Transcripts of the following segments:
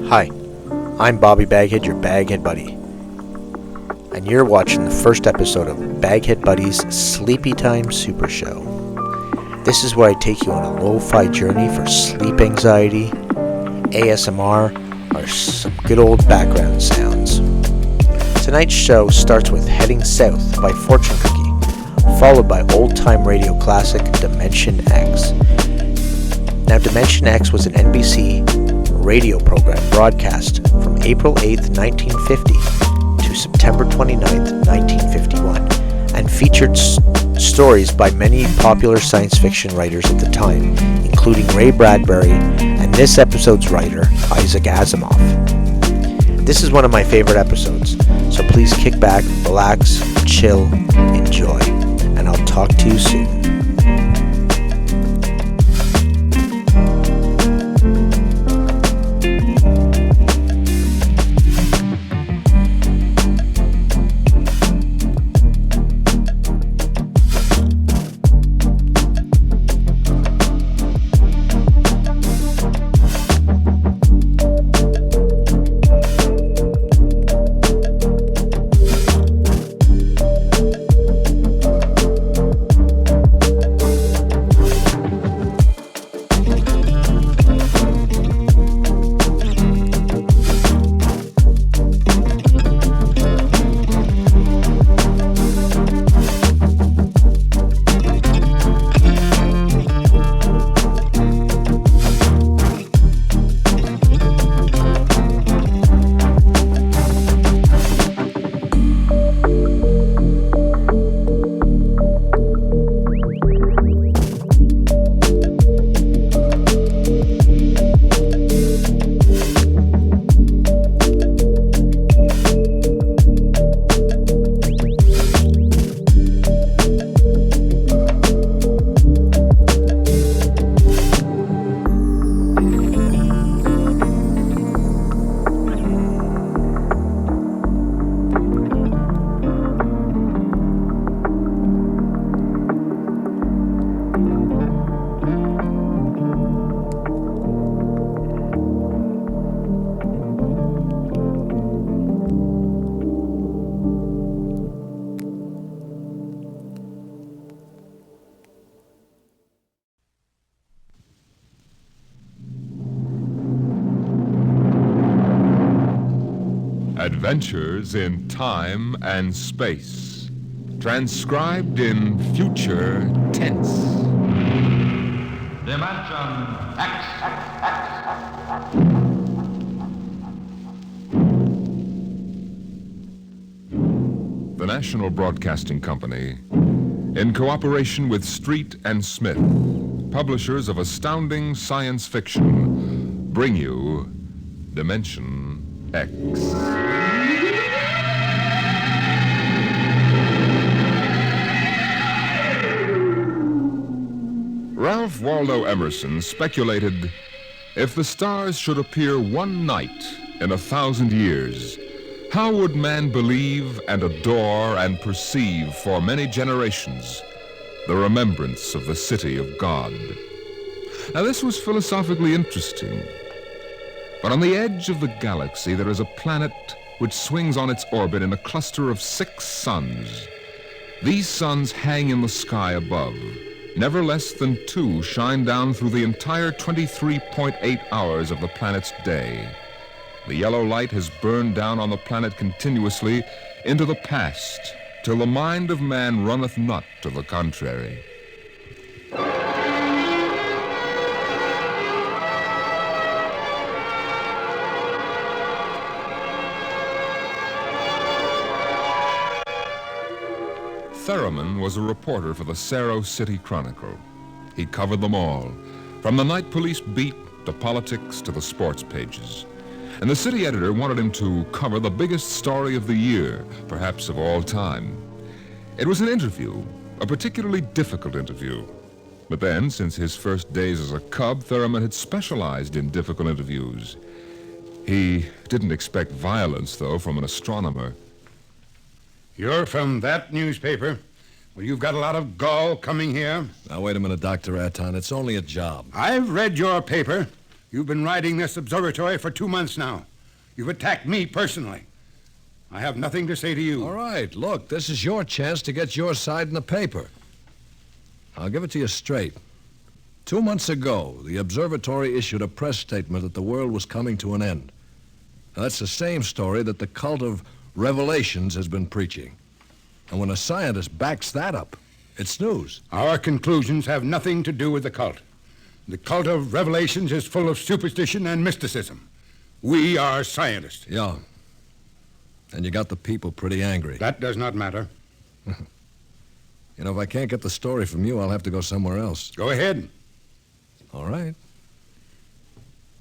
Hi, I'm Bobby BagHead, your BagHead buddy. And you're watching the first episode of BagHead Buddy's SleepyTime SuperShow. This is where I take you on a lo-fi journey for sleep anxiety, ASMR, or some good old background sounds. Tonight's show starts with Heading South by Fortune Cookie, followed by old-time radio classic Dimension X. Now, Dimension X was an NBC radio program broadcast from April 8th, 1950 to September 29th, 1951, and featured stories by many popular science fiction writers at the time, including Ray Bradbury and this episode's writer, Isaac Asimov. This is one of my favorite episodes, so please kick back, relax, chill, enjoy, and I'll talk to you soon. Adventures in Time and Space, transcribed in future tense. Dimension X. The National Broadcasting Company, in cooperation with Street and Smith, publishers of astounding science fiction, bring you Dimension X. Ralph Waldo Emerson speculated, if the stars should appear one night in 1,000 years, how would man believe and adore and perceive for many generations the remembrance of the city of God? Now, this was philosophically interesting. But on the edge of the galaxy, there is a planet which swings on its orbit in a cluster of 6 suns. These suns hang in the sky above. Never less than 2 shine down through the entire 23.8 hours of the planet's day. The yellow light has burned down on the planet continuously into the past, till the mind of man runneth not to the contrary. Theremin was a reporter for the Cerro City Chronicle. He covered them all, from the night police beat to politics to the sports pages. And the city editor wanted him to cover the biggest story of the year, perhaps of all time. It was an interview, a particularly difficult interview. But then, since his first days as a cub, Theremin had specialized in difficult interviews. He didn't expect violence, though, from an astronomer. You're from that newspaper? Well, you've got a lot of gall coming here. Now, wait a minute, Dr. Aton. It's only a job. I've read your paper. You've been riding this observatory for 2 months now. You've attacked me personally. I have nothing to say to you. All right, look, this is your chance to get your side in the paper. I'll give it to you straight. 2 months ago, the observatory issued a press statement that the world was coming to an end. Now, that's the same story that the cult of revelations has been preaching. And when a scientist backs that up, it's news. Our conclusions have nothing to do with the cult. The cult of revelations is full of superstition and mysticism. We are scientists. Yeah. And you got the people pretty angry. That does not matter. You know, if I can't get the story from you, I'll have to go somewhere else. Go ahead. All right.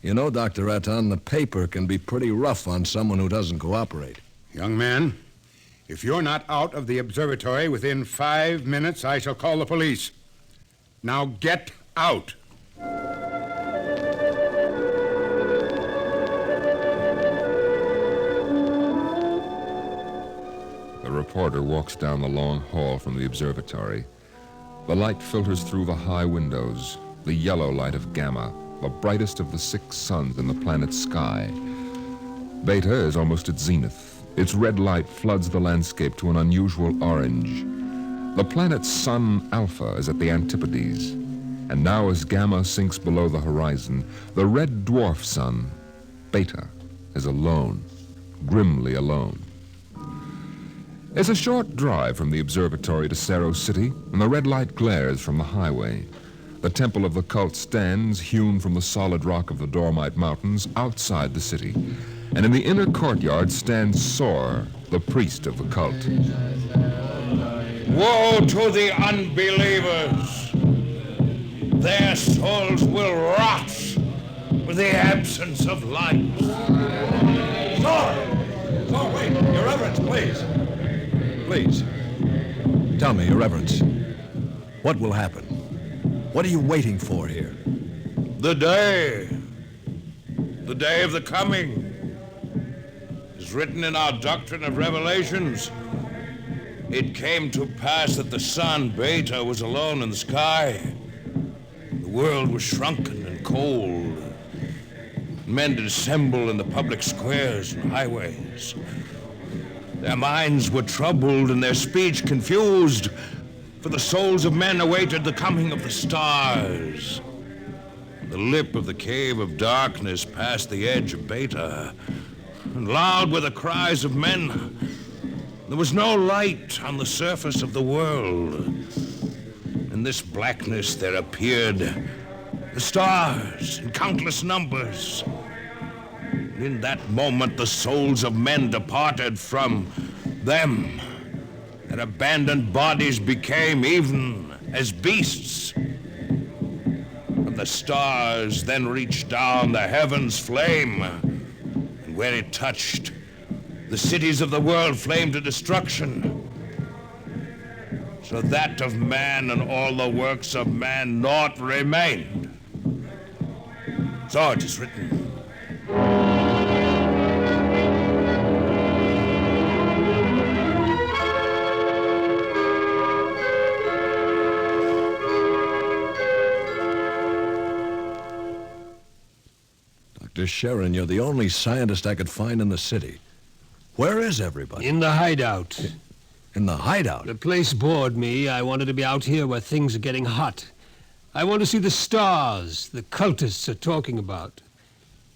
You know, Dr. Ratton, the paper can be pretty rough on someone who doesn't cooperate. Young man, if you're not out of the observatory within 5 minutes, I shall call the police. Now get out. The reporter walks down the long hall from the observatory. The light filters through the high windows, the yellow light of Gamma, the brightest of the 6 suns in the planet's sky. Beta is almost at zenith. Its red light floods the landscape to an unusual orange. The planet's sun, Alpha, is at the antipodes. And now as Gamma sinks below the horizon, the red dwarf sun, Beta, is alone, grimly alone. It's a short drive from the observatory to Cerro City, and the red light glares from the highway. The temple of the cult stands, hewn from the solid rock of the Dormite Mountains, outside the city. And in the inner courtyard stands Sor, the priest of the cult. Woe to the unbelievers! Their souls will rot with the absence of light. Sor, wait. Your Reverence, please. Please. Tell me, Your Reverence, what will happen? What are you waiting for here? The day of the coming, is written in our doctrine of revelations. It came to pass that the sun, Beta, was alone in the sky. The world was shrunken and cold. Men did assemble in the public squares and highways. Their minds were troubled and their speech confused, for the souls of men awaited the coming of the stars. The lip of the cave of darkness passed the edge of Beta, and loud were the cries of men. There was no light on the surface of the world. In this blackness there appeared the stars in countless numbers. And in that moment the souls of men departed from them. Their abandoned bodies became even as beasts. And the stars then reached down the heavens' flame, and where it touched, the cities of the world flamed to destruction. So that of man and all the works of man naught remained. So it is written. Dr. Sharon, you're the only scientist I could find in the city. Where is everybody? In the hideout. In the hideout? The place bored me. I wanted to be out here where things are getting hot. I want to see the stars the cultists are talking about.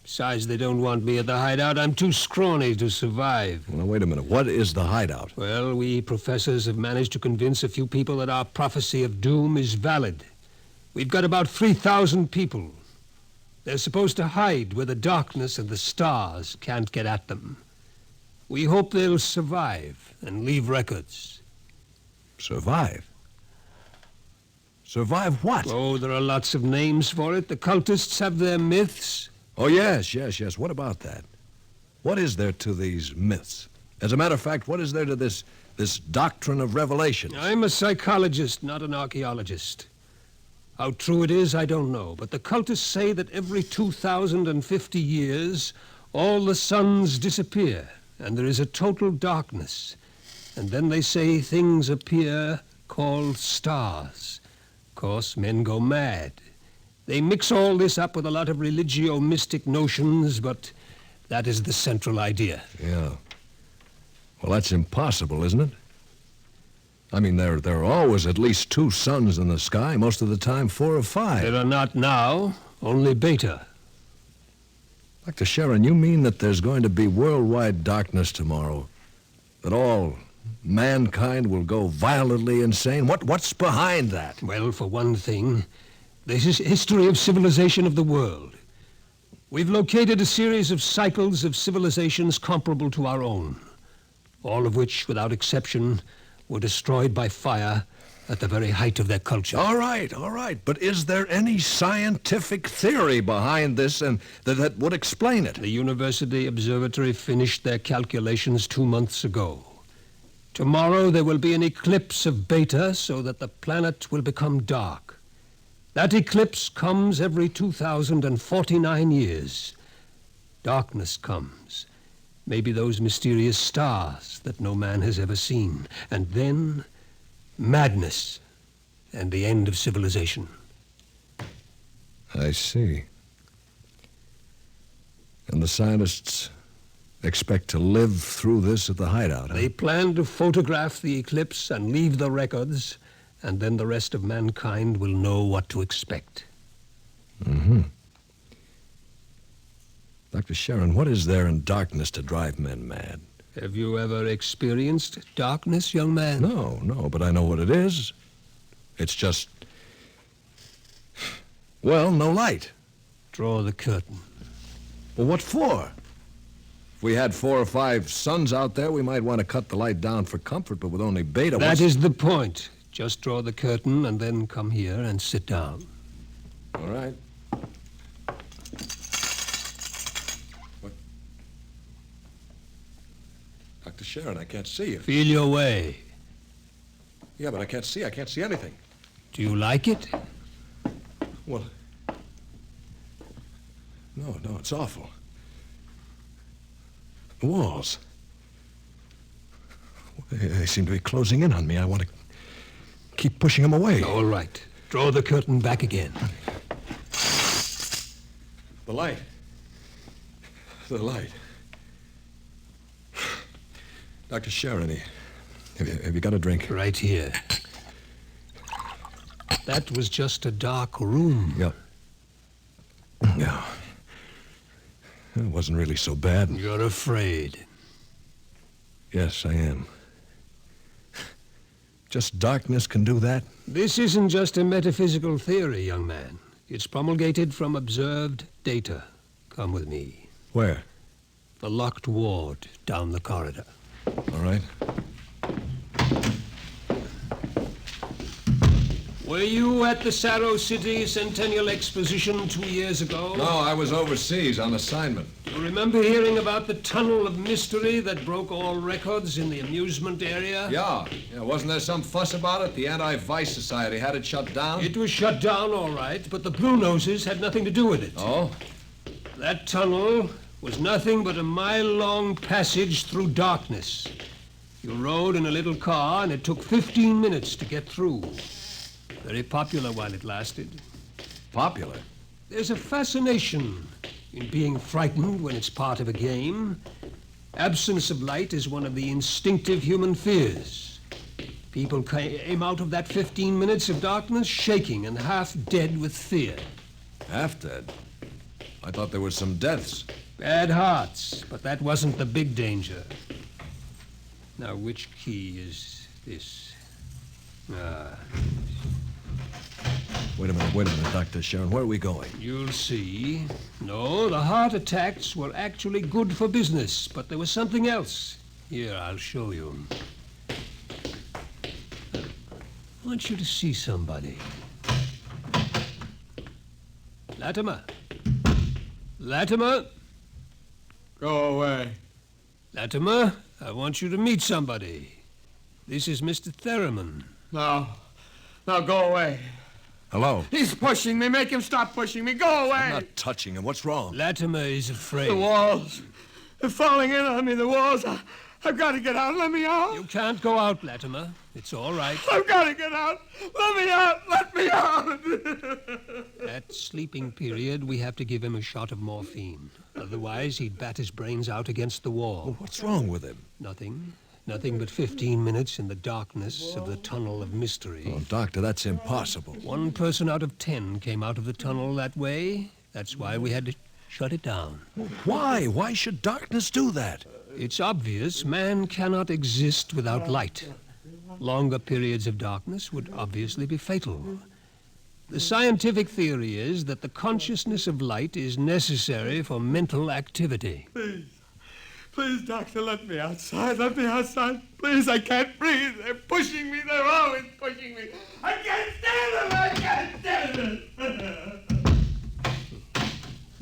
Besides, they don't want me at the hideout. I'm too scrawny to survive. Well, wait a minute. What is the hideout? Well, we professors have managed to convince a few people that our prophecy of doom is valid. We've got about 3,000 people. They're supposed to hide where the darkness and the stars can't get at them. We hope they'll survive and leave records. Survive? Survive what? Oh, there are lots of names for it. The cultists have their myths. Oh, yes. What about that? What is there to these myths? As a matter of fact, what is there to this doctrine of revelation? I'm a psychologist, not an archaeologist. How true it is, I don't know. But the cultists say that every 2,050 years, all the suns disappear, and there is a total darkness. And then they say things appear called stars. Of course, men go mad. They mix all this up with a lot of religio-mystic notions, but that is the central idea. Yeah. Well, that's impossible, isn't it? I mean, there are always at least 2 suns in the sky, most of the time 4 or 5. There are not now, only Beta. Dr. Sharon, you mean that there's going to be worldwide darkness tomorrow? That all mankind will go violently insane? What's behind that? Well, for one thing, this is history of civilization of the world. We've located a series of cycles of civilizations comparable to our own, all of which, without exception, were destroyed by fire at the very height of their culture. All right. But is there any scientific theory behind this and that would explain it? The University Observatory finished their calculations 2 months ago. Tomorrow there will be an eclipse of Beta so that the planet will become dark. That eclipse comes every 2,049 years. Darkness comes. Maybe those mysterious stars that no man has ever seen. And then, madness and the end of civilization. I see. And the scientists expect to live through this at the hideout, huh? They plan to photograph the eclipse and leave the records, and then the rest of mankind will know what to expect. Mm-hmm. Dr. Sharon, what is there in darkness to drive men mad? Have you ever experienced darkness, young man? No, but I know what it is. It's just, well, no light. Draw the curtain. Well, what for? If we had 4 or 5 suns out there, we might want to cut the light down for comfort, but with only Beta... That is the point. Just draw the curtain and then come here and sit down. All right. What? Dr. Sharon, I can't see you. Feel your way. Yeah, but I can't see anything. Do you like it? Well, no, it's awful. The walls. They seem to be closing in on me. I want to keep pushing them away. All right. Draw the curtain back again. The light. Dr. Sharon, have you got a drink? Right here. That was just a dark room. Yeah. It wasn't really so bad. You're afraid. Yes, I am. Just darkness can do that? This isn't just a metaphysical theory, young man. It's promulgated from observed data. Come with me. Where? The locked ward down the corridor. All right. Were you at the Saro City Centennial Exposition 2 years ago? No, I was overseas on assignment. You remember hearing about the tunnel of mystery that broke all records in the amusement area? Yeah. Wasn't there some fuss about it? The Anti-Vice Society had it shut down? It was shut down, all right, but the Blue Noses had nothing to do with it. Oh? That tunnel was nothing but a mile-long passage through darkness. You rode in a little car, and it took 15 minutes to get through. Very popular while it lasted. Popular? There's a fascination in being frightened when it's part of a game. Absence of light is one of the instinctive human fears. People came out of that 15 minutes of darkness shaking and half dead with fear. Half dead? I thought there were some deaths. Bad hearts, but that wasn't the big danger. Now, which key is this? Wait a minute, Dr. Sharon. Where are we going? You'll see. No, the heart attacks were actually good for business, but there was something else. Here, I'll show you. I want you to see somebody. Latimer. Latimer. Go away. Latimer, I want you to meet somebody. This is Mr. Theremin. No, go away. Hello? He's pushing me. Make him stop pushing me. Go away. I'm not touching him. What's wrong? Latimer is afraid. The walls. They're falling in on me, the walls. I've got to get out. Let me out. You can't go out, Latimer. It's all right. I've got to get out. Let me out. Let me out. That sleeping period, we have to give him a shot of morphine. Otherwise, he'd bat his brains out against the wall. Well, what's wrong with him? Nothing. Nothing but 15 minutes in the darkness of the tunnel of mystery. Oh, Doctor, that's impossible. 1 person out of 10 came out of the tunnel that way. That's why we had to shut it down. Why? Why should darkness do that? It's obvious man cannot exist without light. Longer periods of darkness would obviously be fatal. The scientific theory is that the consciousness of light is necessary for mental activity. Please, Doctor, let me outside. Let me outside. Please, I can't breathe. They're pushing me. They're always pushing me. I can't stand it. I can't stand it.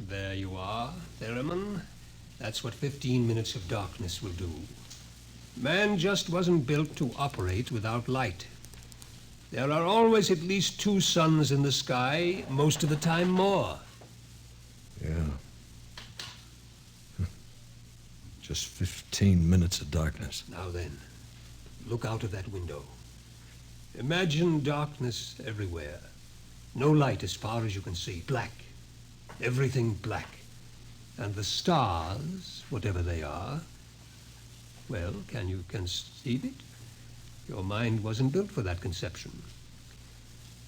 There you are, Theremin. That's what 15 minutes of darkness will do. Man just wasn't built to operate without light. There are always at least 2 suns in the sky, most of the time more. Yeah. Just 15 minutes of darkness. Now then, look out of that window. Imagine darkness everywhere. No light as far as you can see. Black. Everything black. And the stars, whatever they are, well, can you conceive it? Your mind wasn't built for that conception.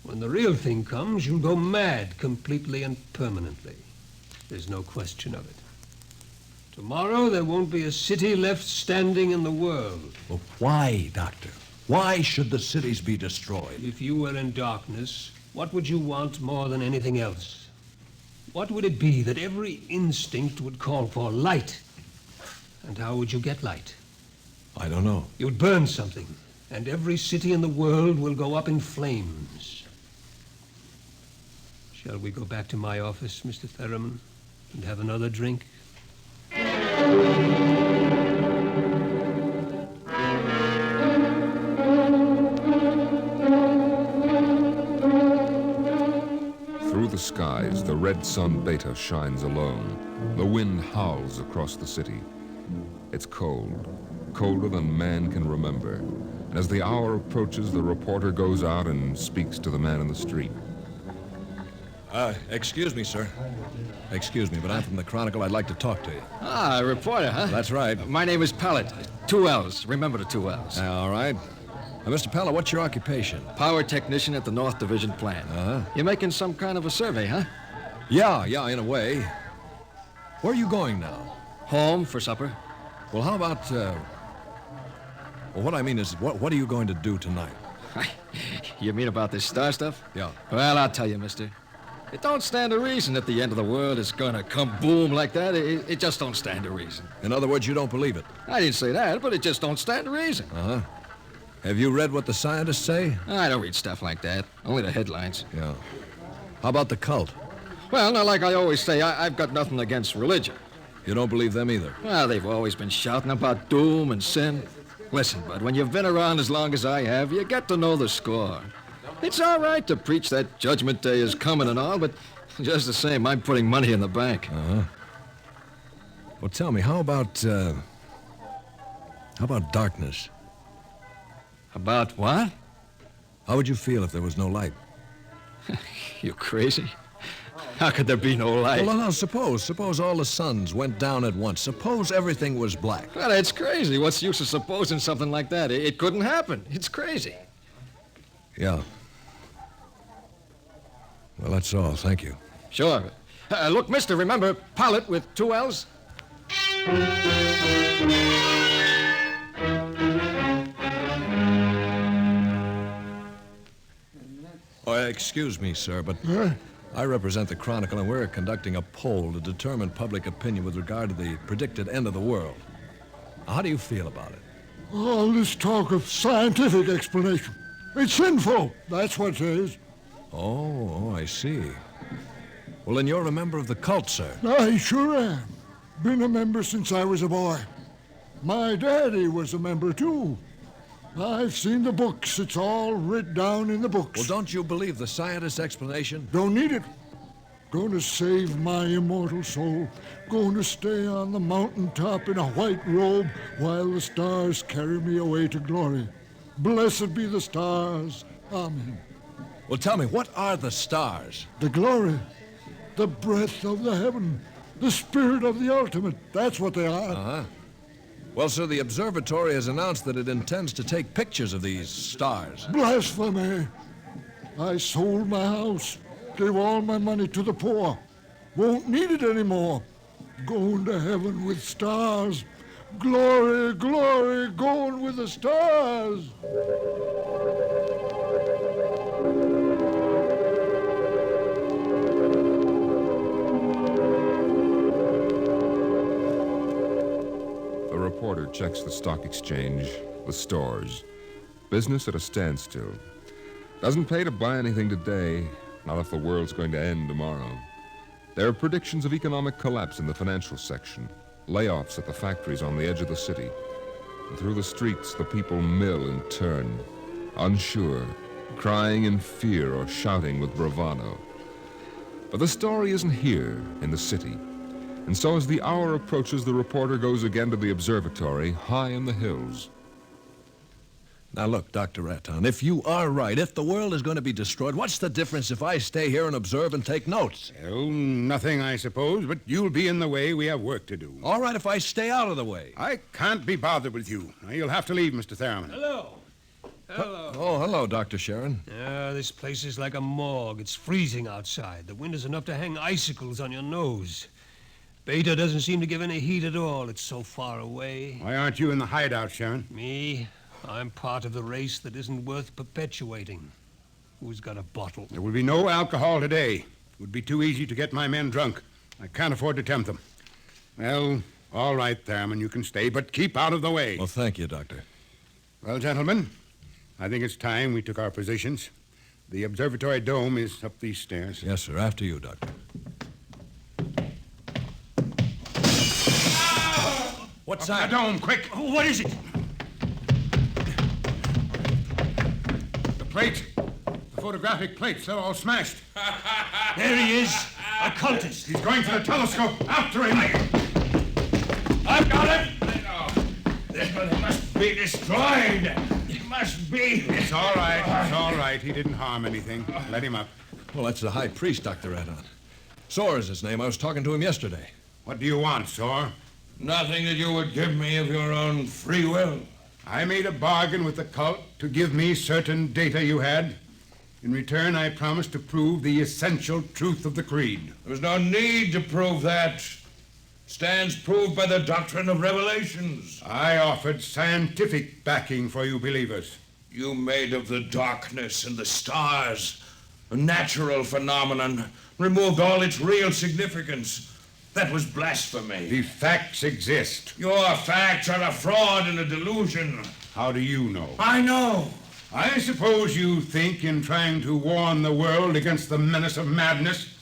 When the real thing comes, you'll go mad completely and permanently. There's no question of it. Tomorrow, there won't be a city left standing in the world. Well, why, Doctor? Why should the cities be destroyed? If you were in darkness, what would you want more than anything else? What would it be that every instinct would call for? Light. And how would you get light? I don't know. You'd burn something, and every city in the world will go up in flames. Shall we go back to my office, Mr. Theremin, and have another drink? Through the skies, the red sun Beta shines alone. The wind howls across the city. It's cold, colder than man can remember. And as the hour approaches, the reporter goes out and speaks to the man in the street. Excuse me, sir. Excuse me, but I'm from the Chronicle. I'd like to talk to you. Ah, a reporter, huh? That's right. My name is Pallet. 2 L's. Remember the 2 L's. All right. Mr. Pella, what's your occupation? Power technician at the North Division plant. Uh-huh. You're making some kind of a survey, huh? Yeah, in a way. Where are you going now? Home for supper. Well, how about, well, what I mean is, what are you going to do tonight? You mean about this star stuff? Yeah. Well, I'll tell you, mister. It don't stand a reason that the end of the world is gonna come boom like that. It just don't stand a reason. In other words, you don't believe it? I didn't say that, but it just don't stand a reason. Uh-huh. Have you read what the scientists say? I don't read stuff like that. Only the headlines. Yeah. How about the cult? Well, now, like I always say, I've got nothing against religion. You don't believe them either? Well, they've always been shouting about doom and sin. Listen, bud, when you've been around as long as I have, you get to know the score. It's all right to preach that Judgment Day is coming and all, but just the same, I'm putting money in the bank. Uh-huh. Well, tell me, how about darkness? About what? How would you feel if there was no light? You crazy? How could there be no light? Well, now, suppose all the suns went down at once. Suppose everything was black. Well, it's crazy. What's the use of supposing something like that? It couldn't happen. It's crazy. Yeah. Well, that's all. Thank you. Sure. Look, mister, remember, Pallet with 2 L's? Oh, excuse me, sir, but I represent the Chronicle, and we're conducting a poll to determine public opinion with regard to the predicted end of the world. How do you feel about it? All this talk of scientific explanation. It's sinful. That's what it is. Oh, I see. Well, then you're a member of the cult, sir. I sure am. Been a member since I was a boy. My daddy was a member, too. I've seen the books. It's all writ down in the books. Well, don't you believe the scientist's explanation? Don't need it. Going to save my immortal soul. Going to stay on the mountaintop in a white robe while the stars carry me away to glory. Blessed be the stars. Amen. Well, tell me, what are the stars? The glory, the breath of the heaven, the spirit of the ultimate. That's what they are. Uh-huh. Well, sir, the observatory has announced that it intends to take pictures of these stars. Blasphemy. I sold my house, gave all my money to the poor. Won't need it anymore. Going to heaven with stars. Glory, glory, going with the stars. A reporter checks the stock exchange, the stores. Business at a standstill. Doesn't pay to buy anything today, not if the world's going to end tomorrow. There are predictions of economic collapse in the financial section, layoffs at the factories on the edge of the city. And through the streets, the people mill and turn, unsure, crying in fear or shouting with bravado. But the story isn't here in the city. And so as the hour approaches, the reporter goes again to the observatory high in the hills. Now look, Dr. Raton, if you are right, if the world is going to be destroyed, what's the difference if I stay here and observe and take notes? Well, nothing, I suppose, but you'll be in the way. We have work to do. All right, if I stay out of the way. I can't be bothered with you. Now, you'll have to leave, Mr. Thurman. Hello. Hello. Oh, hello, Dr. Sharon. This place is like a morgue. It's freezing outside. The wind is enough to hang icicles on your nose. Beta doesn't seem to give any heat at all. It's so far away. Why aren't you in the hideout, Sharon? Me? I'm part of the race that isn't worth perpetuating. Who's got a bottle? There will be no alcohol today. It would be too easy to get my men drunk. I can't afford to tempt them. Well, all right, Thurman, you can stay, but keep out of the way. Well, thank you, Doctor. Well, gentlemen, I think it's time we took our positions. The observatory dome is up these stairs. Yes, sir. After you, Doctor. What's Up that? the dome, quick! What is it? The plates. The photographic plates, they're all smashed. There he is. A cultist. He's going for the telescope. After him! I've got him! This one must be destroyed. It must be. It's all right. It's all right. He didn't harm anything. Let him up. Well, that's the high priest, Dr. Raton. Soar is his name. I was talking to him yesterday. What do you want, Sor? Nothing that you would give me of your own free will. I made a bargain with the cult to give me certain data you had. In return, I promised to prove the essential truth of the creed. There was no need to prove that. Stands proved by the doctrine of revelations. I offered scientific backing for you believers. You made of the darkness and the stars a natural phenomenon, removed all its real significance. That was blasphemy. The facts exist. Your facts are a fraud and a delusion. How do you know? I know. I suppose you think in trying to warn the world against the menace of madness,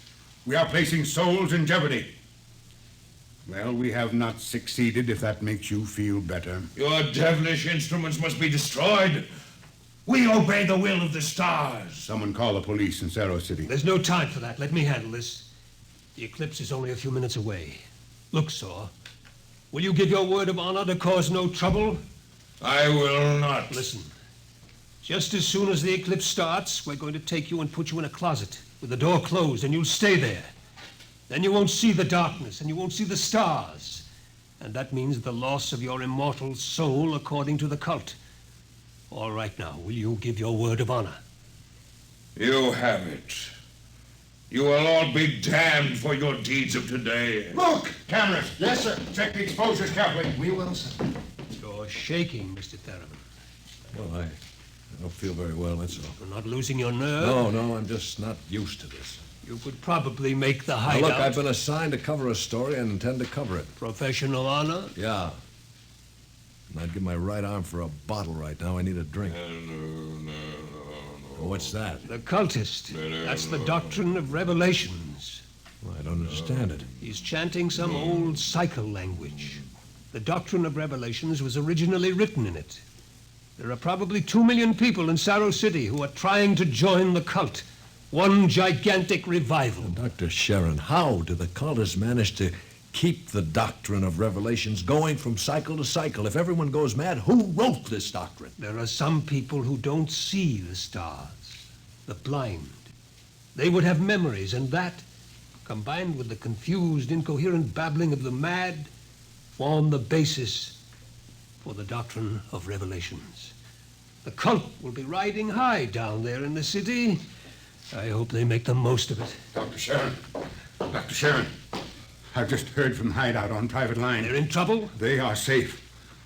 we are placing souls in jeopardy. Well, we have not succeeded, if that makes you feel better. Your devilish instruments must be destroyed. We obey the will of the stars. Someone call the police in Cerro City. There's no time for that. Let me handle this. The eclipse is only a few minutes away. Look, Saw, will you give your word of honor to cause no trouble? I will not. Listen, just as soon as the eclipse starts, we're going to take you and put you in a closet with the door closed, and you'll stay there. Then you won't see the darkness, and you won't see the stars. And that means the loss of your immortal soul according to the cult. All right now, will you give your word of honor? You have it. You will all be damned for your deeds of today. Look! Cameras! Yes, sir. Check the exposures carefully. We will, sir. You're shaking, Mr. Thurman. Well, I don't feel very well, that's all. You're not losing your nerve? No, I'm just not used to this. You could probably make the Now, hideout. look, I've been assigned to cover a story and intend to cover it. Professional honor? Yeah. And I'd give my right arm for a bottle right now. I need a drink. What's that? The cultist. That's the doctrine of revelations. Well, I don't understand it. He's chanting some old cycle language. The doctrine of revelations was originally written in it. There are probably 2 million people in Cerro City who are trying to join the cult. One gigantic revival. Dr. Sharon, how do the cultists manage to keep the doctrine of revelations going from cycle to cycle? If everyone goes mad, who wrote this doctrine? There are some people who don't see the stars. the blind. They would have memories, and that, combined with the confused, incoherent babbling of the mad, form the basis for the doctrine of revelations. The cult will be riding high down there in the city. I hope they make the most of it. Dr. Sharon, I've just heard from Hideout on private line. They're in trouble? They are safe,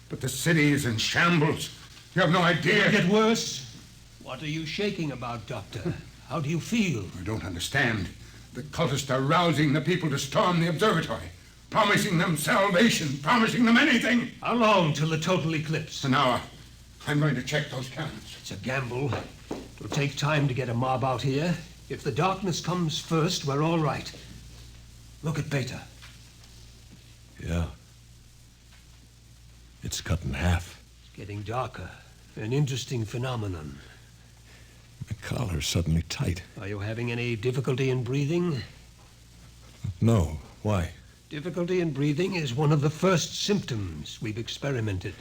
but the city is in shambles. You have no idea. It'll get worse. What are you shaking about, Doctor? How do you feel? I don't understand. The cultists are rousing the people to storm the observatory, promising them salvation, promising them anything. How long till the total eclipse? An hour. I'm going to check those cannons. It's a gamble. It'll take time to get a mob out here. If the darkness comes first, we're all right. Look at Beta. Yeah. It's cut in half. It's getting darker. An interesting phenomenon. My collar's suddenly tight. Are you having any difficulty in breathing? No. Why? Difficulty in breathing is one of the first symptoms we've experimented.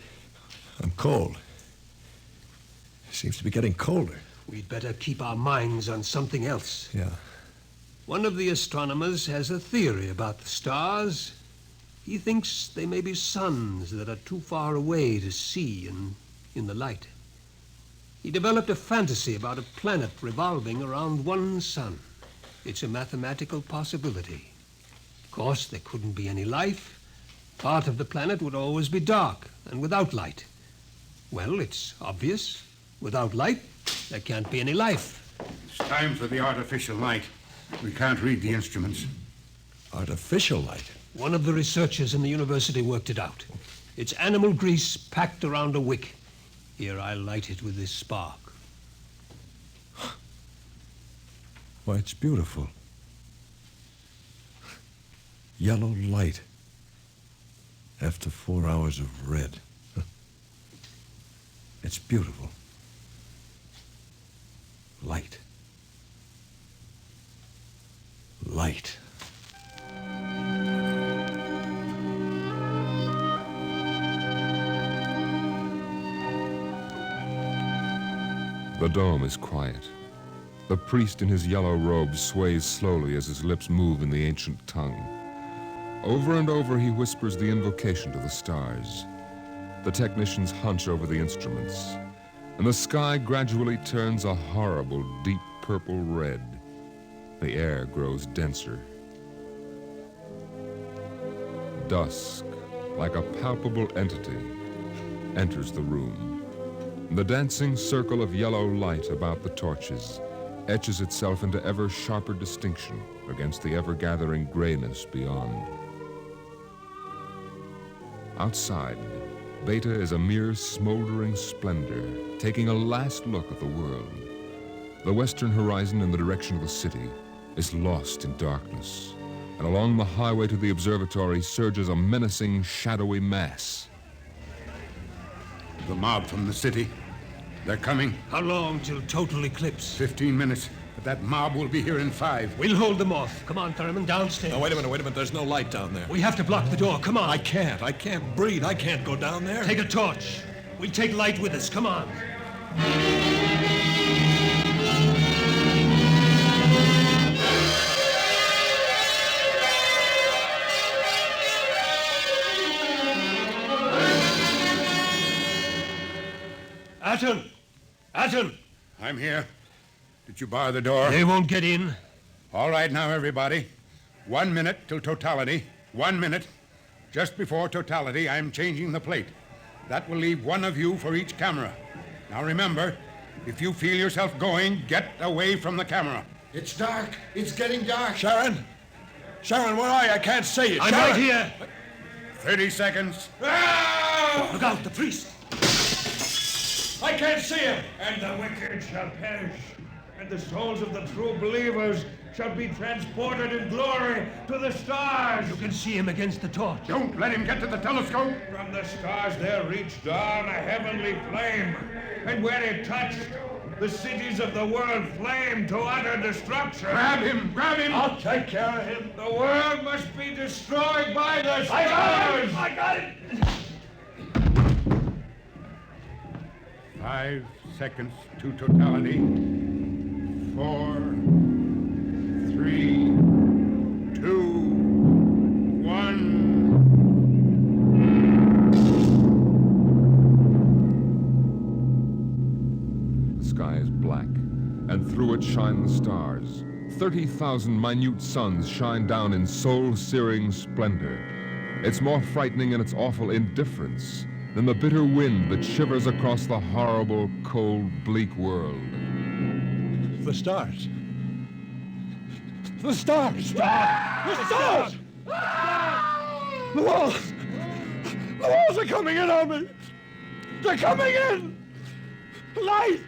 I'm cold. It seems to be getting colder. We'd better keep our minds on something else. Yeah. One of the astronomers has a theory about the stars. He thinks they may be suns that are too far away to see in the light. He developed a fantasy about a planet revolving around one sun. It's a mathematical possibility. Of course, there couldn't be any life. Part of the planet would always be dark and without light. Well, it's obvious. Without light, there can't be any life. It's time for the artificial light. We can't read the instruments. Artificial light? One of the researchers in the university worked it out. It's animal grease packed around a wick. Here, I'll light it with this spark. Why, it's beautiful. Yellow light. After 4 hours of red. It's beautiful. Light. Light. The dome is quiet. The priest in his yellow robe sways slowly as his lips move in the ancient tongue. Over and over he whispers the invocation to the stars. The technicians hunch over the instruments, and the sky gradually turns a horrible deep purple red. The air grows denser. Dusk, like a palpable entity, enters the room. The dancing circle of yellow light about the torches etches itself into ever sharper distinction against the ever-gathering grayness beyond. Outside, Beta is a mere smoldering splendor, taking a last look at the world. The western horizon in the direction of the city is lost in darkness, and along the highway to the observatory surges a menacing, shadowy mass. The mob from the city. They're coming. How long till total eclipse? 15 minutes. But that mob will be here in 5. We'll hold them off. Come on, Thurman, downstairs. No, wait a minute. There's no light down there. We have to block the door. Come on. I can't breathe. I can't go down there. Take a torch. We'll take light with us. Come on. Atten! I'm here. Did you bar the door? They won't get in. All right now, everybody. 1 minute till totality. 1 minute. Just before totality, I'm changing the plate. That will leave one of you for each camera. Now remember, if you feel yourself going, get away from the camera. It's dark. It's getting dark. Sharon, where are you? I can't see you. I'm Sharon! right here. 30 seconds. Look out, the priest. I can't see him. And the wicked shall perish, and the souls of the true believers shall be transported in glory to the stars. You can see him against the torch. Don't let him get to the telescope. From the stars there reached down a heavenly flame, and where it touched, the cities of the world flamed to utter destruction. Grab him! I'll take care of him. The world must be destroyed by the stars. I got it! 5 seconds to totality. 4, 3, 2, 1. The sky is black, and through it shine the stars. 30,000 minute suns shine down in soul-searing splendor. It's more frightening in its awful indifference than the bitter wind that shivers across the horrible, cold, bleak world. The stars. The stars! The stars! The walls! The walls are coming in on me! They're coming in! Light!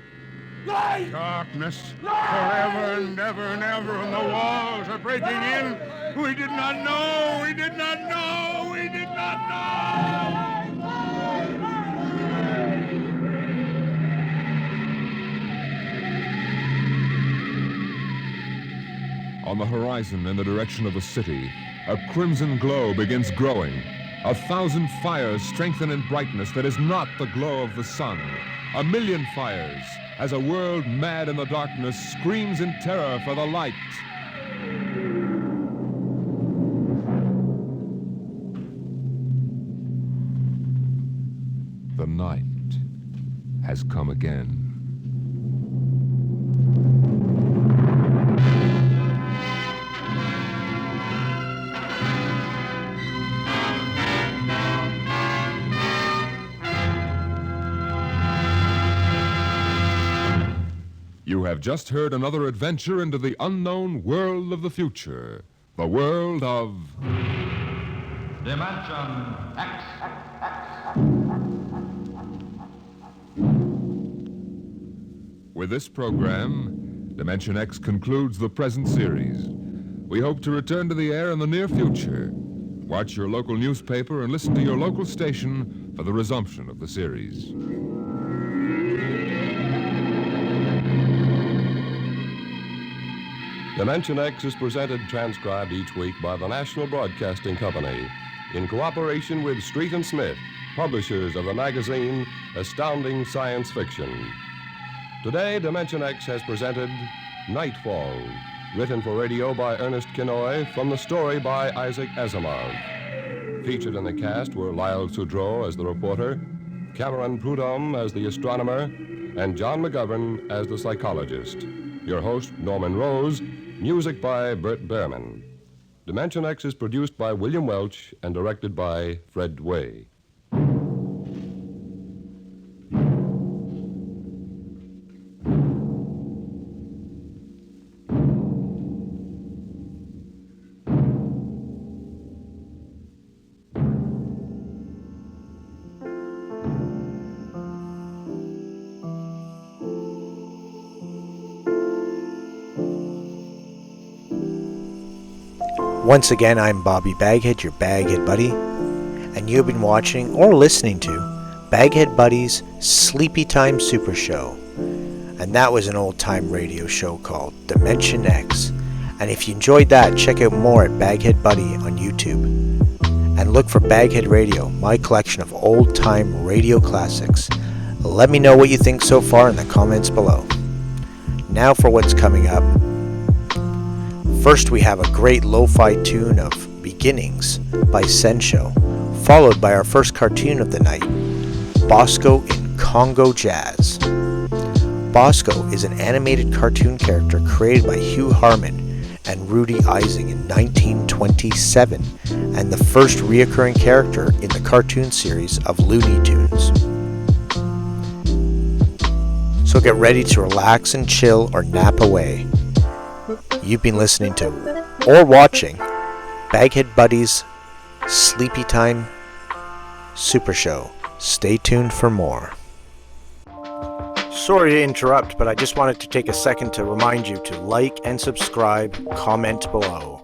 Light! Darkness, forever and ever and ever, and the walls are breaking in. We did not know, we did not know, we did not know! On the horizon, in the direction of the city, a crimson glow begins growing. 1,000 fires strengthen in brightness that is not the glow of the sun. 1,000,000 fires, as a world mad in the darkness screams in terror for the light. The night has come again. You have just heard another adventure into the unknown world of the future. The world of... Dimension X. With this program, Dimension X concludes the present series. We hope to return to the air in the near future. Watch your local newspaper and listen to your local station for the resumption of the series. Dimension X is presented transcribed each week by the National Broadcasting Company in cooperation with Street and Smith, publishers of the magazine Astounding Science Fiction. Today, Dimension X has presented Nightfall, written for radio by Ernest Kinoy from the story by Isaac Asimov. Featured in the cast were Lyle Sudrow as the reporter, Cameron Prudhomme as the astronomer, and John McGovern as the psychologist. Your host, Norman Rose. Music by Bert Behrman. Dimension X is produced by William Welch and directed by Fred Way. Once again, I'm Bobby BagHead, your BagHead buddy, and you've been watching or listening to BagHead Buddy's SleepyTime SuperShow. And that was an old-time radio show called Dimension X. And if you enjoyed that, check out more at BagHead Buddy on YouTube. And look for BagHead Radio, my collection of old-time radio classics. Let me know what you think so far in the comments below. Now for what's coming up. First, we have a great lo-fi tune of Beginnings by Sensho, followed by our first cartoon of the night, Bosko in Congo Jazz. Bosko is an animated cartoon character created by Hugh Harman and Rudy Ising in 1927, and the first reoccurring character in the cartoon series of Looney Tunes. So get ready to relax and chill or nap away. You've been listening to or watching BagHead Buddy's SleepyTime SuperShow. Stay tuned for more. Sorry to interrupt, but I just wanted to take a second to remind you to like and subscribe, comment below.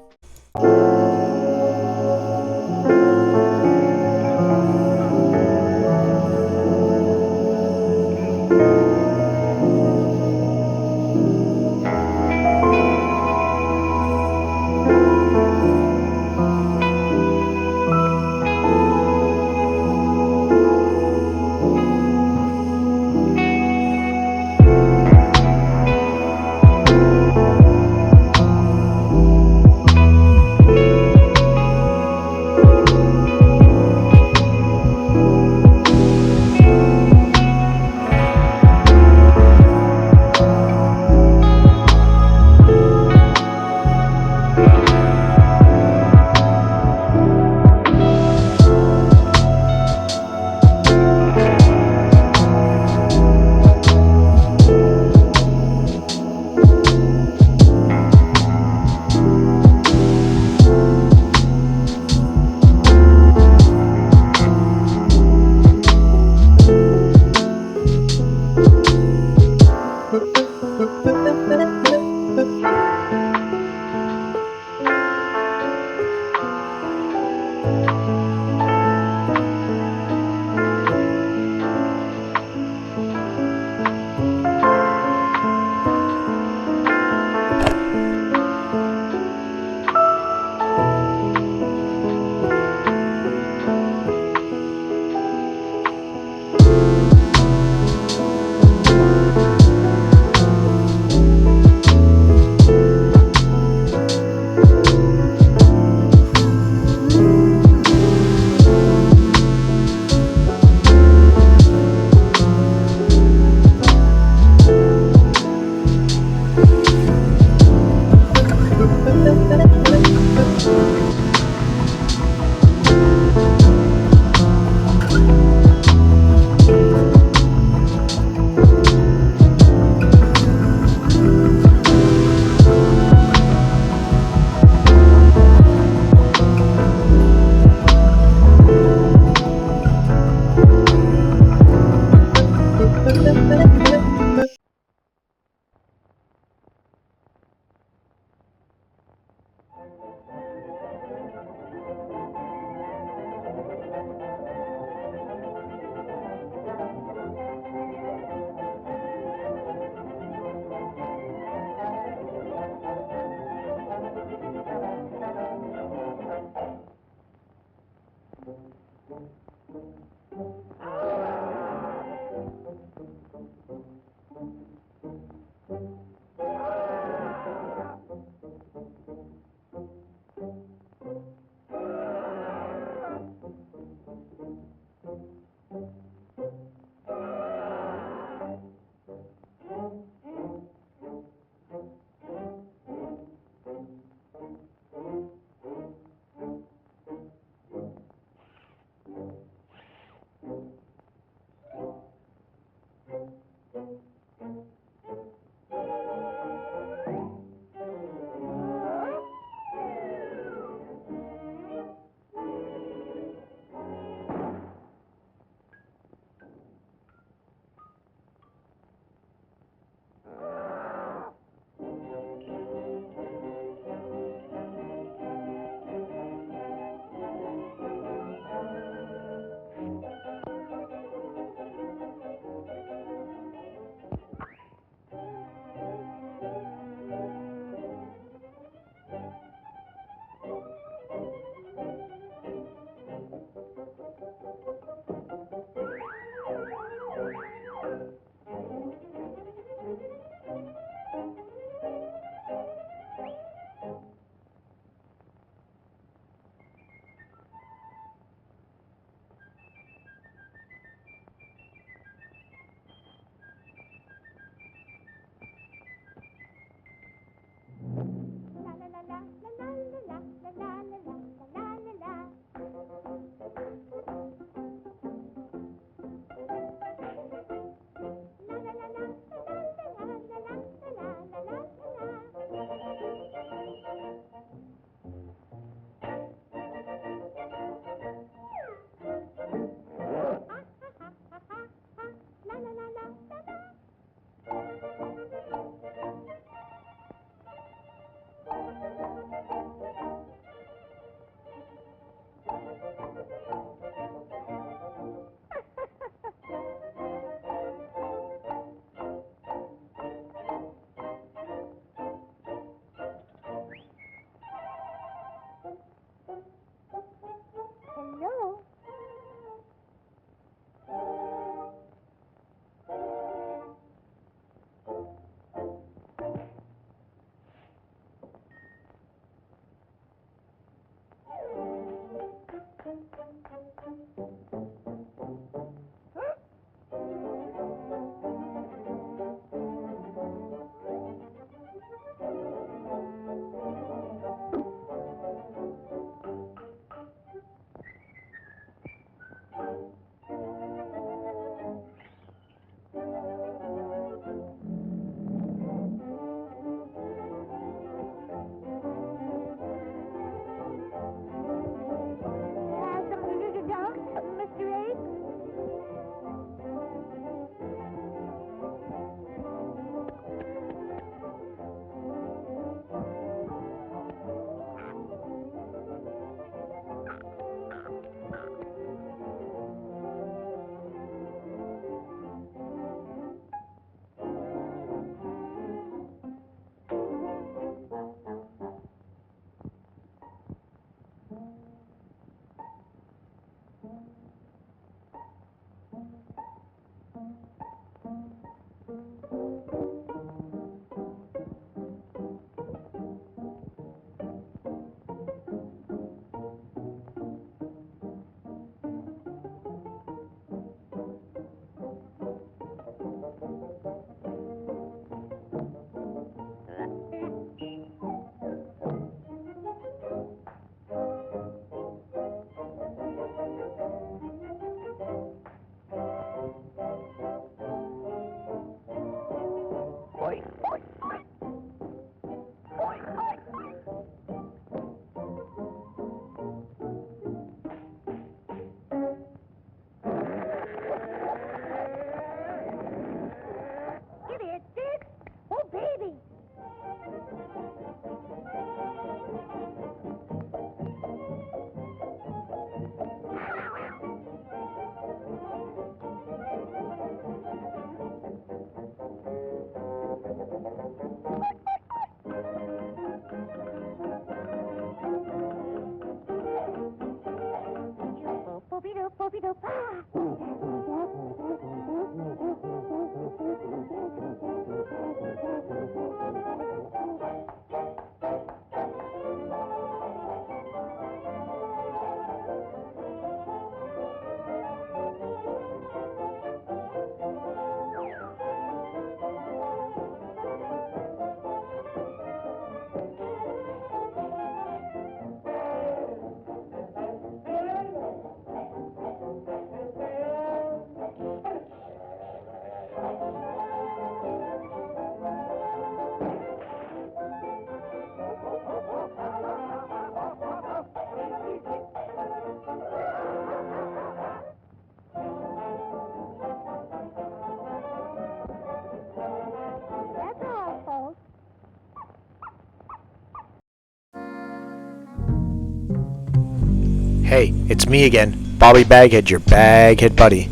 Hey, it's me again, Bobby BagHead, your BagHead buddy.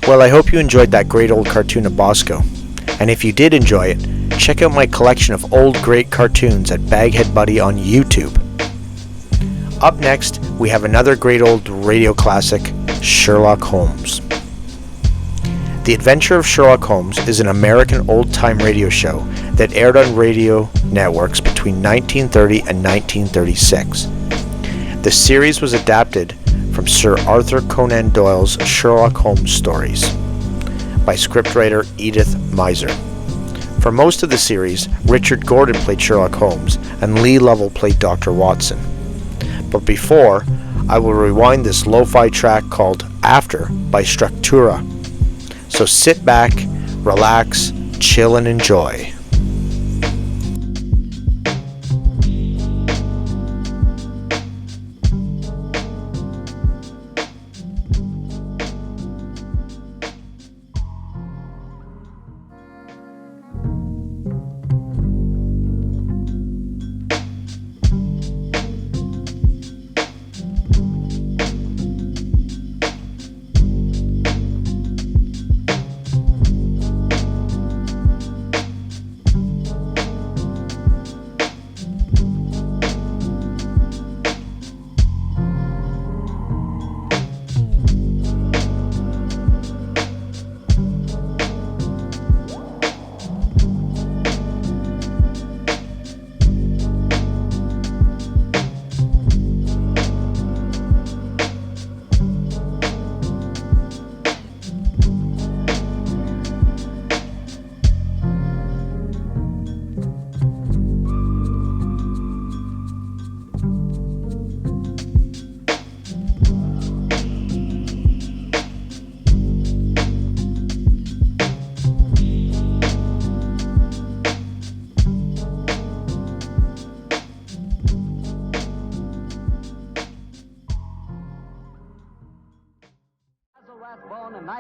Well, I hope you enjoyed that great old cartoon of Bosko. And if you did enjoy it, check out my collection of old great cartoons at BagHead Buddy on YouTube. Up next, we have another great old radio classic, Sherlock Holmes. The Adventure of Sherlock Holmes is an American old-time radio show that aired on radio networks between 1930 and 1936. The series was adapted from Sir Arthur Conan Doyle's Sherlock Holmes stories by scriptwriter Edith Meiser. For most of the series, Richard Gordon played Sherlock Holmes and Lee Lovell played Dr. Watson. But before, I will rewind this lo-fi track called After by Stroktura. So sit back, relax, chill and enjoy.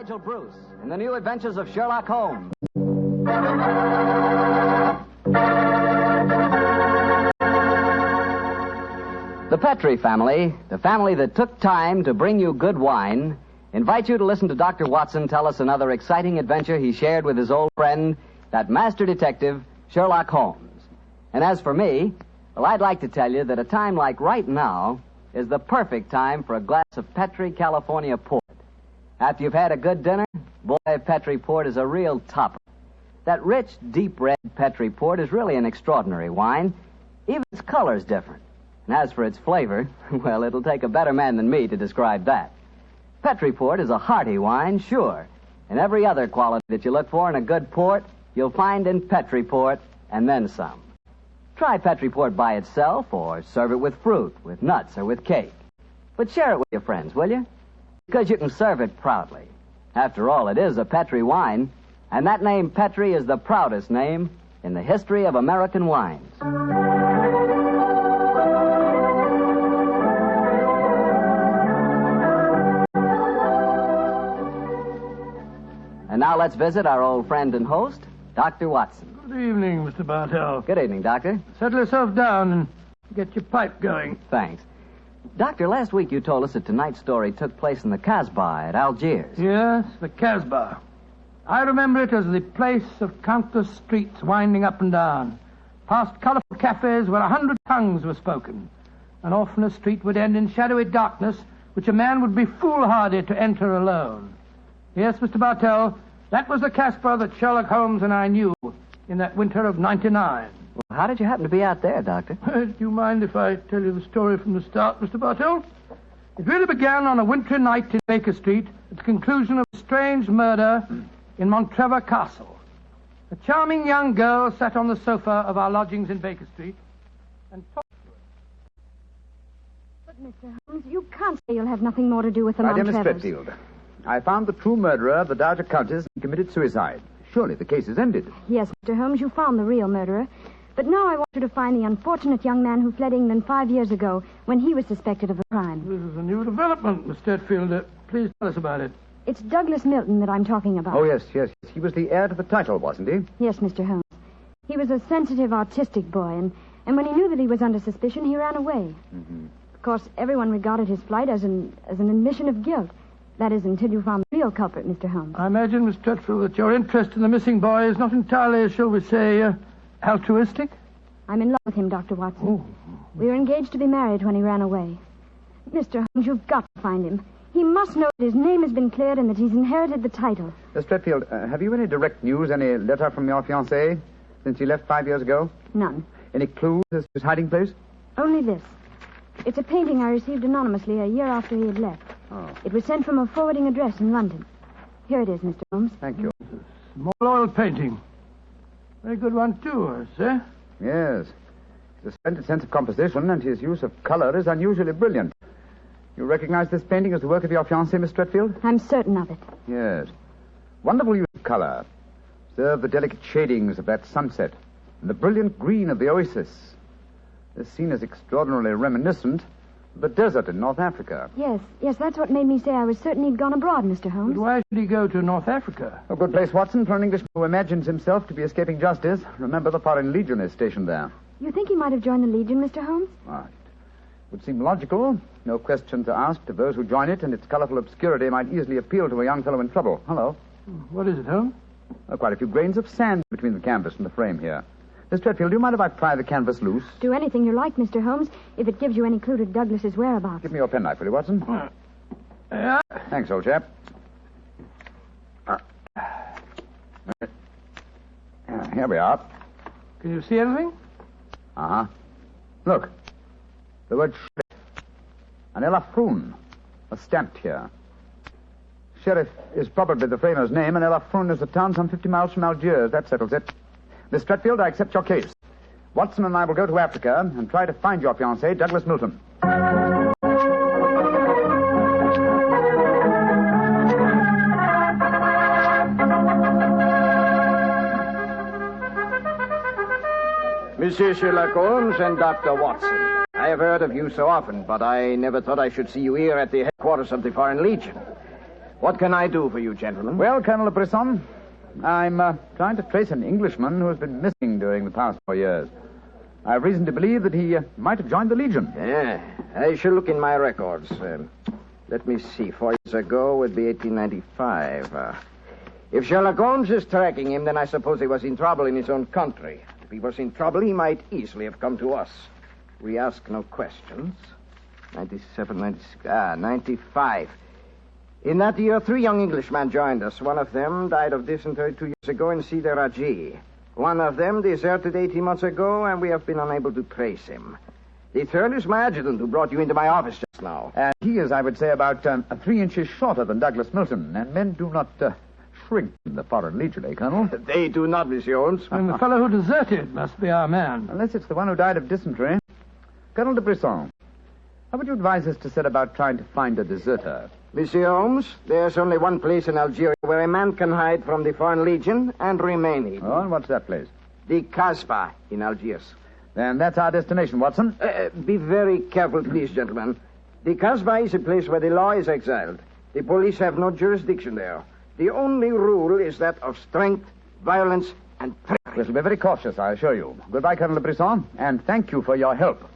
Nigel Bruce in the new adventures of Sherlock Holmes. The Petrie family, the family that took time to bring you good wine, invite you to listen to Dr. Watson tell us another exciting adventure he shared with his old friend, that master detective, Sherlock Holmes. And as for me, well, I'd like to tell you that a time like right now is the perfect time for a glass of Petrie California port. After you've had a good dinner, boy, Petrie port is a real topper. That rich, deep red Petrie port is really an extraordinary wine. Even its color's different. And as for its flavor, well, it'll take a better man than me to describe that. Petrie port is a hearty wine, sure. And every other quality that you look for in a good port, you'll find in Petrie port, and then some. Try Petrie port by itself, or serve it with fruit, with nuts, or with cake. But share it with your friends, will you? Because you can serve it proudly. After all, it is a Petrie wine, and that name Petrie is the proudest name in the history of American wines. And now let's visit our old friend and host, Dr. Watson. Good evening, Mr. Bartell. Good evening, Doctor. Settle yourself down and get your pipe going. Thanks. Doctor, last week you told us that tonight's story took place in the Casbah at Algiers. Yes, the Casbah. I remember it as the place of countless streets winding up and down, past colorful cafes where 100 tongues were spoken. And often a street would end in shadowy darkness, which a man would be foolhardy to enter alone. Yes, Mr. Bartell, that was the Casbah that Sherlock Holmes and I knew in that winter of '99. Well, how did you happen to be out there, Doctor? Do you mind if I tell you the story from the start, Mr. Bartell? It really began on a wintry night in Baker Street at the conclusion of a strange murder in Montrevor Castle. A charming young girl sat on the sofa of our lodgings in Baker Street and talked to us. But, Mr. Holmes, you can't say you'll have nothing more to do with the My dear Montrevors. Miss Stretfield, I found the true murderer of the Dowager Countess and committed suicide. Surely the case is ended. Yes, Mr. Holmes, you found the real murderer. But now I want you to find the unfortunate young man who fled England 5 years ago when he was suspected of a crime. This is a new development, Miss Stretfield. Please tell us about it. It's Douglas Milton that I'm talking about. Oh, yes. He was the heir to the title, wasn't he? Yes, Mr. Holmes. He was a sensitive, artistic boy, and when he knew that he was under suspicion, he ran away. Mm-hmm. Of course, everyone regarded his flight as an admission of guilt. That is, until you found the real culprit, Mr. Holmes. I imagine, Miss Stretfield, that your interest in the missing boy is not entirely, shall we say, altruistic? I'm in love with him, Dr. Watson. Oh. We were engaged to be married when he ran away. Mr. Holmes, you've got to find him. He must know that his name has been cleared and that he's inherited the title. Miss Stretfield, have you any direct news, any letter from your fiancé since he left 5 years ago? None. Any clues as to his hiding place? Only this. It's a painting I received anonymously a year after he had left. Oh. It was sent from a forwarding address in London. Here it is, Mr. Holmes. Thank you. Small oil painting. Very good one, too, sir. Yes. He has a splendid sense of composition, and his use of color is unusually brilliant. You recognize this painting as the work of your fiancé, Miss Stretfield? I'm certain of it. Yes. Wonderful use of color. Observe the delicate shadings of that sunset and the brilliant green of the oasis. This scene is extraordinarily reminiscent of the desert in North Africa. Yes, that's what made me say I was certain he'd gone abroad, Mr. Holmes. But why should he go to North Africa? A good place, Watson, for an Englishman who imagines himself to be escaping justice. Remember, the Foreign Legion is stationed there. You think he might have joined the Legion, Mr. Holmes? Right. Would seem logical. No questions are asked of those who join it, and its colorful obscurity might easily appeal to a young fellow in trouble. Hello. What is it, Holmes? Quite a few grains of sand between the canvas and the frame here. Miss Stretfield, do you mind if I pry the canvas loose? Do anything you like, Mr. Holmes, if it gives you any clue to Douglas's whereabouts. Give me your penknife, will you, Watson? Yeah. Thanks, old chap. Here we are. Can you see anything? Uh-huh. Look. The word sheriff. An Elafroun. A stamped here. Sheriff is probably the framer's name, and Elafroun is a town some 50 miles from Algiers. That settles it. Miss Stretfield, I accept your case. Watson and I will go to Africa and try to find your fiancé, Douglas Milton. Monsieur Sherlock Holmes and Dr. Watson. I have heard of you so often, but I never thought I should see you here at the headquarters of the Foreign Legion. What can I do for you, gentlemen? Well, Colonel Brisson, I'm trying to trace an Englishman who has been missing during the past 4 years. I have reason to believe that he might have joined the Legion. Yeah, I shall look in my records. Let me see. 4 years ago would be 1895. If Sherlock Holmes is tracking him, then I suppose he was in trouble in his own country. If he was in trouble, he might easily have come to us. We ask no questions. 97, 96, 95. In that year, 3 young Englishmen joined us. One of them died of dysentery 2 years ago in Cedar Raji. One of them deserted 18 months ago, and we have been unable to trace him. The third is my adjutant, who brought you into my office just now. And he is, I would say, about 3 inches shorter than Douglas Milton, and men do not shrink in the Foreign Legion, eh, Colonel? They do not, Monsieur Holmes. And the fellow who deserted must be our man. Unless it's the one who died of dysentery. Colonel de Brisson, how would you advise us to set about trying to find a deserter? Monsieur Holmes, there's only one place in Algeria where a man can hide from the Foreign Legion and remain hidden. Oh, and what's that place? The Casbah in Algiers. Then that's our destination, Watson. Be very careful, please, gentlemen. The Casbah is a place where the law is exiled. The police have no jurisdiction there. The only rule is that of strength, violence, and trickery. We shall be very cautious, I assure you. Goodbye, Colonel Brisson, and thank you for your help.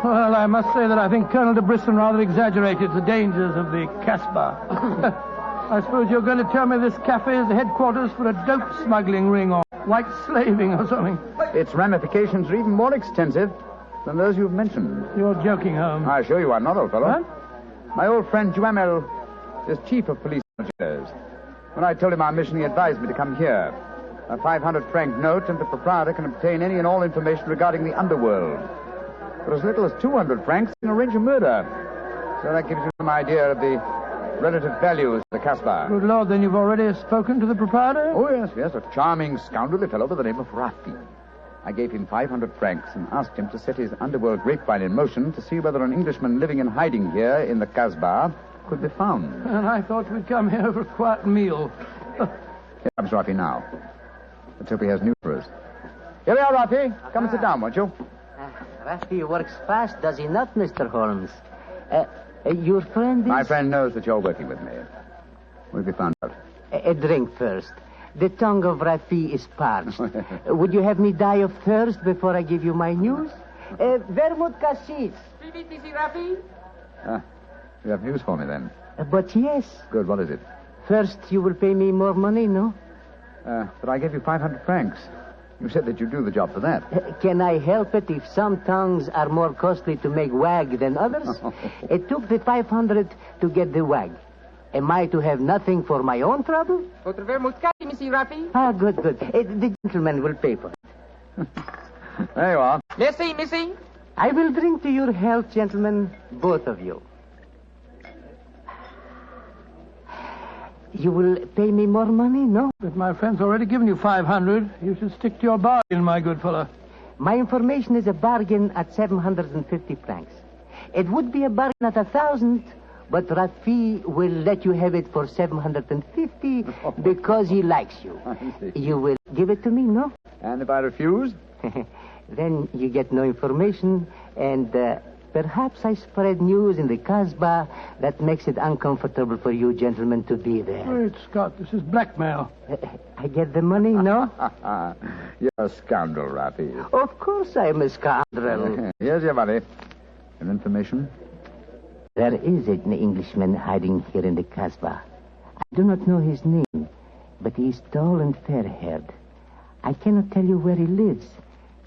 Well, I must say that I think Colonel de Brisson rather exaggerated the dangers of the Casbah. I suppose you're going to tell me this cafe is the headquarters for a dope smuggling ring or white slaving or something. Its ramifications are even more extensive than those you've mentioned. You're joking, Holmes. I assure you I'm not, old fellow. What? My old friend Duhamel is chief of police in Algiers. When I told him our mission, he advised me to come here. A 500-franc note, and the proprietor can obtain any and all information regarding the underworld. For as little as 200 francs, you can arrange a murder. So that gives you some idea of the relative values of the Casbah. Good Lord, then you've already spoken to the proprietor? Oh, yes, a charming scoundrelly fellow by the name of Rafi. I gave him 500 francs and asked him to set his underworld grapevine in motion to see whether an Englishman living in hiding here in the Casbah could be found. And I thought we'd come here for a quiet meal. Here comes Rafi now. Let's hope he has news for us. Here we are, Rafi. Come and sit down, won't you? Rafi works fast, does he not, Mr. Holmes? Your friend is... My friend knows that you're working with me. We'll be found out. A drink first. The tongue of Rafi is parched. Would you have me die of thirst before I give you my news? Vermouth cassis. You have news for me, then? But yes. Good, what is it? First, you will pay me more money, no? But I gave you 500 francs. You said that you'd do the job for that. Can I help it if some tongues are more costly to make wag than others? It took the 500 to get the wag. Am I to have nothing for my own trouble? Votre vermouth cassis, Monsieur Rafi. Ah, good. The gentleman will pay for it. There you are. Merci. I will drink to your health, gentlemen, both of you. You will pay me more money, no? But my friend's already given you 500. You should stick to your bargain, my good fellow. My information is a bargain at 750 francs. It would be a bargain at 1,000, but Rafi will let you have it for 750 because he likes you. You will give it to me, no? And if I refuse? Then you get no information, and perhaps I spread news in the Casbah that makes it uncomfortable for you gentlemen to be there. Wait, Scott, this is blackmail. I get the money, no? You're a scoundrel, Rafi. Of course I'm a scoundrel. Here's your money. And information? There is an Englishman hiding here in the Casbah. I do not know his name, but he is tall and fair-haired. I cannot tell you where he lives,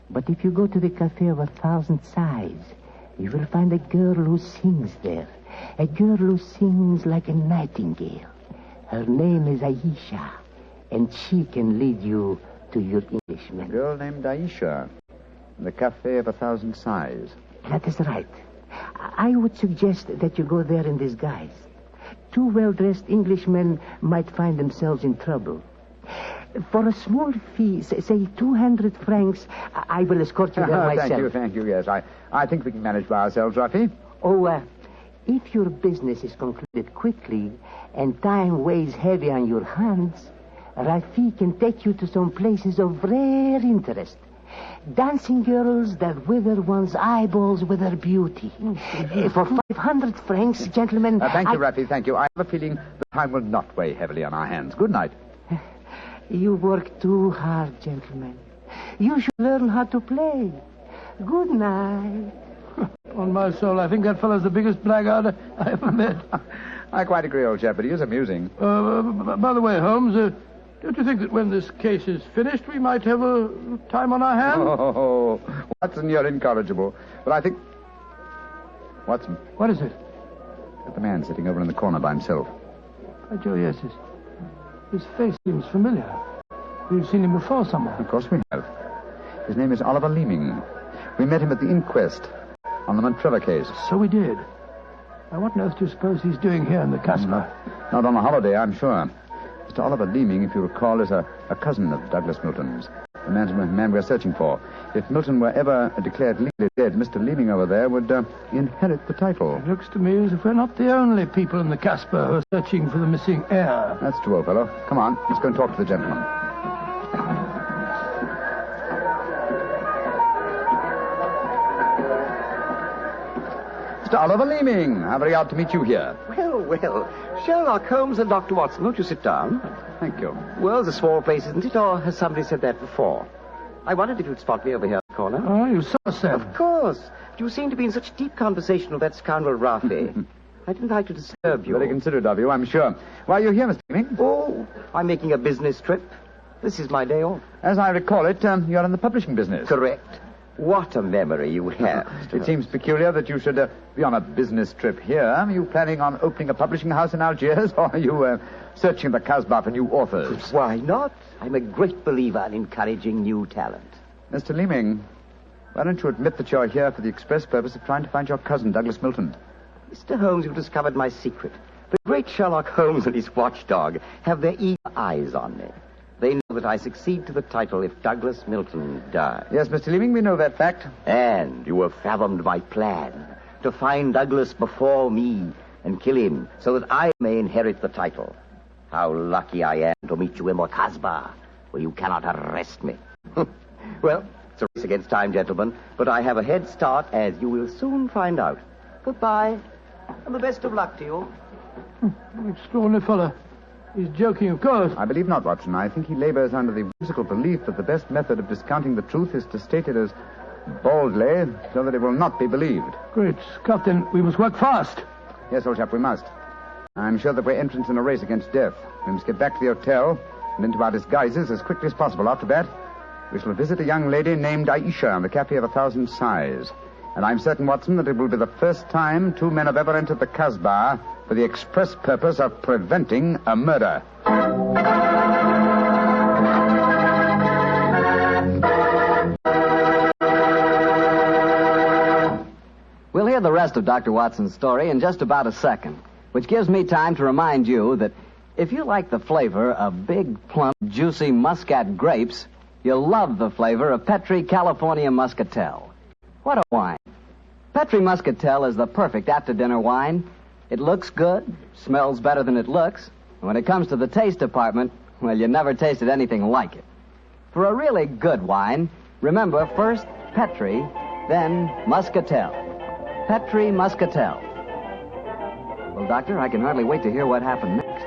but if you go to the Cafe of 1,000 Sighs, you will find a girl who sings there. A girl who sings like a nightingale. Her name is Aisha, and she can lead you to your Englishman. A girl named Aisha, in the Cafe of 1,000 Sighs. That is right. I would suggest that you go there in disguise. 2 well-dressed Englishmen might find themselves in trouble. For a small fee, say 200 francs, I will escort you there myself. Thank you, yes. I think we can manage by ourselves, Rafi. Oh, If your business is concluded quickly and time weighs heavy on your hands, Rafi can take you to some places of rare interest. Dancing girls that wither one's eyeballs with their beauty. For 500 francs, gentlemen... Thank you, Rafi, thank you. I have a feeling the time will not weigh heavily on our hands. Good night. You work too hard, gentlemen. You should learn how to play. Good night. On my soul, I think that fellow's the biggest blackguard I ever met. I quite agree, old chap, but he is amusing. By the way, Holmes, don't you think that when this case is finished, we might have a time on our hands? Oh, Watson, you're incorrigible. But I think... Watson. What is it? At the man sitting over in the corner by himself. By Joe, yes, his face seems familiar. We've seen him before somewhere. Of course we have. His name is Oliver Leeming. We met him at the inquest on the Montrevor case. So we did. Now, what on earth do you suppose he's doing here in the Casbah? Not on a holiday, I'm sure. Mr. Oliver Leeming, if you recall, is a cousin of Douglas Milton's, the man we're searching for. If Milton were ever declared legally dead, Mr. Leeming over there would inherit the title. It looks to me as if we're not the only people in the Casbah who are searching for the missing heir. That's true, old fellow. Come on, let's go and talk to the gentleman. Mr. Oliver Leeming, how very odd to meet you here. Well, Sherlock Holmes and Dr. Watson, won't you sit down? Thank you. Well, it's a small place, isn't it? Or has somebody said that before? I wondered if you'd spot me over here in the corner. Oh, you saw Sam. Of course. You seem to be in such deep conversation with that scoundrel Rafi. I didn't like to disturb you. Very considerate of you, I'm sure. Why are you here, Mr. Leeming? Oh, I'm making a business trip. This is my day off. As I recall it, you're in the publishing business. Correct. What a memory you have. It seems peculiar that you should be on a business trip here. Are you planning on opening a publishing house in Algiers, or are you searching the Casbah for new authors? Why not? I'm a great believer in encouraging new talent. Mr. Leeming, why don't you admit that you're here for the express purpose of trying to find your cousin, Douglas Milton? Mr. Holmes, you've discovered my secret. The great Sherlock Holmes and his watchdog have their eager eyes on me. They know that I succeed to the title if Douglas Milton dies. Yes, Mr. Leeming, we know that fact. And you have fathomed my plan to find Douglas before me and kill him so that I may inherit the title. How lucky I am to meet you in the Casbah, where you cannot arrest me. Well, it's a race against time, gentlemen, but I have a head start, as you will soon find out. Goodbye, and the best of luck to you. Extraordinary fellow. He's joking, of course. I believe not, Watson. I think he labors under the whimsical belief that the best method of discounting the truth is to state it as boldly, so that it will not be believed. Great Scott, then we must work fast. Yes, old chap, we must. I'm sure that we're entrants in a race against death. We must get back to the hotel and into our disguises as quickly as possible. After that, we shall visit a young lady named Aisha in the Cafe of 1,000 Sighs. And I'm certain, Watson, that it will be the first time two men have ever entered the Casbah for the express purpose of preventing a murder. We'll hear the rest of Dr. Watson's story in just about a second, which gives me time to remind you that if you like the flavor of big, plump, juicy Muscat grapes, you'll love the flavor of Petri California Muscatel. What a wine. Petri Muscatel is the perfect after-dinner wine. It looks good, smells better than it looks, and when it comes to the taste department, well, you never tasted anything like it. For a really good wine, remember first Petri, then Muscatel. Petri Muscatel. Well, Doctor, I can hardly wait to hear what happened next.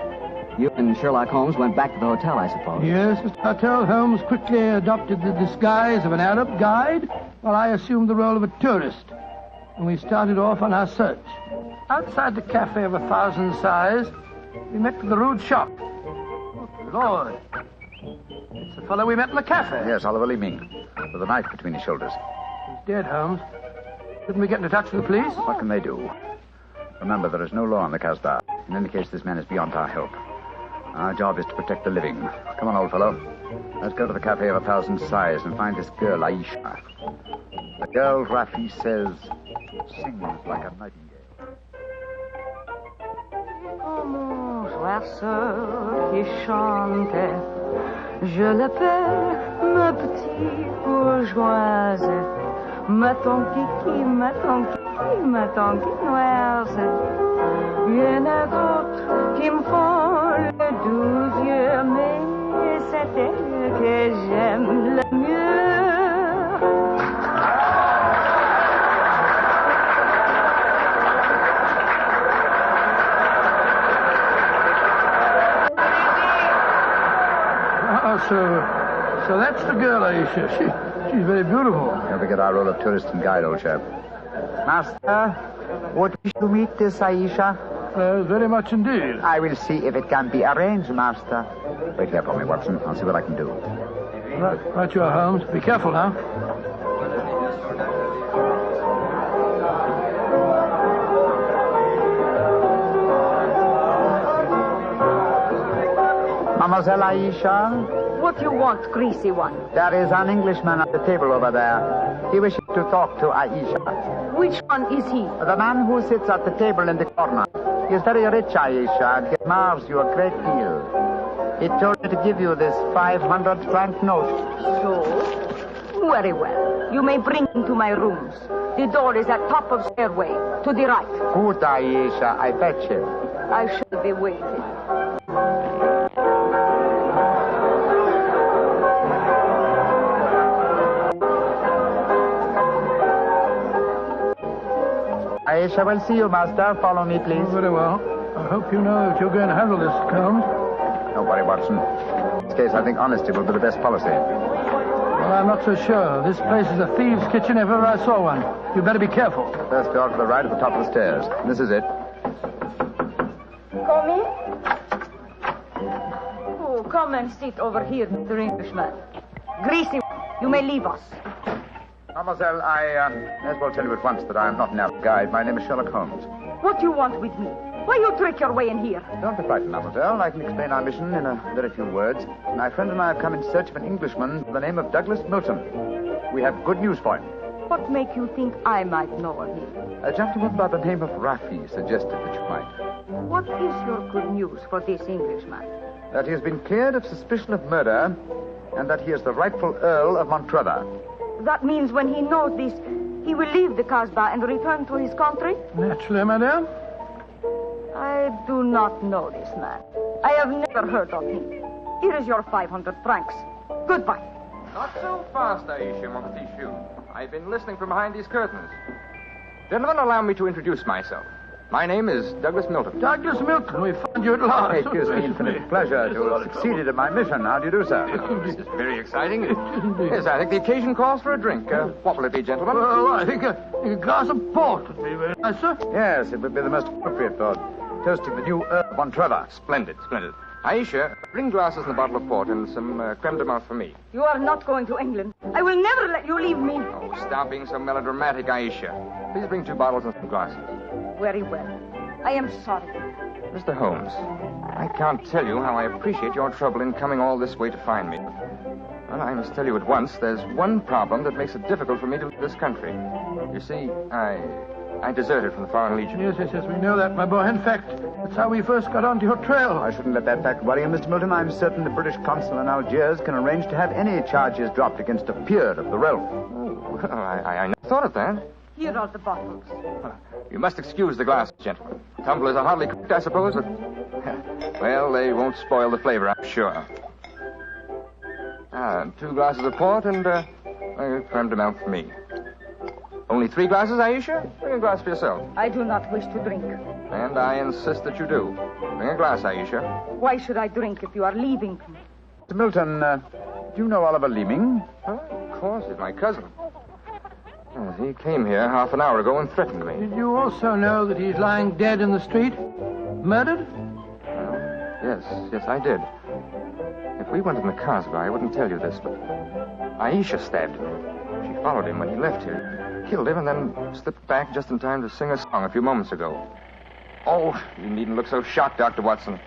You and Sherlock Holmes went back to the hotel, I suppose. Yes, Mr. Hotel. Holmes quickly adopted the disguise of an Arab guide, while I assumed the role of a tourist. And we started off on our search. Outside the Cafe of 1,000 Sighs, we met with a rude shock. Good Lord. It's the fellow we met in the cafe. Yes, Oliver Leeming, with a knife between his shoulders. He's dead, Holmes. Couldn't we get into touch with the police? What can they do? Remember, there is no law in the Casbah. In any case, this man is beyond our help. Our job is to protect the living. Come on, old fellow. Let's go to the Cafe of 1,000 Sighs and find this girl, Aisha. The girl, Rafi says, sings like a nightingale. Comme un oiseau qui chante, je l'appelle ma petite bourgeoise, ma ton kiki, ma ton kiki. il m'attend qu'il noirce. Bien à d'autres qui me font le doux yeux, mais c'est elle que j'aime le mieux. So that's the girl, Aisha. She's very beautiful. Don't forget our role of tourist and guide, old chap. Master, would you wish to meet this Aisha? Very much indeed. I will see if it can be arranged, Master. Wait here for me, Watson. I'll see what I can do. Right you are, Holmes. Be careful now. Mademoiselle Aisha? What do you want, greasy one? There is an Englishman at the table over there. He wishes to talk to Aisha. Which one is he? The man who sits at the table in the corner. He is very rich, Aisha, and he admires you a great deal. He told me to give you this 500-franc note. So? Very well. You may bring him to my rooms. The door is at top of stairway, to the right. Good, Aisha. I fetch him. I shall be waiting. Aisha will see you, Master. Follow me, please. Oh, very well. I hope you know that you're going to handle this, Holmes. Don't worry, Watson. In this case, I think honesty will be the best policy. Well, I'm not so sure. This place is a thieves' kitchen if ever I saw one. You better be careful. First door to the right at the top of the stairs. This is it. Come in. Oh, come and sit over here, Mr. Englishman. Greasy, you may leave us. Mademoiselle, I may as well tell you at once that I am not an Arab guide. My name is Sherlock Holmes. What do you want with me? Why you trick your way in here? Don't be frightened, Mademoiselle. I can explain our mission in a very few words. My friend and I have come in search of an Englishman by the name of Douglas Milton. We have good news for him. What make you think I might know him? A gentleman by the name of Rafi suggested that you might. What is your good news for this Englishman? That he has been cleared of suspicion of murder, and that he is the rightful Earl of Montrevor. That means when he knows this, he will leave the Casbah and return to his country? Naturally, madame. I do not know this man. I have never heard of him. Here is your 500 francs. Goodbye. Not so fast, Aisha, mon petit chou. I've been listening from behind these curtains. Gentlemen, allow me to introduce myself. My name is Douglas Milton. Douglas Milton, we find you at last. It gives me infinite pleasure to have succeeded in my mission. How do you do, sir? This is very exciting. Yes, I think the occasion calls for a drink. What will it be, gentlemen? Well, I think a glass of port would be very nice, sir. Yes, it would be the most appropriate for toasting the new Earl of Montrevor. Splendid, splendid. Aisha, bring glasses and a bottle of port and some creme de menthe for me. You are not going to England. I will never let you leave me. Oh, stop being so melodramatic, Aisha. Please bring 2 bottles and some glasses. Very well. I am sorry. Mr. Holmes, I can't tell you how I appreciate your trouble in coming all this way to find me. Well, I must tell you at once, there's one problem that makes it difficult for me to leave this country. You see, I deserted from the Foreign Legion. Yes, we know that, my boy. In fact, that's how we first got onto your trail. I shouldn't let that fact worry you, Mr. Milton. I'm certain the British consul in Algiers can arrange to have any charges dropped against a peer of the realm. Oh, well, I never thought of that. Here are the bottles. You must excuse the glasses, gentlemen. Tumblers are hardly cooked, I suppose, but... well, they won't spoil the flavor, I'm sure. 2 glasses of port and creme de menthe for me. Only 3 glasses, Aisha? Bring a glass for yourself. I do not wish to drink. And I insist that you do. Bring a glass, Aisha. Why should I drink if you are leaving? Mr. Milton, do you know Oliver Leeming? Of course, he's my cousin. Yes, he came here half an hour ago and threatened me. Did you also know that he's lying dead in the street? Murdered? Yes, I did. If we went in the Casbah, I wouldn't tell you this, but Aisha stabbed him. She followed him when he left here, killed him, and then slipped back just in time to sing a song a few moments ago. Oh, you needn't look so shocked, Dr. Watson.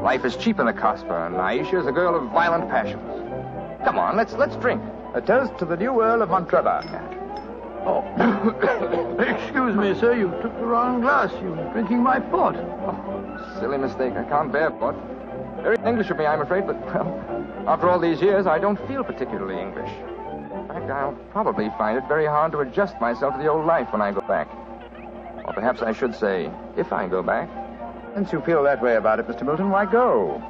Life is cheap in the Casbah, and Aisha is a girl of violent passions. Come on, let's drink. A toast to the new Earl of Montrevor. Oh, excuse me, sir. You took the wrong glass. You were drinking my port. Oh, silly mistake. I can't bear port. Very English of me, I'm afraid, but, well, after all these years, I don't feel particularly English. In fact, I'll probably find it very hard to adjust myself to the old life when I go back. Or perhaps I should say, if I go back. Since you feel that way about it, Mr. Milton, why go?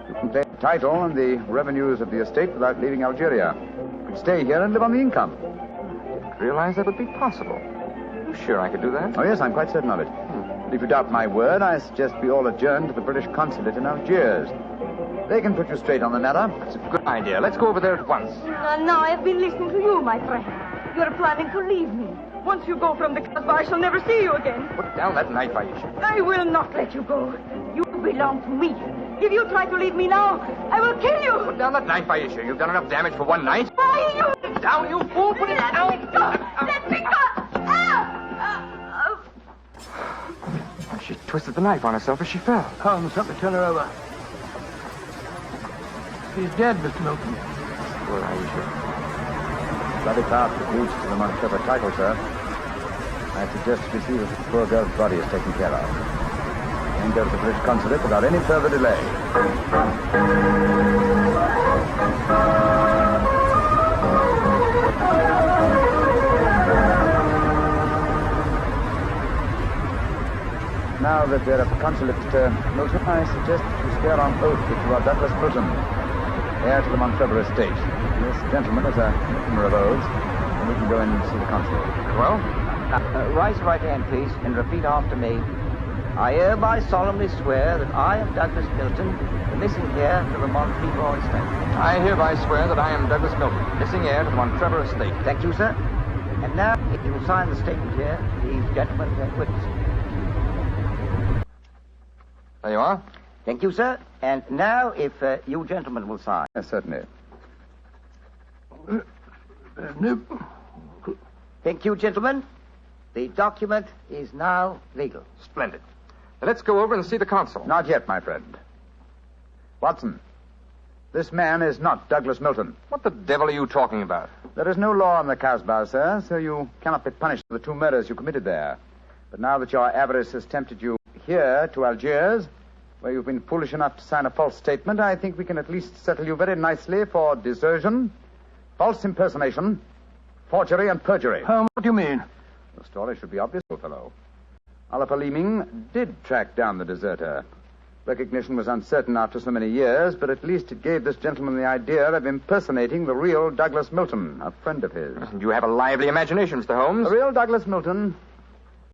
You can claim the title and the revenues of the estate without leaving Algeria. You could stay here and live on the income. I didn't realize that would be possible. Are you sure I could do that? Oh, yes, I'm quite certain of it. But if you doubt my word, I suggest we all adjourn to the British consulate in Algiers. They can put you straight on the matter. That's a good idea. Let's go over there at once. Now, I've been listening to you, my friend. You're planning to leave me. Once you go from the Casbah, I shall never see you again. Put down that knife, Aisha. I will not let you go. You belong to me. If you try to leave me now, I will kill you. Put down that knife, Aisha. You've done enough damage for one night. Why, you... Put it down, you fool. Put it down. Let me go. Let me go. She twisted the knife on herself as she fell. Holmes, help me turn her over. She's dead, Mr. Milton. Poor Aisha. Bloody path that leads to the Montrever title, sir. I suggest we see that the poor girl's body is taken care of. Then go to the British consulate without any further delay. Now that we're at the consulate, Milton, I suggest that you swear on oath that you are Douglas Milton, heir to the Montrever estate. This gentleman is a prisoner of oaths, and we can go in and see the consul. Well? Rise right hand, please, and repeat after me. I hereby solemnly swear that I am Douglas Milton, the missing heir to the Montrever estate. I hereby swear that I am Douglas Milton, missing heir to the Montrever estate. Thank you, sir. And now, if you will sign the statement here, these gentlemen can witness it. There you are. Thank you, sir. And now, if you gentlemen will sign. Yes, certainly. Thank you, gentlemen. The document is now legal. Splendid. Now let's go over and see the consul. Not yet, my friend. Watson, this man is not Douglas Milton. What the devil are you talking about? There is no law in the Casbah, sir, so you cannot be punished for the two murders you committed there. But now that your avarice has tempted you here to Algiers, where you've been foolish enough to sign a false statement, I think we can at least settle you very nicely for desertion, false impersonation, forgery, and perjury. What do you mean? The story should be obvious, old fellow. Oliver Leeming did track down the deserter. Recognition was uncertain after so many years, but at least it gave this gentleman the idea of impersonating the real Douglas Milton, a friend of his. You have a lively imagination, Mr. Holmes. The real Douglas Milton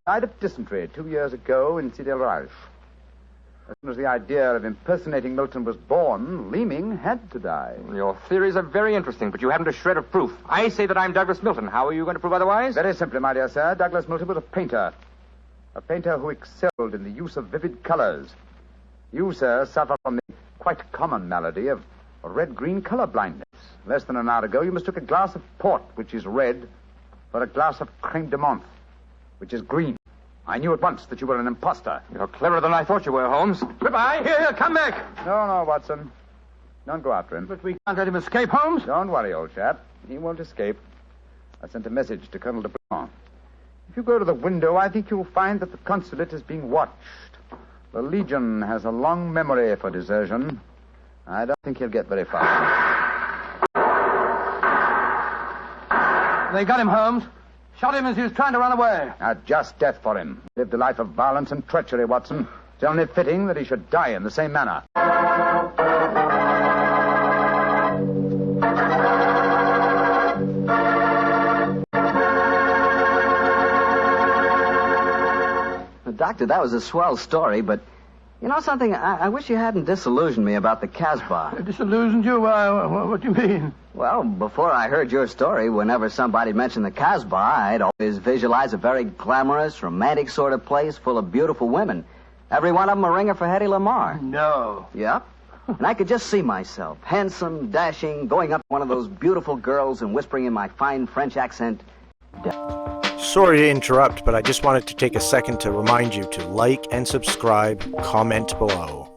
died of dysentery 2 years ago in Sidi El Raj. As soon as the idea of impersonating Milton was born, Leeming had to die. Your theories are very interesting, but you haven't a shred of proof. I say that I'm Douglas Milton. How are you going to prove otherwise? Very simply, my dear sir. Douglas Milton was a painter. A painter who excelled in the use of vivid colors. You, sir, suffer from the quite common malady of red-green color blindness. Less than an hour ago, you mistook a glass of port, which is red, for a glass of creme de menthe, which is green. I knew at once that you were an imposter. You're cleverer than I thought you were, Holmes. Goodbye. Here, come back. No, Watson. Don't go after him. But we can't let him escape, Holmes. Don't worry, old chap. He won't escape. I sent a message to Colonel Dupont. If you go to the window, I think you'll find that the consulate is being watched. The Legion has a long memory for desertion. I don't think he'll get very far. They got him, Holmes. Shot him as he was trying to run away. A just death for him. Lived a life of violence and treachery, Watson. It's only fitting that he should die in the same manner. Doctor, that was a swell story, but you know something? I wish you hadn't disillusioned me about the Casbah. Disillusioned you? What do you mean? Well, before I heard your story, whenever somebody mentioned the Casbah, I'd always visualize a very glamorous, romantic sort of place full of beautiful women. Every one of them a ringer for Hedy Lamarr. No. Yep. And I could just see myself, handsome, dashing, going up to one of those beautiful girls and whispering in my fine French accent, Sorry to interrupt, but I just wanted to take a second to remind you to like and subscribe, comment below.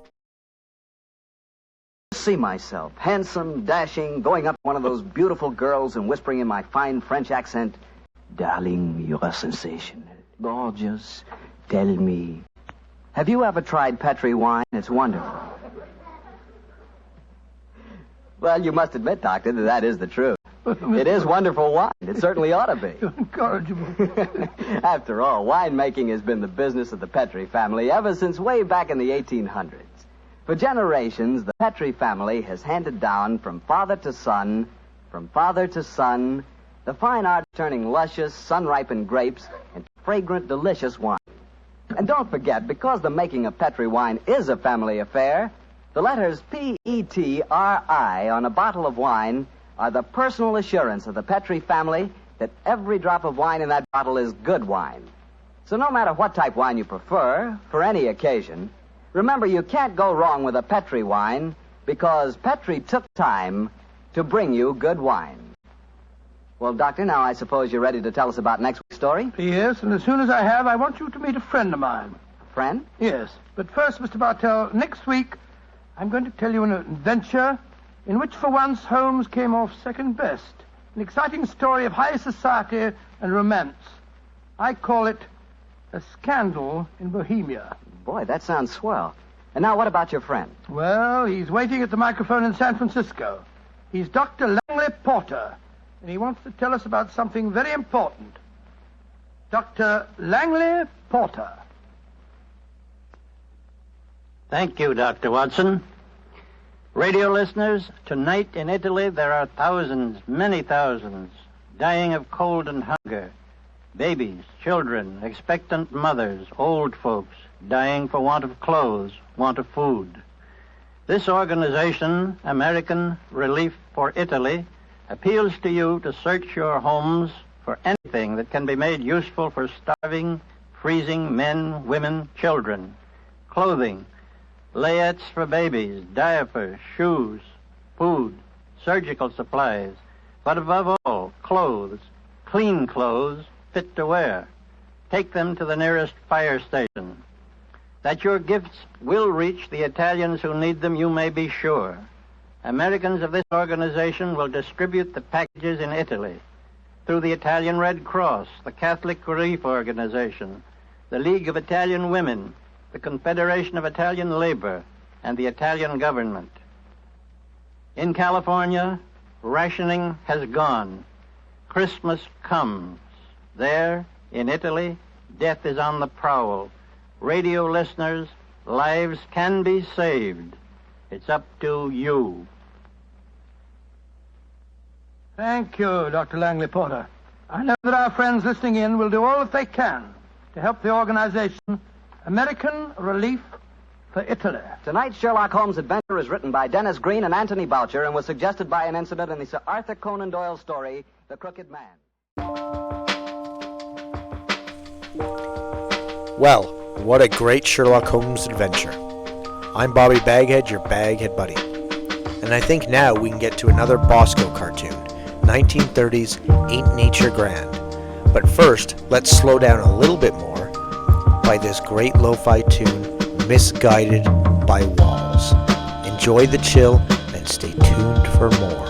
See myself, handsome, dashing, going up to one of those beautiful girls and whispering in my fine French accent, Darling, you're a sensation. Gorgeous. Tell me. Have you ever tried Petri wine? It's wonderful. Well, you must admit, Doctor, that is the truth. It is wonderful wine. It certainly ought to be. Incorrigible. After all, winemaking has been the business of the Petri family ever since way back in the 1800s. For generations, the Petri family has handed down from father to son, the fine art of turning luscious, sun-ripened grapes into fragrant, delicious wine. And don't forget, because the making of Petri wine is a family affair, the letters P-E-T-R-I on a bottle of wine are the personal assurance of the Petri family that every drop of wine in that bottle is good wine. So no matter what type wine you prefer, for any occasion, remember you can't go wrong with a Petri wine because Petri took time to bring you good wine. Well, Doctor, now I suppose you're ready to tell us about next week's story? Yes, and as soon as I have, I want you to meet a friend of mine. A friend? Yes, but first, Mr. Bartell, next week I'm going to tell you an adventure in which for once Holmes came off second best. An exciting story of high society and romance. I call it A Scandal in Bohemia. Boy, that sounds swell. And now what about your friend? Well, he's waiting at the microphone in San Francisco. He's Dr. Langley Porter, and he wants to tell us about something very important. Dr. Langley Porter. Thank you, Dr. Watson. Radio listeners, tonight in Italy there are thousands, many thousands, dying of cold and hunger. Babies, children, expectant mothers, old folks, dying for want of clothes, want of food. This organization, American Relief for Italy, appeals to you to search your homes for anything that can be made useful for starving, freezing men, women, children. Clothing, layettes for babies, diapers, shoes, food, surgical supplies, but above all, clothes, clean clothes, fit to wear. Take them to the nearest fire station. That your gifts will reach the Italians who need them, you may be sure. Americans of this organization will distribute the packages in Italy through the Italian Red Cross, the Catholic Relief Organization, the League of Italian Women, the Confederation of Italian Labor, and the Italian government. In California, rationing has gone. Christmas comes. There, in Italy, death is on the prowl. Radio listeners, lives can be saved. It's up to you. Thank you, Dr. Langley Porter. I know that our friends listening in will do all that they can to help the organization American Relief for Italy. Tonight's Sherlock Holmes adventure is written by Dennis Green and Anthony Boucher and was suggested by an incident in the Sir Arthur Conan Doyle story, The Crooked Man. Well, what a great Sherlock Holmes adventure. I'm Bobby BagHead, your BagHead buddy. And I think now we can get to another Bosko cartoon, 1930s Ain't Nature Grand. But first, let's slow down a little bit more by this great lo-fi tune, Misguided by Walz. Enjoy the chill and stay tuned for more.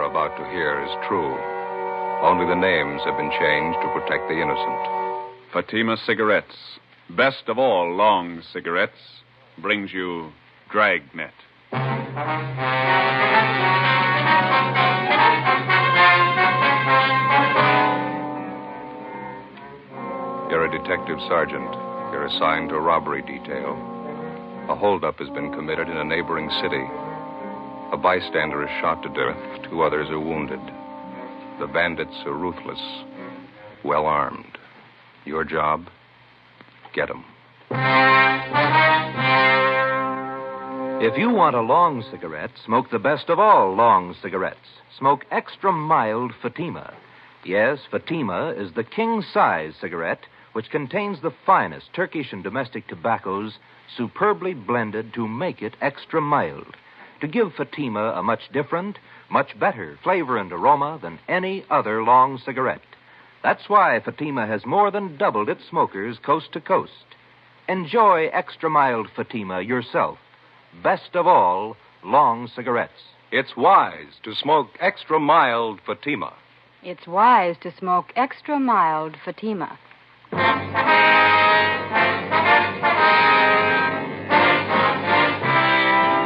about to hear is true. Only the names have been changed to protect the innocent. Fatima Cigarettes, best of all long cigarettes, brings you Dragnet. You're a detective sergeant. You're assigned to a robbery detail. A holdup has been committed in a neighboring city. A bystander is shot to death. 2 others are wounded. The bandits are ruthless, well armed. Your job? Get 'em. If you want a long cigarette, smoke the best of all long cigarettes. Smoke extra mild Fatima. Yes, Fatima is the king-size cigarette which contains the finest Turkish and domestic tobaccos superbly blended to make it extra mild, to give Fatima a much different, much better flavor and aroma than any other long cigarette. That's why Fatima has more than doubled its smokers coast to coast. Enjoy extra mild Fatima yourself. Best of all, long cigarettes. It's wise to smoke extra mild Fatima. It's wise to smoke extra mild Fatima.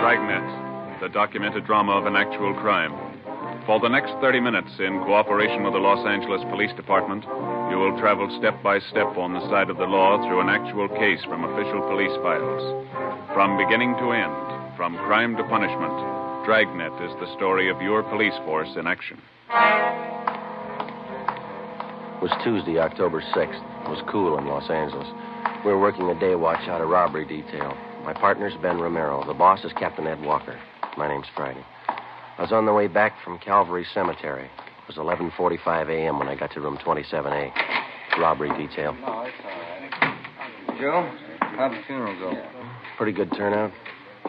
Dragnet, the documented drama of an actual crime. For the next 30 minutes, in cooperation with the Los Angeles Police Department, you will travel step by step on the side of the law through an actual case from official police files. From beginning to end, from crime to punishment, Dragnet is the story of your police force in action. It was Tuesday, October 6th. It was cool in Los Angeles. We were working a day watch out of robbery detail. My partner's Ben Romero. The boss is Captain Ed Walker. My name's Friday. I was on the way back from Calvary Cemetery. It was 11:45 a.m. when I got to room 27A. Robbery detail. No, it's all right. Joe, how'd the funeral go? Pretty good turnout.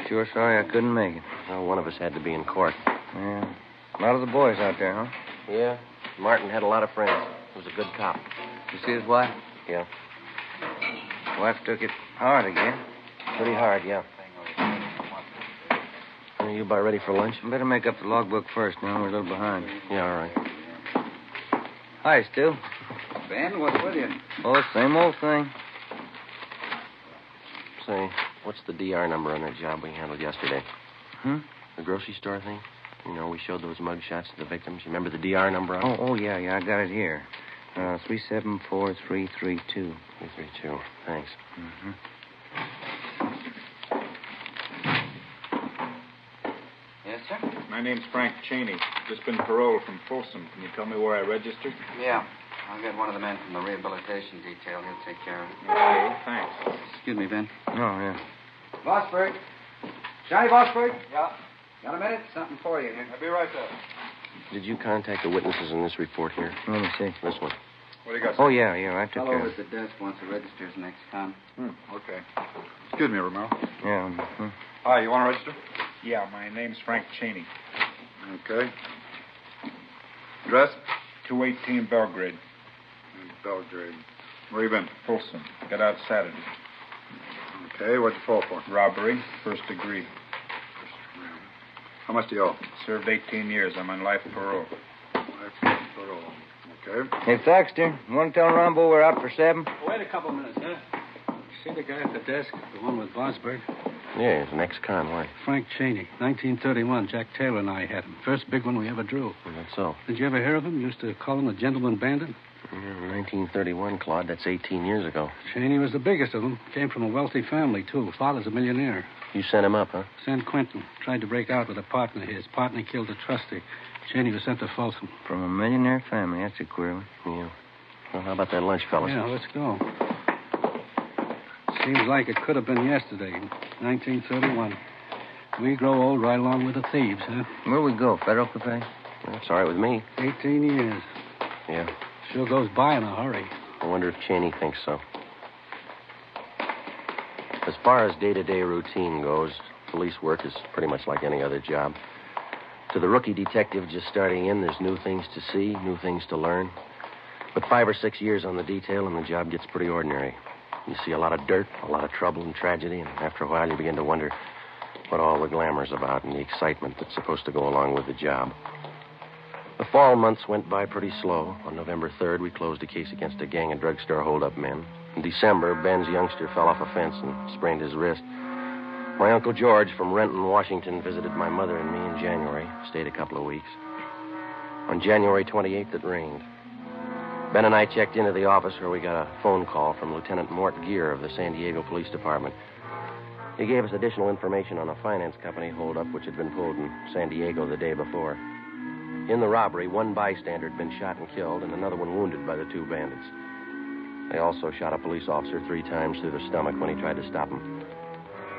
Sure sorry I couldn't make it. Well, one of us had to be in court. Yeah. A lot of the boys out there, huh? Yeah. Martin had a lot of friends. He was a good cop. You see his wife? Yeah. Wife took it hard again. Pretty hard, yeah. Are you about ready for lunch? Better make up the logbook first, now. We're a little behind. Yeah, all right. Hi, Stu. Ben, what's with you? Oh, same old thing. Say, what's the DR number on that job we handled yesterday? The grocery store thing? You know, we showed those mug shots to the victims. You remember the DR number on it? Oh, yeah, I got it here. 374332. 332. Thanks. Yes, sir? My name's Frank Cheney. Just been paroled from Folsom. Can you tell me where I registered? Yeah. I'll get one of the men from the rehabilitation detail. He'll take care of it. Okay, thanks. Excuse me, Ben. Oh, yeah. Vosburg. Johnny Vosburg? Yeah. Got a minute? Something for you here. I'll be right there. Did you contact the witnesses in this report here? Let me see. This one. What do you got? Oh, yeah, I took Fellow care of at the desk wants to register his next con. Okay. Excuse me, Romero. Yeah. Hi, you want to register? Yeah, my name's Frank Cheney. Okay. Address? 218 Belgrade. Belgrade. Where you been? Folsom. Got out Saturday. Okay, what'd you fall for? Robbery, first degree. How much do you owe? Served 18 years. I'm on life parole. Life parole. Okay. Hey, Thaxter, you want to tell Rambo we're out for 7? Wait a couple minutes, huh? See the guy at the desk, the one with Vosburg? Yeah, he's an ex-con. Why? Frank Cheney, 1931. Jack Taylor and I had him. First big one we ever drew. That's so. Did you ever hear of him? Used to call him the gentleman bandit. 1931, Claude. That's 18 years ago. Cheney was the biggest of them. Came from a wealthy family, too. Father's a millionaire. You sent him up, huh? San Quentin. Tried to break out with a partner. His partner killed a trustee. Cheney was sent to Folsom. From a millionaire family. That's a queer one. Yeah. Well, how about that lunch, fellas? Yeah, let's go. Seems like it could have been yesterday, 1931. We grow old right along with the thieves, huh? Where we go? Federal Cafe? That's all right with me. 18 years. Yeah. Sure goes by in a hurry. I wonder if Cheney thinks so. As far as day-to-day routine goes, police work is pretty much like any other job. To the rookie detective just starting in, there's new things to see, new things to learn. But 5 or 6 years on the detail, and the job gets pretty ordinary. You see a lot of dirt, a lot of trouble and tragedy, and after a while you begin to wonder what all the glamour's about and the excitement that's supposed to go along with the job. The fall months went by pretty slow. On November 3rd, we closed a case against a gang of drugstore holdup men. In December, Ben's youngster fell off a fence and sprained his wrist. My Uncle George from Renton, Washington, visited my mother and me in January. Stayed a couple of weeks. On January 28th, it rained. Ben and I checked into the office where we got a phone call from Lieutenant Mort Gear of the San Diego Police Department. He gave us additional information on a finance company holdup which had been pulled in San Diego the day before. In the robbery, one bystander had been shot and killed and another one wounded by the two bandits. They also shot a police officer 3 times through the stomach when he tried to stop him.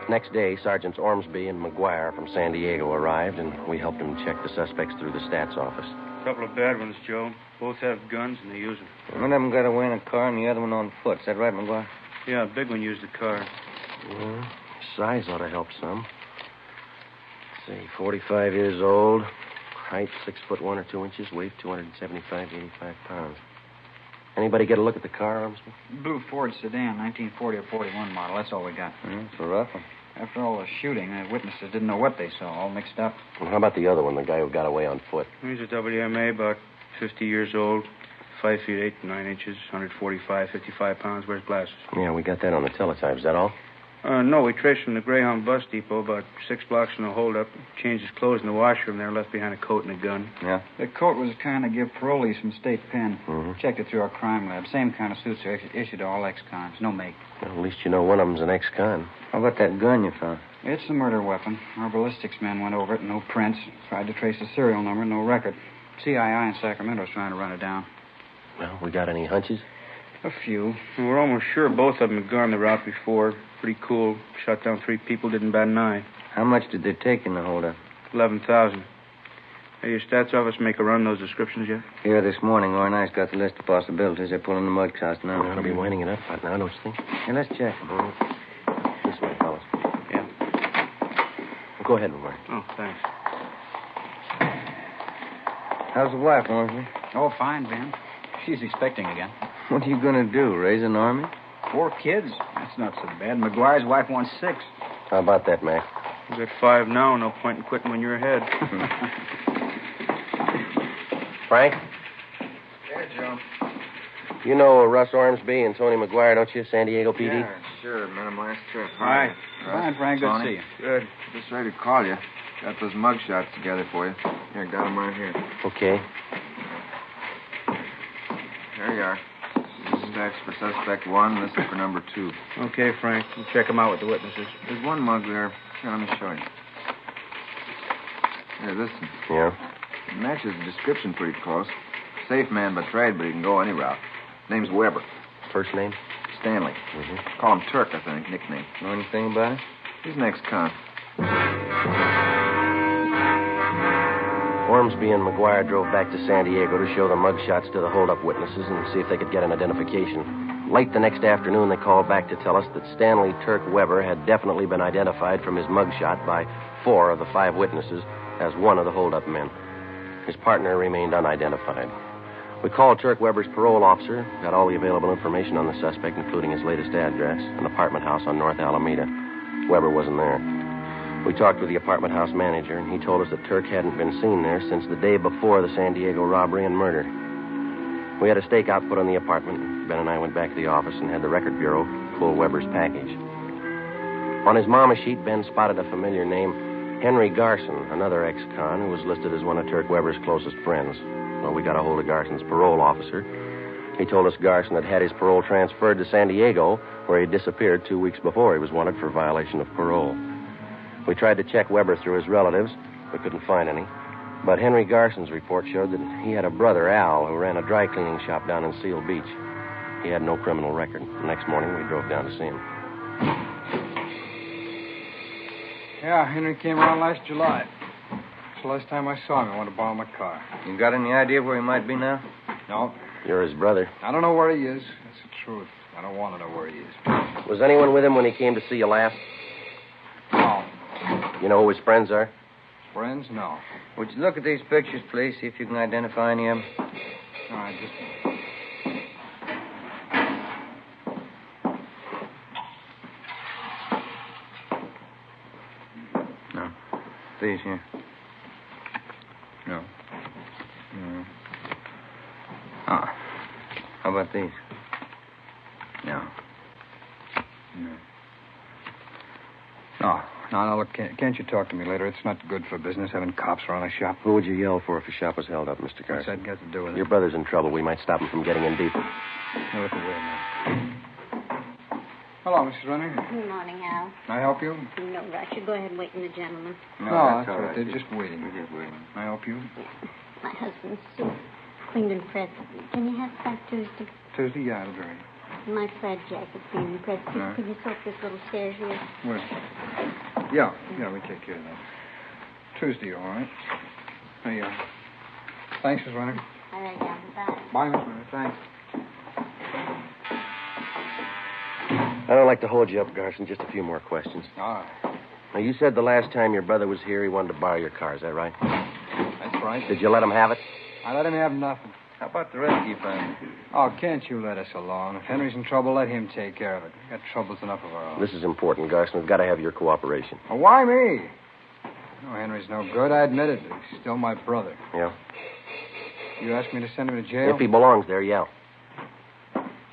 Next day, Sergeants Ormsby and McGuire from San Diego arrived, and we helped them check the suspects through the stats office. A couple of bad ones, Joe. Both have guns, and they use them. One of them got away in a car and the other one on foot. Is that right, McGuire? Yeah, a big one used the car. Well, size ought to help some. Let's see, 45 years old, height 6 foot 1 or 2 inches, weight 275 to 85 pounds. Anybody get a look at the car, Ormsby? Blue Ford sedan, 1940 or 41 model. That's all we got. It's a rough one. After all the shooting, the witnesses didn't know what they saw, all mixed up. Well, how about the other one, the guy who got away on foot? He's a WMA, about 50 years old, 5 feet 8 to 9 inches, 145, 55 pounds, wears glasses. Yeah, we got that on the teletype. Is that all? No, we traced from the Greyhound bus depot about 6 blocks from the holdup. Changed his clothes in the washroom there, left behind a coat and a gun. Yeah? The coat was the kind of give parolees from state pen. Mm-hmm. Checked it through our crime lab. Same kind of suits are issued to all ex-cons. No make. Well, at least you know one of them's an ex-con. How about that gun you found? It's the murder weapon. Our ballistics men went over it, no prints. Tried to trace the serial number, no record. CII in Sacramento's trying to run it down. Well, we got any hunches? A few. We're almost sure both of them had gone the route before. Pretty cool. Shot down 3 people, didn't bat an eye. How much did they take in the holdup? 11,000. Hey, your stats office make a run of those descriptions yet? Here this morning, Roy and I's got the list of possibilities. They're pulling the mud cast now. We ought to be winding it up right now, don't you think? Hey, let's check. This way, fellas. Yeah. Well, go ahead, Roy. Oh, thanks. How's the wife, Ormsby? Oh, fine, Ben. She's expecting again. What are you going to do, raise an army? 4 kids? That's not so bad. McGuire's wife wants 6. How about that, Mac? You got 5 now. No point in quitting when you're ahead. Frank? Yeah, Joe. You know Russ Ormsby and Tony McGuire, don't you? San Diego PD? Yeah, sure. Met him last trip. Hi. Fine, Frank. Good to see you. Good. Just ready to call you. Got those mug shots together for you. Here, got them right here. Okay. There you are. This is next for suspect 1. This is for number 2. Okay, Frank. We'll check them out with the witnesses. There's one mug there. Here, let me show you. Here, this one. Yeah? It matches the description pretty close. Safe man by trade, but he can go any route. Name's Weber. First name? Stanley. Mm-hmm. Call him Turk, I think, nickname. Know anything about it? He's an ex-con. Ormsby and McGuire drove back to San Diego to show the mugshots to the holdup witnesses and see if they could get an identification. Late the next afternoon, they called back to tell us that Stanley Turk Weber had definitely been identified from his mugshot by 4 of the 5 witnesses as one of the holdup men. His partner remained unidentified. We called Turk Weber's parole officer, got all the available information on the suspect, including his latest address, an apartment house on North Alameda. Weber wasn't there. We talked with the apartment house manager, and he told us that Turk hadn't been seen there since the day before the San Diego robbery and murder. We had a stakeout put on the apartment, and Ben and I went back to the office and had the record bureau pull Weber's package. On his mama sheet, Ben spotted a familiar name, Henry Garson, another ex-con who was listed as one of Turk Weber's closest friends. Well, we got a hold of Garson's parole officer. He told us Garson had had his parole transferred to San Diego, where he disappeared 2 weeks before he was wanted for violation of parole. We tried to check Weber through his relatives. We couldn't find any. But Henry Garson's report showed that he had a brother, Al, who ran a dry cleaning shop down in Seal Beach. He had no criminal record. The next morning, we drove down to see him. Yeah, Henry came around last July. It's the last time I saw him. I wanted to borrow my car. You got any idea where he might be now? No. You're his brother. I don't know where he is. That's the truth. I don't want to know where he is. Was anyone with him when he came to see you last? No. You know who his friends are? Friends? No. Would you look at these pictures, please, see if you can identify any of them? All right, just... No. These here. No. No. about these? No. No, look, can't you talk to me later? It's not good for business having cops around a shop. Who would you yell for if a shop was held up, Mr. Garson? What's that got to do with it? Your brother's in trouble. We might stop him from getting in deeper. Now, look away now. Hello, Mrs. Runner. Good morning, Al. Can I help you? No rush. You go ahead and wait in the gentleman. No, that's all right. They're just waiting. We're just waiting. Can I help you? My husband's soup. Cleaned and pressed. Can you have it back Tuesday? Tuesday, yeah, it'll be ready. My plaid jacket's cleaned and pressed. All right. Could you soak this little stairs here? Where? Yeah, we take care of that. Tuesday, all right. Hey, thanks, Miss Runner. All right, Al. Bye. Bye, Miss Runner. Thanks. I don't like to hold you up, Garson. Just a few more questions. All right. Now, you said the last time your brother was here, he wanted to borrow your car. Is that right? That's right. Did you let him have it? I let him have nothing. How about the rescue family? Oh, can't you let us alone? If Henry's in trouble, let him take care of it. We've got troubles enough of our own. This is important, Garson. We've got to have your cooperation. Well, why me? No, Henry's no good. I admit it. He's still my brother. Yeah? You asked me to send him to jail? If he belongs there, yeah.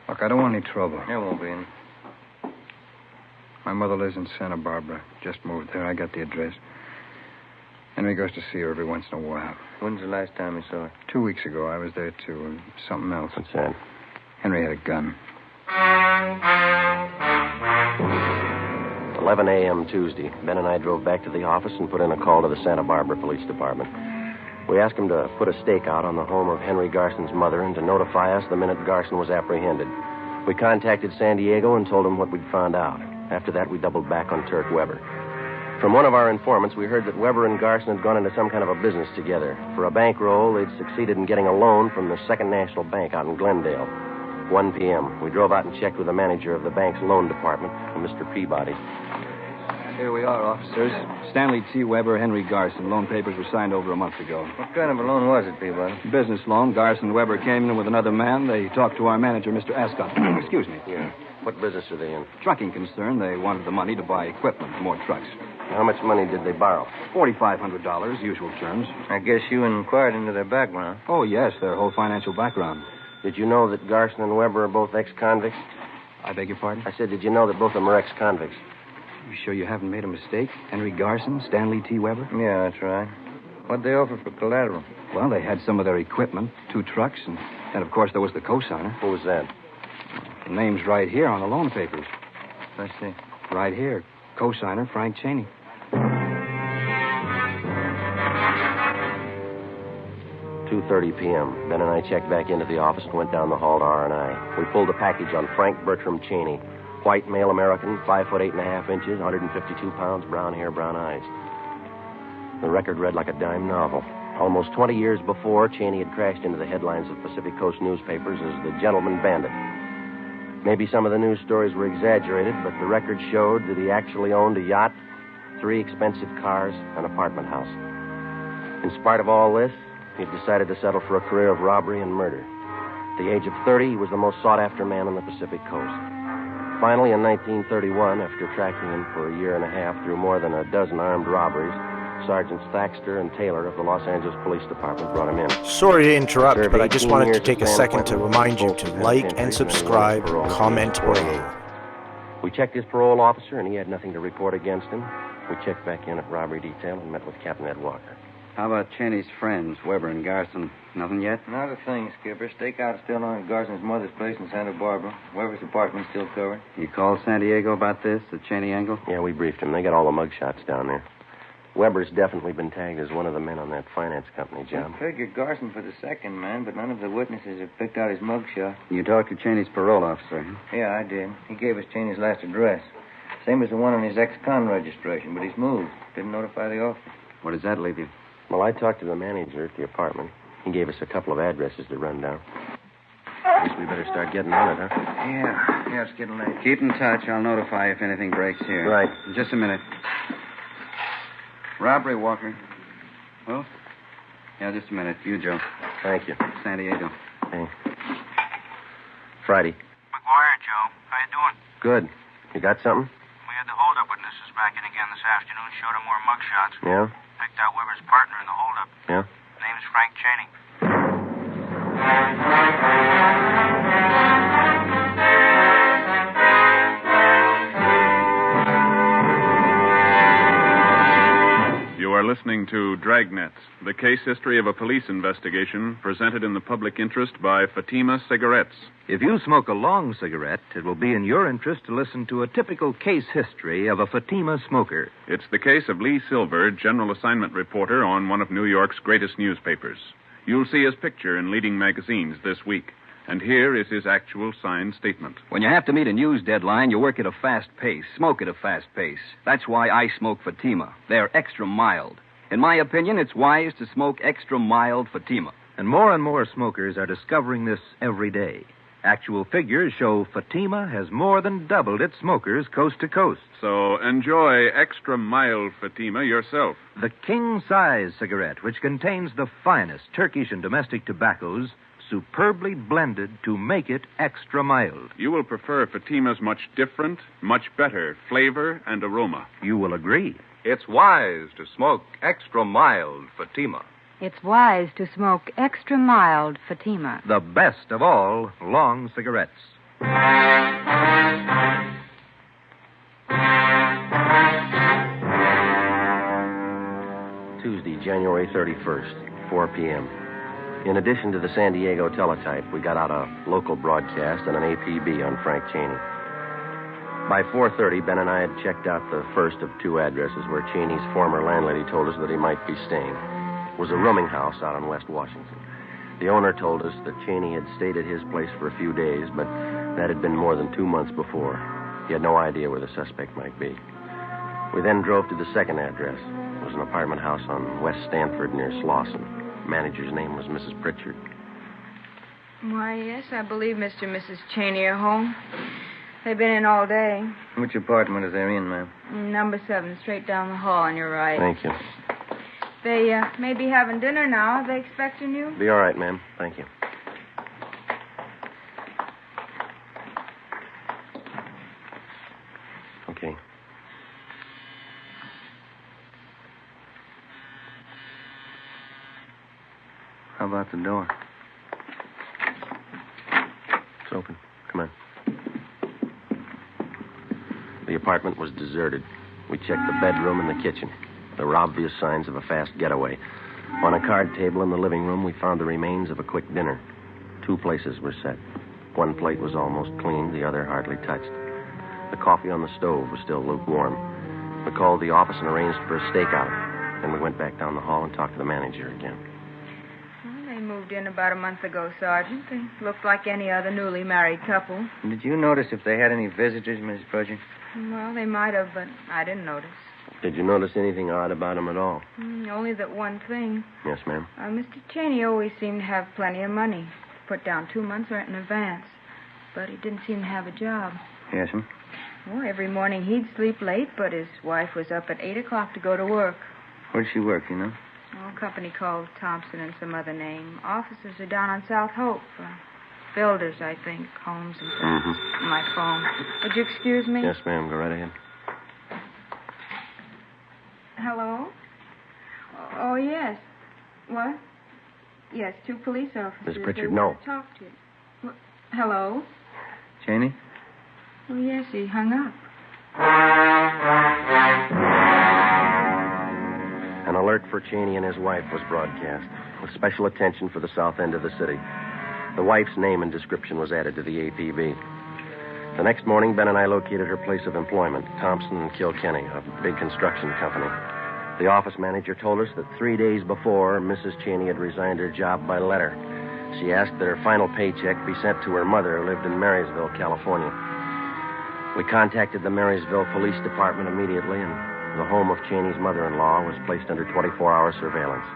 Look, I don't want any trouble. There won't be any. My mother lives in Santa Barbara. Just moved there. I got the address. Henry goes to see her every once in a while. When's the last time you saw her? 2 weeks ago, I was there, too, and something else. What's that? Henry had a gun. 11 a.m. Tuesday. Ben and I drove back to the office and put in a call to the Santa Barbara Police Department. We asked him to put a stakeout on the home of Henry Garson's mother and to notify us the minute Garson was apprehended. We contacted San Diego and told him what we'd found out. After that, we doubled back on Turk Weber. From one of our informants, we heard that Weber and Garson had gone into some kind of a business together. For a bankroll, they'd succeeded in getting a loan from the Second National Bank out in Glendale. 1 p.m. We drove out and checked with the manager of the bank's loan department, Mr. Peabody. Here we are, officers. Stanley T. Weber, Henry Garson. Loan papers were signed over a month ago. What kind of a loan was it, Peabody? Business loan. Garson and Weber came in with another man. They talked to our manager, Mr. Ascot. Excuse me. Yeah. What business are they in? Trucking concern. They wanted the money to buy equipment, more trucks. How much money did they borrow? $4,500, usual terms. I guess you inquired into their background. Oh, yes, their whole financial background. Did you know that Garson and Weber are both ex-convicts? I beg your pardon? I said, did you know that both of them are ex-convicts? You sure you haven't made a mistake? Henry Garson, Stanley T. Weber? Yeah, that's right. What'd they offer for collateral? Well, they had some of their equipment, 2 trucks, and then, of course, there was the co-signer. Who was that? The name's right here on the loan papers. Let's see. Right here. Co-signer, Frank Cheney. 2:30 p.m. Ben and I checked back into the office and went down the hall to R&I. We pulled a package on Frank Bertram Cheney. White, male American, 5 foot 8.5 inches, 152 pounds, brown hair, brown eyes. The record read like a dime novel. Almost 20 years before, Cheney had crashed into the headlines of Pacific Coast newspapers as the gentleman bandit. Maybe some of the news stories were exaggerated, but the record showed that he actually owned a yacht, 3 expensive cars, an apartment house. In spite of all this, he'd decided to settle for a career of robbery and murder. At the age of 30, he was the most sought-after man on the Pacific Coast. Finally, in 1931, after tracking him for a year and a half through more than a dozen armed robberies, Sergeants Thaxter and Taylor of the Los Angeles Police Department brought him in. Sorry to interrupt, Served but I just 18 wanted to years take a as second to man remind you appointment to for both like penitentiary and subscribe, parole. comment below. We checked his parole officer, and he had nothing to report against him. We checked back in at robbery detail and met with Captain Ed Walker. How about Cheney's friends, Weber and Garson? Nothing yet? Not a thing, Skipper. Stakeout's still on at Garson's mother's place in Santa Barbara. Weber's apartment's still covered. You called San Diego about this, the Cheney angle? Yeah, we briefed him. They got all the mug shots down there. Weber's definitely been tagged as one of the men on that finance company job. I figured Garson for the second man, but none of the witnesses have picked out his mugshot. You talked to Cheney's parole officer, huh? Yeah, I did. He gave us Cheney's last address. Same as the one on his ex-con registration, but he's moved. Didn't notify the officer. Where does that leave you? Well, I talked to the manager at the apartment. He gave us a couple of addresses to run down. Guess we better start getting on it, huh? Yeah, it's getting late. Keep in touch. I'll notify if anything breaks here. Right. Just a minute. Robbery, Walker. Who? Yeah, just a minute. You, Joe. Thank you. San Diego. Hey. Friday. McGuire, Joe. How you doing? Good. You got something? We had the holdup witnesses back in again this afternoon. Showed them more mugshots. Yeah? Picked out Weber's partner in the holdup. Yeah? Name's Frank Cheney. listening to Dragnet, the case history of a police investigation presented in the public interest by Fatima Cigarettes. If you smoke a long cigarette, it will be in your interest to listen to a typical case history of a Fatima smoker. It's the case of Lee Silver, general assignment reporter on one of New York's greatest newspapers. You'll see his picture in leading magazines this week. And here is his actual signed statement. When you have to meet a news deadline, you work at a fast pace, smoke at a fast pace. That's why I smoke Fatima. They're extra mild. In my opinion, it's wise to smoke extra mild Fatima. And more smokers are discovering this every day. Actual figures show Fatima has more than doubled its smokers coast to coast. So enjoy extra mild Fatima yourself. The king-size cigarette, which contains the finest Turkish and domestic tobaccos, superbly blended to make it extra mild. You will prefer Fatima's much different, much better flavor and aroma. You will agree. It's wise to smoke extra mild Fatima. It's wise to smoke extra mild Fatima. The best of all long cigarettes. Tuesday, January 31st, 4 p.m. In addition to the San Diego teletype, we got out a local broadcast and an APB on Frank Cheney. By 4:30, Ben and I had checked out the first of two addresses where Cheney's former landlady told us that he might be staying. It was a rooming house out on West Washington. The owner told us that Cheney had stayed at his place for a few days, but that had been more than 2 months before. He had no idea where the suspect might be. We then drove to the second address. It was an apartment house on West Stanford near Slauson. Manager's name was Mrs. Pritchard. Why, yes, I believe Mr. and Mrs. Cheney are home. They've been in all day. Which apartment is they in, ma'am? Number 7, straight down the hall on your right. Thank you. They may be having dinner now. Are they expecting you? Be all right, ma'am. Thank you. Okay. How about the door? It's open. Come on. The apartment was deserted. We checked the bedroom and the kitchen. There were obvious signs of a fast getaway. On a card table in the living room, we found the remains of a quick dinner. 2 places were set. One plate was almost clean, the other hardly touched. The coffee on the stove was still lukewarm. We called the office and arranged for a stakeout. Then we went back down the hall and talked to the manager again. They moved in about a month ago, Sergeant. They looked like any other newly married couple. Did you notice if they had any visitors, Mrs. Pritchard? Well, they might have, but I didn't notice. Did you notice anything odd about him at all? Only that one thing. Yes, ma'am. Mr. Cheney always seemed to have plenty of money. Put down 2 months' rent in advance. But he didn't seem to have a job. Yes, ma'am. Well, every morning he'd sleep late, but his wife was up at 8 o'clock to go to work. Where'd she work, you know? A company called Thompson and some other name. Offices are down on South Hope. Builders, I think. Holmes and things. My phone. Would you excuse me? Yes, ma'am. Go right ahead. Hello? Oh, yes. What? Yes, 2 police officers. Miss Pritchard, They no. want to talk to you. Hello? Cheney? Oh, yes, he hung up. An alert for Cheney and his wife was broadcast, with special attention for the south end of the city. The wife's name and description was added to the APB. The next morning, Ben and I located her place of employment, Thompson and Kilkenny, a big construction company. The office manager told us that 3 days before, Mrs. Cheney had resigned her job by letter. She asked that her final paycheck be sent to her mother, who lived in Marysville, California. We contacted the Marysville Police Department immediately, and the home of Cheney's mother-in-law was placed under 24-hour surveillance.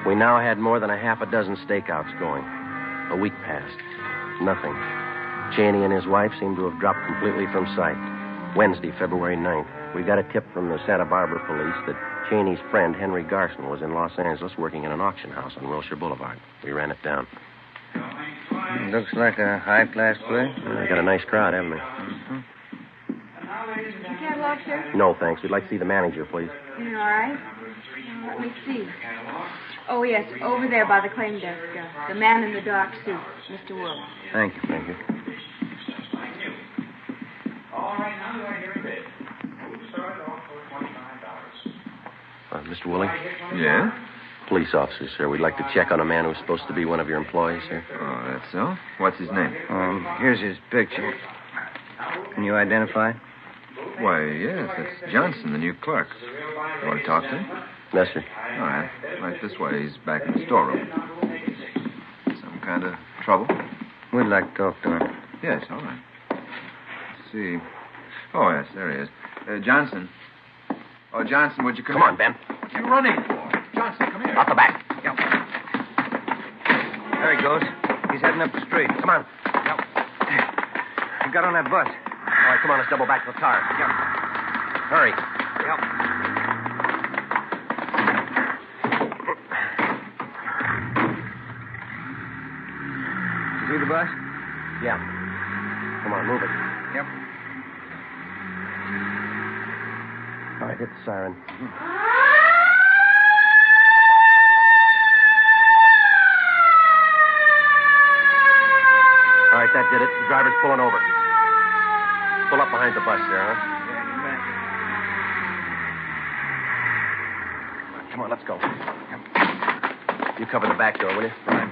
We now had more than a half a dozen stakeouts going. A week passed. Nothing. Cheney and his wife seemed to have dropped completely from sight. Wednesday, February 9th, we got a tip from the Santa Barbara police that Cheney's friend, Henry Garson, was in Los Angeles working in an auction house on Wilshire Boulevard. We ran it down. Looks like a high-class place. They got a nice crowd, haven't they? Catalog, sir? No, thanks. We'd like to see the manager, please. All right. Let me see. Oh, yes, over there by the claim desk. The man in the dark suit, Mr. Wills. Thank you. Thank you. All right, now do I hear a bid? We'll start off for $25. Mr. Woolley? Yeah? Police officer, sir. We'd like to check on a man who's supposed to be one of your employees, sir. Oh, that's so? What's his name? Here's his picture. Can you identify it? Why, yes, it's Johnson, the new clerk. You want to talk to him? Yes, sir. All right. Right this way. He's back in the storeroom. Some kind of trouble? We'd like to talk to him. Yes, all right. Let's see. Oh, yes, there he is. Johnson. Oh, Johnson, would you come on, Ben. What are you running for? Johnson, come here. Out the back. Yep. There he goes. He's heading up the street. Come on. Yep. He got on that bus. All right, come on, let's double back to the car. Yep. Hurry. Yep. You see the bus? Yeah. Come on, move it. Yep. All right, hit the siren. All right, that did it. The driver's pulling over. Pull up behind the bus there, huh? Yeah, Come on, let's go. You cover the back door, will you? Right.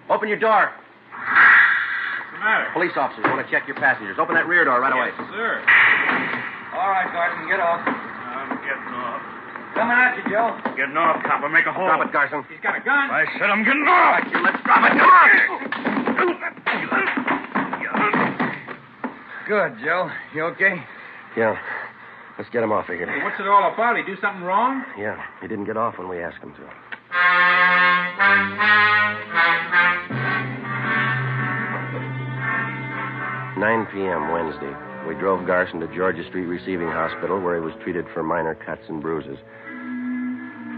Open your door. What's the matter? Police officers want to check your passengers. Open that rear door right away. Yes, sir. All right, Garson, get off. I'm getting off. Coming at you, Joe. Getting off, copper. Make a hole. Drop it, Garson. He's got a gun. I said I'm getting off. Right, you let's drop it. Come on. Good, Joe. You okay? Yeah. Let's get him off of here. Hey, what's it all about? He do something wrong? Yeah, he didn't get off when we asked him to. "9 p.m. Wednesday. We drove Garson to Georgia Street Receiving Hospital, where he was treated for minor cuts and bruises.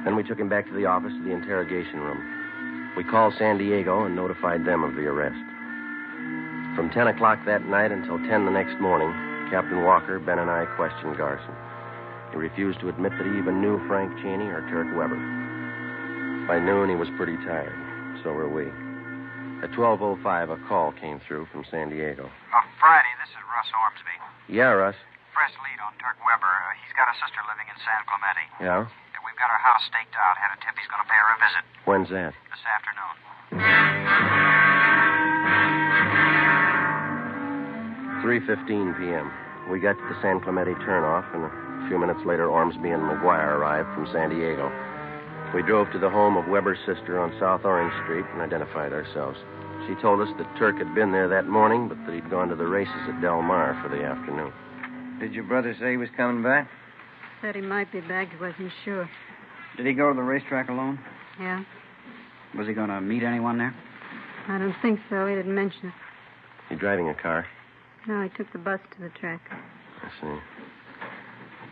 Then we took him back to the office of the interrogation room. We called San Diego and notified them of the arrest. From 10 o'clock that night until 10 the next morning, Captain Walker, Ben, and I questioned Garson. He refused to admit that he even knew Frank Cheney or Turk Weber. By noon, he was pretty tired. So were we. At 12:05, a call came through from San Diego. Friday, this is Russ Ormsby. Yeah, Russ. Fresh lead on Turk Weber. He's got a sister living in San Clemente. Yeah? We've got her house staked out. Had a tip he's going to pay her a visit. When's that? This afternoon. 3:15 p.m. We got to the San Clemente turnoff, and a few minutes later, Ormsby and McGuire arrived from San Diego. We drove to the home of Weber's sister on South Orange Street and identified ourselves. She told us that Turk had been there that morning, but that he'd gone to the races at Del Mar for the afternoon. Did your brother say he was coming back? Said he might be back. He wasn't sure. Did he go to the racetrack alone? Yeah? Was he going to meet anyone there? I don't think so. He didn't mention it. You driving a car? No, he took the bus to the track. I see.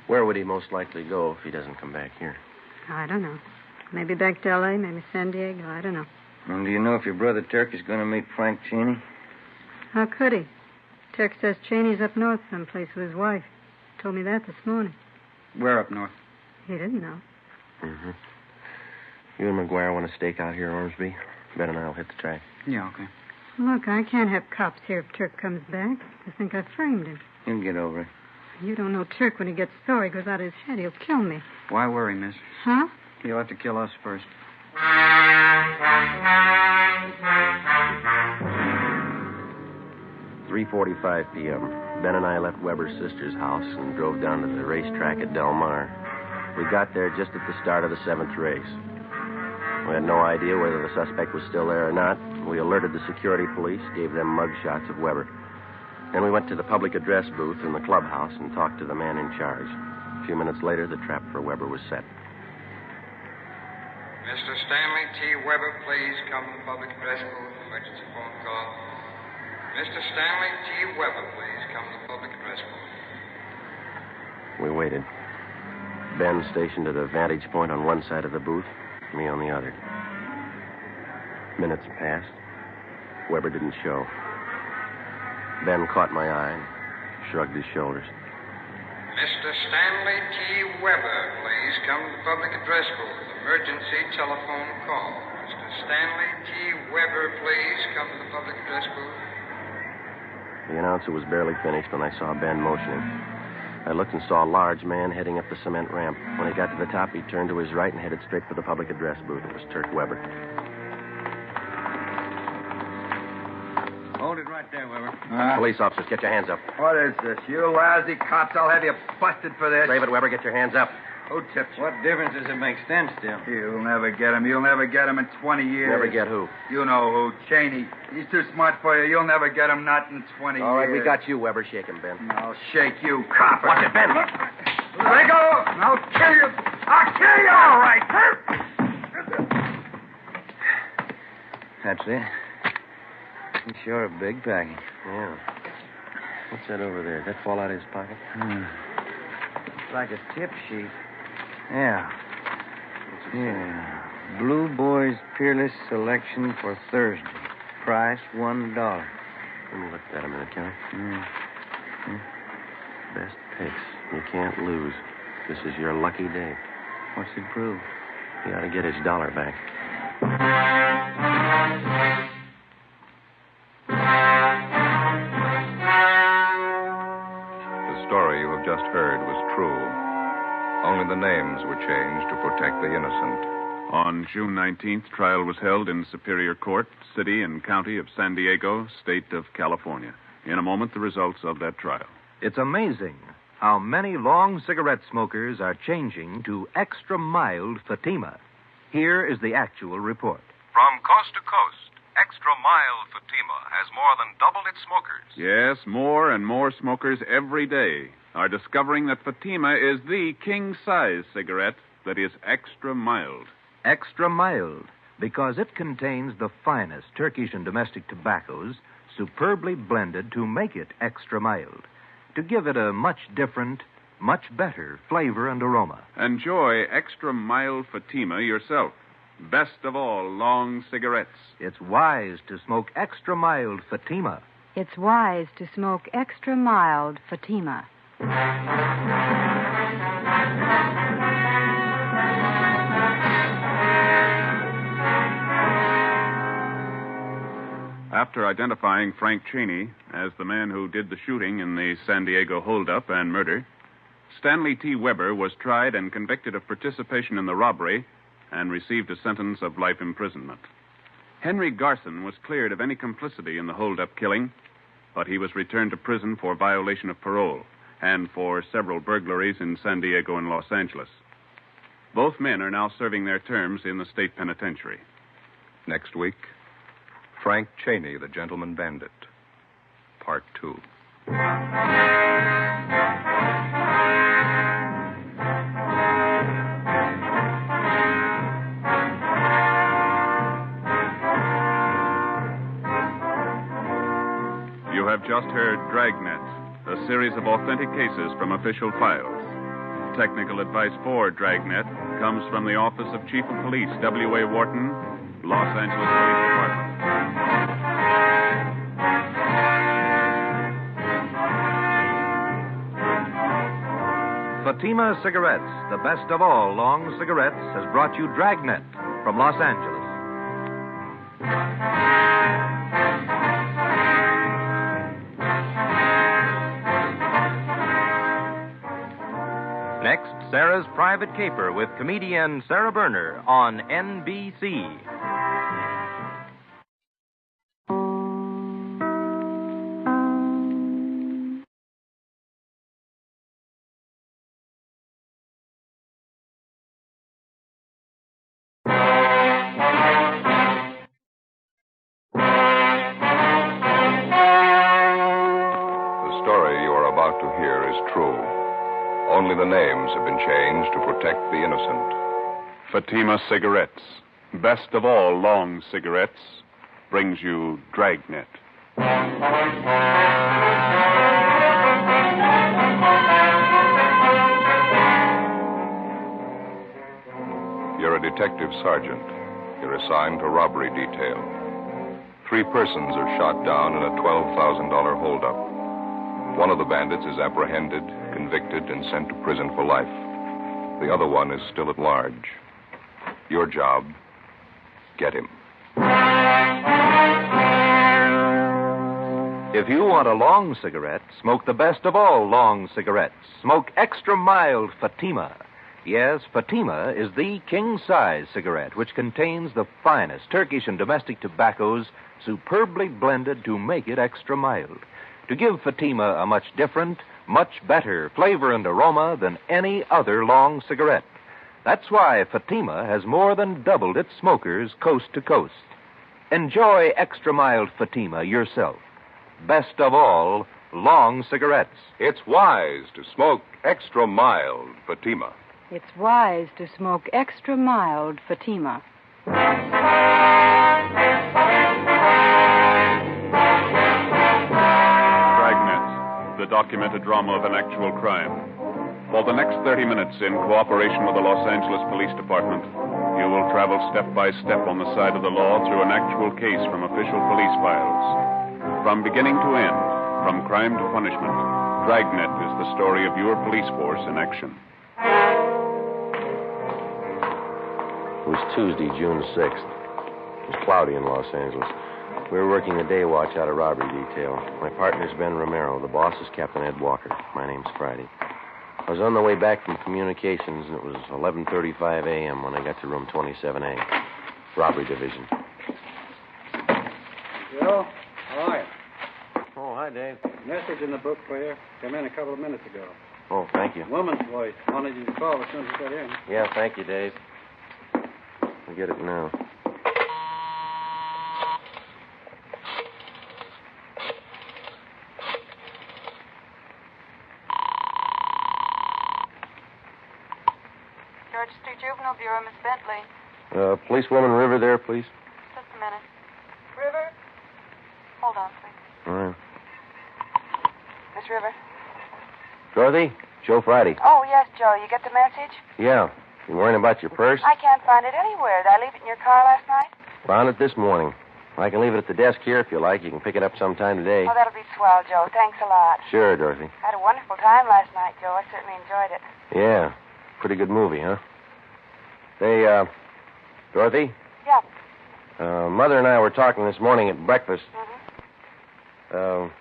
Where would he most likely go if he doesn't come back here? I don't know. Maybe back to L.A., maybe San Diego. I don't know. Well, do you know if your brother Turk is going to meet Frank Cheney? How could he? Turk says Cheney's up north someplace with his wife. Told me that this morning. Where up north? He didn't know. Mm-hmm. You and McGuire want to stake out here, Ormsby? Ben and I will hit the track. Yeah, okay. Look, I can't have cops here if Turk comes back. They think I framed him. He'll get over it. You don't know Turk. When he gets sore, he goes out of his head. He'll kill me. Why worry, miss? Huh? He'll have to kill us first. 3:45 p.m. Ben and I left Weber's sister's house and drove down to the racetrack at Del Mar. We got there just at the start of the 7th race. We had no idea whether the suspect was still there or not. We alerted the security police, gave them mug shots of Weber. Then we went to the public address booth in the clubhouse and talked to the man in charge. A few minutes later, the trap for Weber was set. Mr. Stanley T. Weber, please come to the public address booth. Emergency phone call. Mr. Stanley T. Weber, please come to the public address booth. We waited. Ben stationed at a vantage point on one side of the booth, me on the other. Minutes passed. Weber didn't show. Ben caught my eye and shrugged his shoulders. Mr. Stanley T. Weber, please come to the public address booth. Emergency telephone call. Mr. Stanley T. Weber, please come to the public address booth. The announcer was barely finished when I saw Ben motioning. I looked and saw a large man heading up the cement ramp. When he got to the top, he turned to his right and headed straight for the public address booth. It was Turk Weber. Hold it right there, Weber. Police officers, get your hands up. What is this? You lousy cops, I'll have you busted for this. Save it, Weber. Get your hands up. Who tipped you? What difference does it make? Stand still. You'll never get him. You'll never get him in 20 years. Never get who? You know who. Cheney. He's too smart for you. You'll never get him, not in 20 years. All right, we got you, Weber. Shake him, Ben. I'll shake you, copper. Watch it, Ben. Let go. I'll kill you. I'll kill you. All right. That's it. He's sure a big package. Yeah. What's that over there? Did that fall out of his pocket? It's like a tip sheet. Yeah. Yeah. Blue Boys Peerless Selection for Thursday. Price $1. Let me look at that a minute, Kelly. Best picks. You can't lose. This is your lucky day. What's it prove? He ought to get his $1 back. The story you have just heard was true. Only the names were changed to protect the innocent. On June 19th, trial was held in Superior Court, City and County of San Diego, State of California. In a moment, the results of that trial. It's amazing how many long cigarette smokers are changing to extra mild Fatima. Here is the actual report. From coast to coast, extra mild Fatima has more than doubled its smokers. Yes, more and more smokers every day are discovering that Fatima is the king-size cigarette that is extra mild. Extra mild, because it contains the finest Turkish and domestic tobaccos superbly blended to make it extra mild, to give it a much different, much better flavor and aroma. Enjoy extra mild Fatima yourself. Best of all long cigarettes. It's wise to smoke extra mild Fatima. It's wise to smoke extra mild Fatima. After identifying Frank Cheney as the man who did the shooting in the San Diego holdup and murder, Stanley T. Weber was tried and convicted of participation in the robbery and received a sentence of life imprisonment. Henry Garson was cleared of any complicity in the holdup killing, but he was returned to prison for violation of parole and for several burglaries in San Diego and Los Angeles. Both men are now serving their terms in the state penitentiary. Next week, Frank Cheney, the Gentleman Bandit, Part 2. You have just heard Dragnet, a series of authentic cases from official files. Technical advice for Dragnet comes from the Office of Chief of Police W.A. Wharton, Los Angeles Police Department. Fatima Cigarettes, the best of all long cigarettes, has brought you Dragnet from Los Angeles. Next, Sarah's Private Caper with comedian Sarah Berner on NBC. The story you are about to hear is true. Only the names have been changed to protect the innocent. Fatima Cigarettes, best of all long cigarettes, brings you Dragnet. You're a detective sergeant. You're assigned to robbery detail. 3 persons are shot down in a $12,000 holdup. One of the bandits is apprehended, convicted, and sent to prison for life. The other one is still at large. Your job, get him. If you want a long cigarette, smoke the best of all long cigarettes. Smoke extra mild Fatima. Yes, Fatima is the king-size cigarette, which contains the finest Turkish and domestic tobaccos superbly blended to make it extra mild, to give Fatima a much different, much better flavor and aroma than any other long cigarette. That's why Fatima has more than doubled its smokers coast to coast. Enjoy extra mild Fatima yourself. Best of all, long cigarettes. It's wise to smoke extra mild Fatima. It's wise to smoke extra mild Fatima. Dragnet, the documented drama of an actual crime. For the next 30 minutes, in cooperation with the Los Angeles Police Department, you will travel step by step on the side of the law through an actual case from official police files. From beginning to end, from crime to punishment, Dragnet is the story of your police force in action. It was Tuesday, June 6th. It was cloudy in Los Angeles. We were working the day watch out of robbery detail. My partner's Ben Romero. The boss is Captain Ed Walker. My name's Friday. I was on the way back from communications, and it was 11:35 a.m. when I got to room 27A, robbery division. Joe, how are you? Oh, hi, Dave. Message in the book for you. Came in a couple of minutes ago. Oh, thank you. Woman's voice. Wanted you to call as soon as you got in. Yeah, thank you, Dave. I'll get it now. George Street Juvenile Bureau, Miss Bentley. Policewoman River there, please. Just a minute. River? Hold on, please. All right. Miss River? Dorothy? Joe Friday. Oh, yes, Joe. You get the message? Yeah. You worrying about your purse? I can't find it anywhere. Did I leave it in your car last night? Found it this morning. I can leave it at the desk here if you like. You can pick it up sometime today. Oh, that'll be swell, Joe. Thanks a lot. Sure, Dorothy. I had a wonderful time last night, Joe. I certainly enjoyed it. Yeah. Pretty good movie, huh? Say, Dorothy? Yeah. Mother and I were talking this morning at breakfast. Mm-hmm.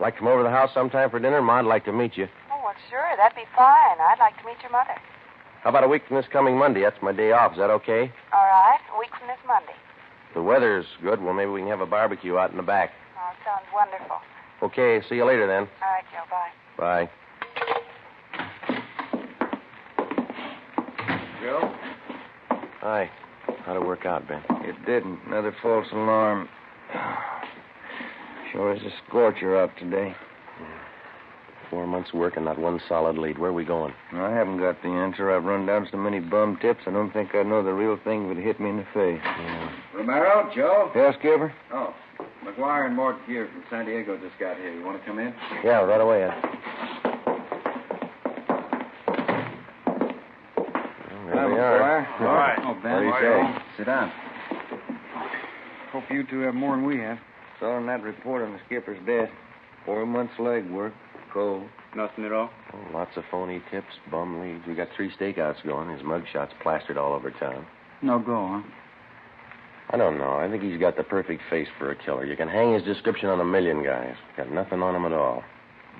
Like to come over to the house sometime for dinner? Ma'd like to meet you. Oh, well, sure. That'd be fine. I'd like to meet your mother. How about a week from this coming Monday? That's my day off. Is that okay? All right. A week from this Monday. The weather's good. Well, maybe we can have a barbecue out in the back. Oh, it sounds wonderful. Okay. See you later, then. All right, Joe. Bye. Bye. Joe? Hi. How'd it work out, Ben? It didn't. Another false alarm. Sure is a scorcher out today. 4 months' work and not one solid lead. Where are we going? I haven't got the answer. I've run down so many bum tips, I don't think I'd know the real thing if it hit me in the face. Yeah. Romero, Joe? Yes, Skipper? Oh, McGuire and Morton here from San Diego just got here. You want to come in? Yeah, right away, Ed. There we are. All right. Oh, Ben, What do you say? Sit down. Hope you two have more than we have. It's all in that report on the skipper's desk. 4 months leg work. Cold. Nothing at all? Oh, lots of phony tips, bum leads. We got 3 stakeouts going. His mugshot's plastered all over town. No go, huh? I don't know. I think he's got the perfect face for a killer. You can hang his description on a million guys. Got nothing on him at all.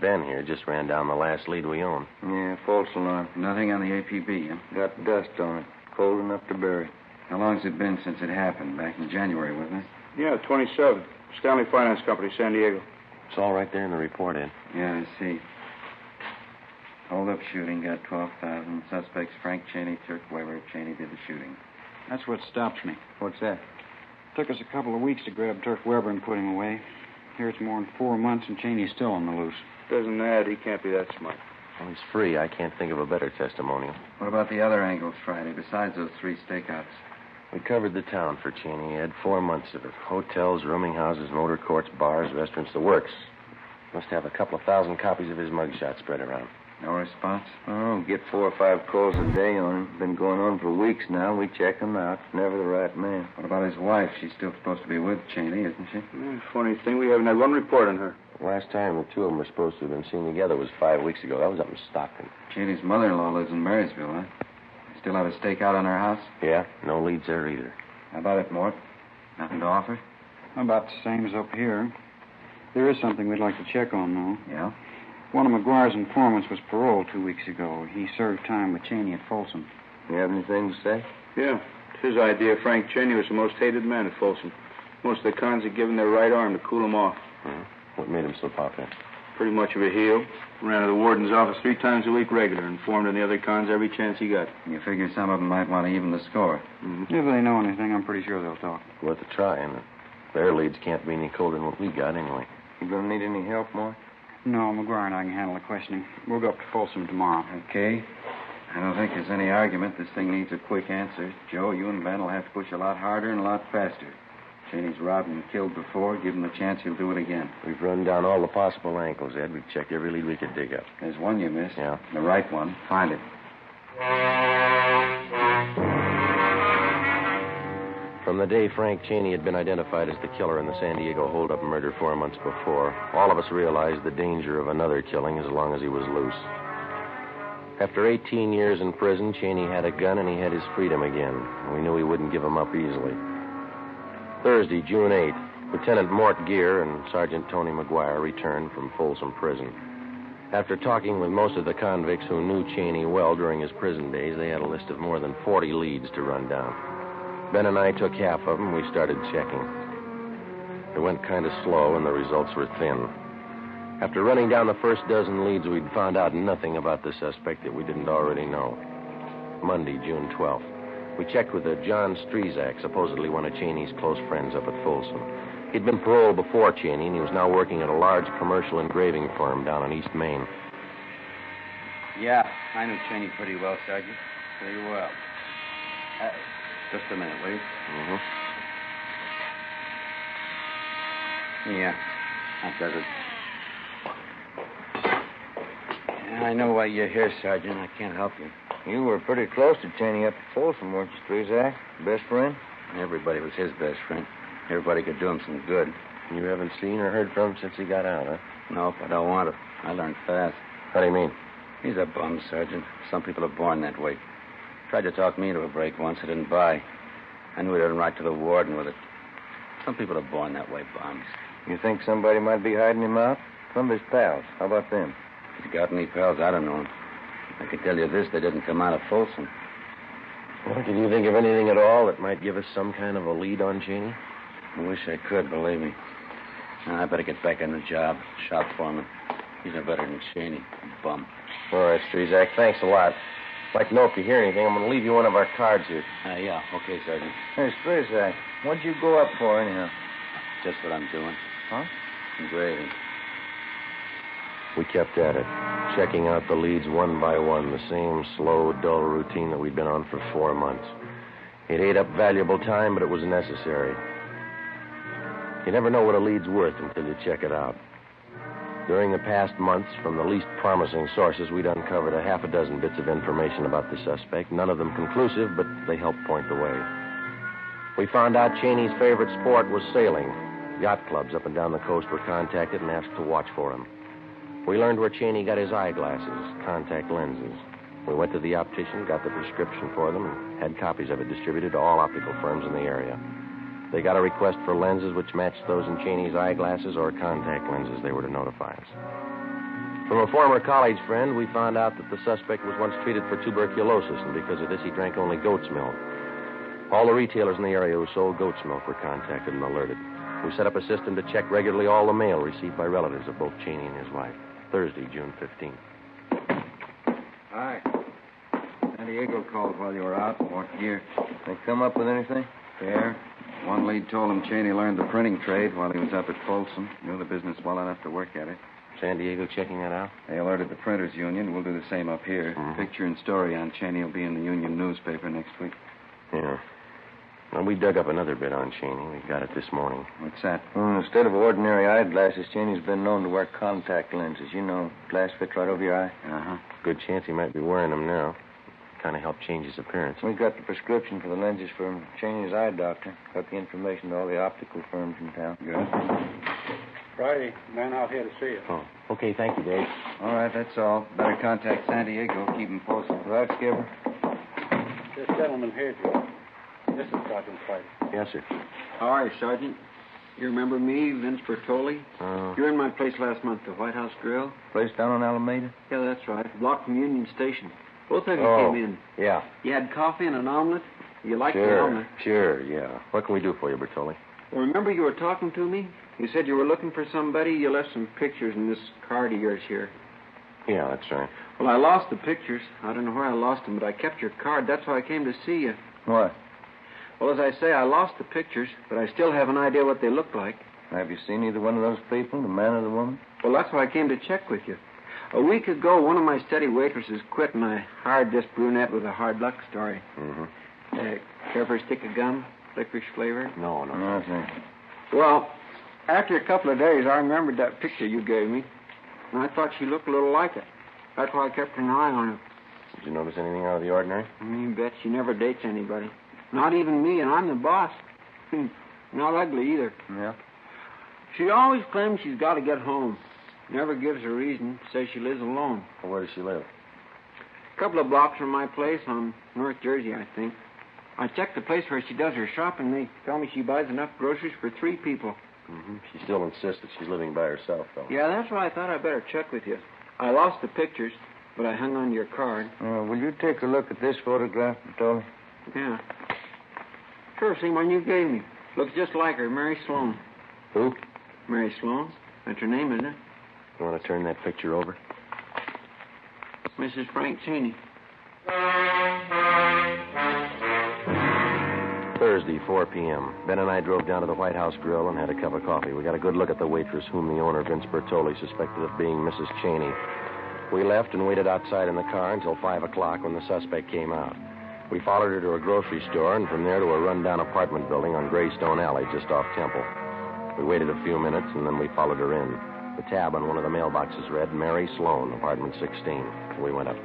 Ben here just ran down the last lead we own. Yeah, false alarm. Nothing on the APB, huh? Got dust on it. Cold enough to bury. How long's it been since it happened? Back in January, wasn't it? Yeah, 27. Stanley Finance Company, San Diego. It's all right there in the report, Ed. Yeah, I see. Hold-up shooting, got 12,000. Suspects, Frank Cheney, Turk Weber. Cheney did the shooting. That's what stops me. What's that? Took us a couple of weeks to grab Turk Weber and put him away. Here it's more than 4 months, and Cheney's still on the loose. Doesn't add. He can't be that smart. Well, he's free. I can't think of a better testimonial. What about the other angles, Friday, besides those 3 stakeouts? We covered the town for Cheney, Ed. 4 months of it. Hotels, rooming houses, motor courts, bars, restaurants, the works. Must have a couple of thousand copies of his mugshot spread around. No response? Oh, get 4 or 5 calls a day on him. Been going on for weeks now. We check him out. Never the right man. What about his wife? She's still supposed to be with Cheney, isn't she? Funny thing, we haven't had one report on her. Last time the two of them were supposed to have been seen together was 5 weeks ago. That was up in Stockton. Cheney's mother-in-law lives in Marysville, huh? Still have a stakeout on her house? Yeah, no leads there either. How about it, Mort? Nothing to offer? About the same as up here. There is something we'd like to check on, though. Yeah? One of McGuire's informants was paroled 2 weeks ago. He served time with Cheney at Folsom. You have anything to say? Yeah. It's his idea Frank Cheney was the most hated man at Folsom. Most of the cons had given their right arm to cool him off. What made him so popular? Pretty much of a heel. Ran to the warden's office 3 times a week regular and formed on the other cons every chance he got. You figure some of them might want to even the score. If they know anything, I'm pretty sure they'll talk. Worth a try, and their leads can't be any colder than what we got anyway. You going to need any help, more? No, McGuire and I can handle the questioning. We'll go up to Folsom tomorrow. Okay. I don't think there's any argument. This thing needs a quick answer. Joe, you and Ben will have to push a lot harder and a lot faster. Cheney's robbed and killed before. Give him the chance, he'll do it again. We've run down all the possible angles, Ed. We've checked every lead we could dig up. There's one you missed. Yeah? The right one. Find it. From the day Frank Cheney had been identified as the killer in the San Diego holdup murder 4 months before, all of us realized the danger of another killing as long as he was loose. After 18 years in prison, Cheney had a gun and he had his freedom again. And we knew he wouldn't give him up easily. Thursday, June 8th, Lieutenant Mort Gear and Sergeant Tony McGuire returned from Folsom Prison. After talking with most of the convicts who knew Cheney well during his prison days, they had a list of more than 40 leads to run down. Ben and I took half of them. We started checking. It went kind of slow, and the results were thin. After running down the first dozen leads, we'd found out nothing about the suspect that we didn't already know. Monday, June 12th. We checked with a John Strezak, supposedly one of Cheney's close friends up at Folsom. He'd been paroled before Cheney, and he was now working at a large commercial engraving firm down on East Main. Yeah, I knew Cheney pretty well, Sergeant. Pretty well. Just a minute, will you? Yeah, that does it. Yeah, I know why you're here, Sergeant. I can't help you. You were pretty close to Cheney up at Folsom, weren't you, Strezak? Best friend? Everybody was his best friend. Everybody could do him some good. You haven't seen or heard from him since he got out, huh? Nope, I don't want to. I learned fast. How do you mean? He's a bum, Sergeant. Some people are born that way. Tried to talk me into a break once. I didn't buy. I knew he'd run right to the warden with it. Some people are born that way, bums. You think somebody might be hiding him out? Some of his pals. How about them? If he's got any pals, I don't know. I can tell you this, they didn't come out of Folsom. Well, can you think of anything at all that might give us some kind of a lead on Cheney? I wish I could, believe me. Now, I better get back on the job. Shop foreman. He's no better than Cheney. Bum. All right, Strezak, thanks a lot. I'd like to know if you hear anything. I'm going to leave you one of our cards here. Yeah, okay, Sergeant. Hey, Strezak, what'd you go up for, anyhow? Just what I'm doing. Huh? Engraving. We kept at it, checking out the leads one by one, the same slow, dull routine that we'd been on for 4 months. It ate up valuable time, but it was necessary. You never know what a lead's worth until you check it out. During the past months, from the least promising sources, we'd uncovered a half a dozen bits of information about the suspect, none of them conclusive, but they helped point the way. We found out Cheney's favorite sport was sailing. Yacht clubs up and down the coast were contacted and asked to watch for him. We learned where Cheney got his eyeglasses, contact lenses. We went to the optician, got the prescription for them, and had copies of it distributed to all optical firms in the area. They got a request for lenses which matched those in Cheney's eyeglasses or contact lenses. They were to notify us. From a former college friend, we found out that the suspect was once treated for tuberculosis, and because of this, he drank only goat's milk. All the retailers in the area who sold goat's milk were contacted and alerted. We set up a system to check regularly all the mail received by relatives of both Cheney and his wife. Thursday, June 15th. Hi. San Diego called while you were out. What gear? They come up with anything? Yeah. One lead told him Cheney learned the printing trade while he was up at Folsom. Knew the business well enough to work at it. San Diego checking that out? They alerted the Printers Union. We'll do the same up here. Picture and story on Cheney will be in the Union newspaper next week. Yeah. Well, we dug up another bit on Cheney. We got it this morning. What's that? Well, instead of ordinary eyeglasses, Cheney's been known to wear contact lenses. You know, glass fits right over your eye. Uh-huh. Good chance he might be wearing them now. Kind of helped change his appearance. We got the prescription for the lenses from Cheney's eye doctor. Got the information to all the optical firms in town. Good. Friday, man out here to see you. Oh, okay, thank you, Dave. All right, that's all. Better contact San Diego. Keep him posted. Right, Skipper? This gentleman here, Joe. This is Sergeant Friday. Yes, sir. How are you, Sergeant? You remember me, Vince Bertoli? Oh. You were in my place last month, the White House Grill. Place down on Alameda? Yeah, that's right. Block from Union Station. Both of you Oh, came in. yeah. You had coffee and an omelet? You liked the Sure, omelet. sure, yeah. What can we do for you, Bertoli? Well, remember you were talking to me? You said you were looking for somebody. You left some pictures in this card of yours here. Yeah, that's right. Well, I lost the pictures. I don't know where I lost them, but I kept your card. That's why I came to see you. What? Well, as I say, I lost the pictures, but I still have an idea what they look like. Have you seen either one of those people, the man or the woman? Well, that's why I came to check with you. A week ago, one of my steady waitresses quit, and I hired this brunette with a hard luck story. Mm-hmm. Care for a stick of gum? Licorice flavor? No, thank you. Well, after a couple of days, I remembered that picture you gave me, and I thought she looked a little like it. That's why I kept an eye on her. Did you notice anything out of the ordinary? You bet she never dates anybody. Not even me, and I'm the boss. Not ugly either. Yeah? She always claims she's got to get home. Never gives a reason. Says she lives alone. Well, where does she live? A couple of blocks from my place on North Jersey, I think. I checked the place where she does her shopping. They tell me she buys enough groceries for 3 people. Mm-hmm. She still insists that she's living by herself, though. Yeah, that's why I thought I'd better check with you. I lost the pictures, but I hung on to your card. Will you take a look at this photograph, Bertoli? Yeah. Sure, same one you gave me. Looks just like her, Mary Sloan. Who? Mary Sloan. That's her name, isn't it? You want to turn that picture over? Mrs. Frank Cheney. Thursday, 4 p.m. Ben and I drove down to the White House Grill and had a cup of coffee. We got a good look at the waitress whom the owner, Vince Bertoli, suspected of being Mrs. Cheney. We left and waited outside in the car until 5 o'clock when the suspect came out. We followed her to a grocery store and from there to a rundown apartment building on Greystone Alley just off Temple. We waited a few minutes and then we followed her in. The tab on one of the mailboxes read, Mary Sloan, apartment 16. We went up.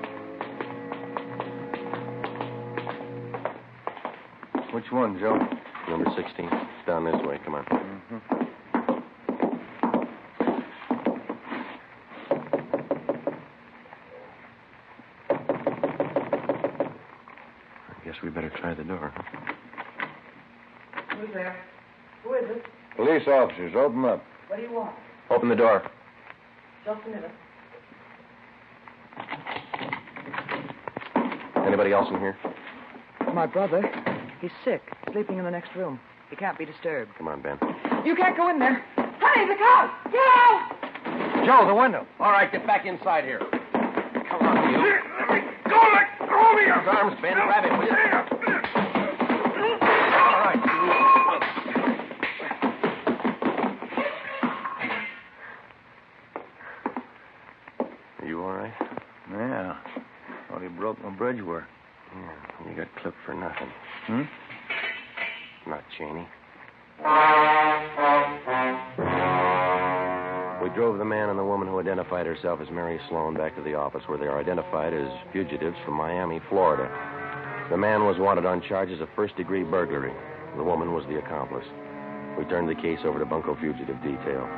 Which one, Joe? Number 16. It's down this way. Come on. Mm-hmm. I guess we better try the door, huh? Who's there? Who is it? Police officers, open up. What do you want? Open the door. Just a minute. Anybody else in here? My brother. He's sick, sleeping in the next room. He can't be disturbed. Come on, Ben. You can't go in there. Honey, the cops! Get out! Joe, the window. All right, get back inside here. Come on, you. Let me go! Let go of me! His arms, Ben. Grab him, will you? All right. Are you all right? Yeah. Thought he broke my bridge work. Yeah, you got clipped for nothing. Hmm? Not Cheney. We drove the man and the woman who identified herself as Mary Sloan back to the office where they are identified as fugitives from Miami, Florida. The man was wanted on charges of first-degree burglary. The woman was the accomplice. We turned the case over to Bunko Fugitive Detail.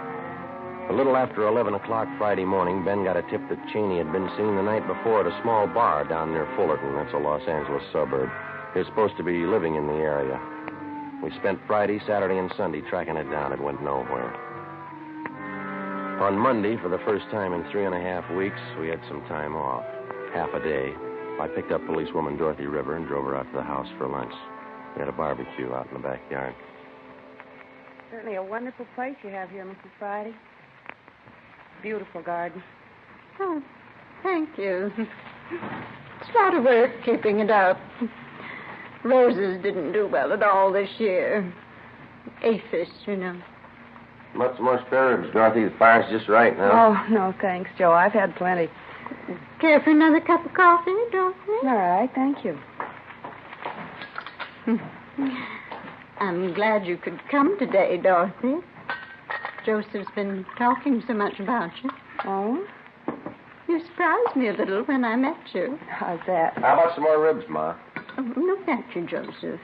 A little after 11 o'clock Friday morning, Ben got a tip that Cheney had been seen the night before at a small bar down near Fullerton. That's a Los Angeles suburb. He was supposed to be living in the area. We spent Friday, Saturday, and Sunday tracking it down. It went nowhere. On Monday, for the first time in 3.5 weeks, we had some time off. Half a day. I picked up policewoman Dorothy River and drove her out to the house for lunch. We had a barbecue out in the backyard. Certainly a wonderful place you have here, Mrs. Friday. Beautiful garden. Oh, thank you. It's a lot of work keeping it up. Roses didn't do well at all this year. Aphis, you know. Much more spare ribs, Dorothy. The fire's just right now. Oh, no, thanks, Joe. I've had plenty. Care for another cup of coffee, Dorothy? All right, thank you. I'm glad you could come today, Dorothy. Joseph's been talking so much about you. Oh? You surprised me a little when I met you. How's that? How about some more ribs, Ma? Oh, look at you, Joseph.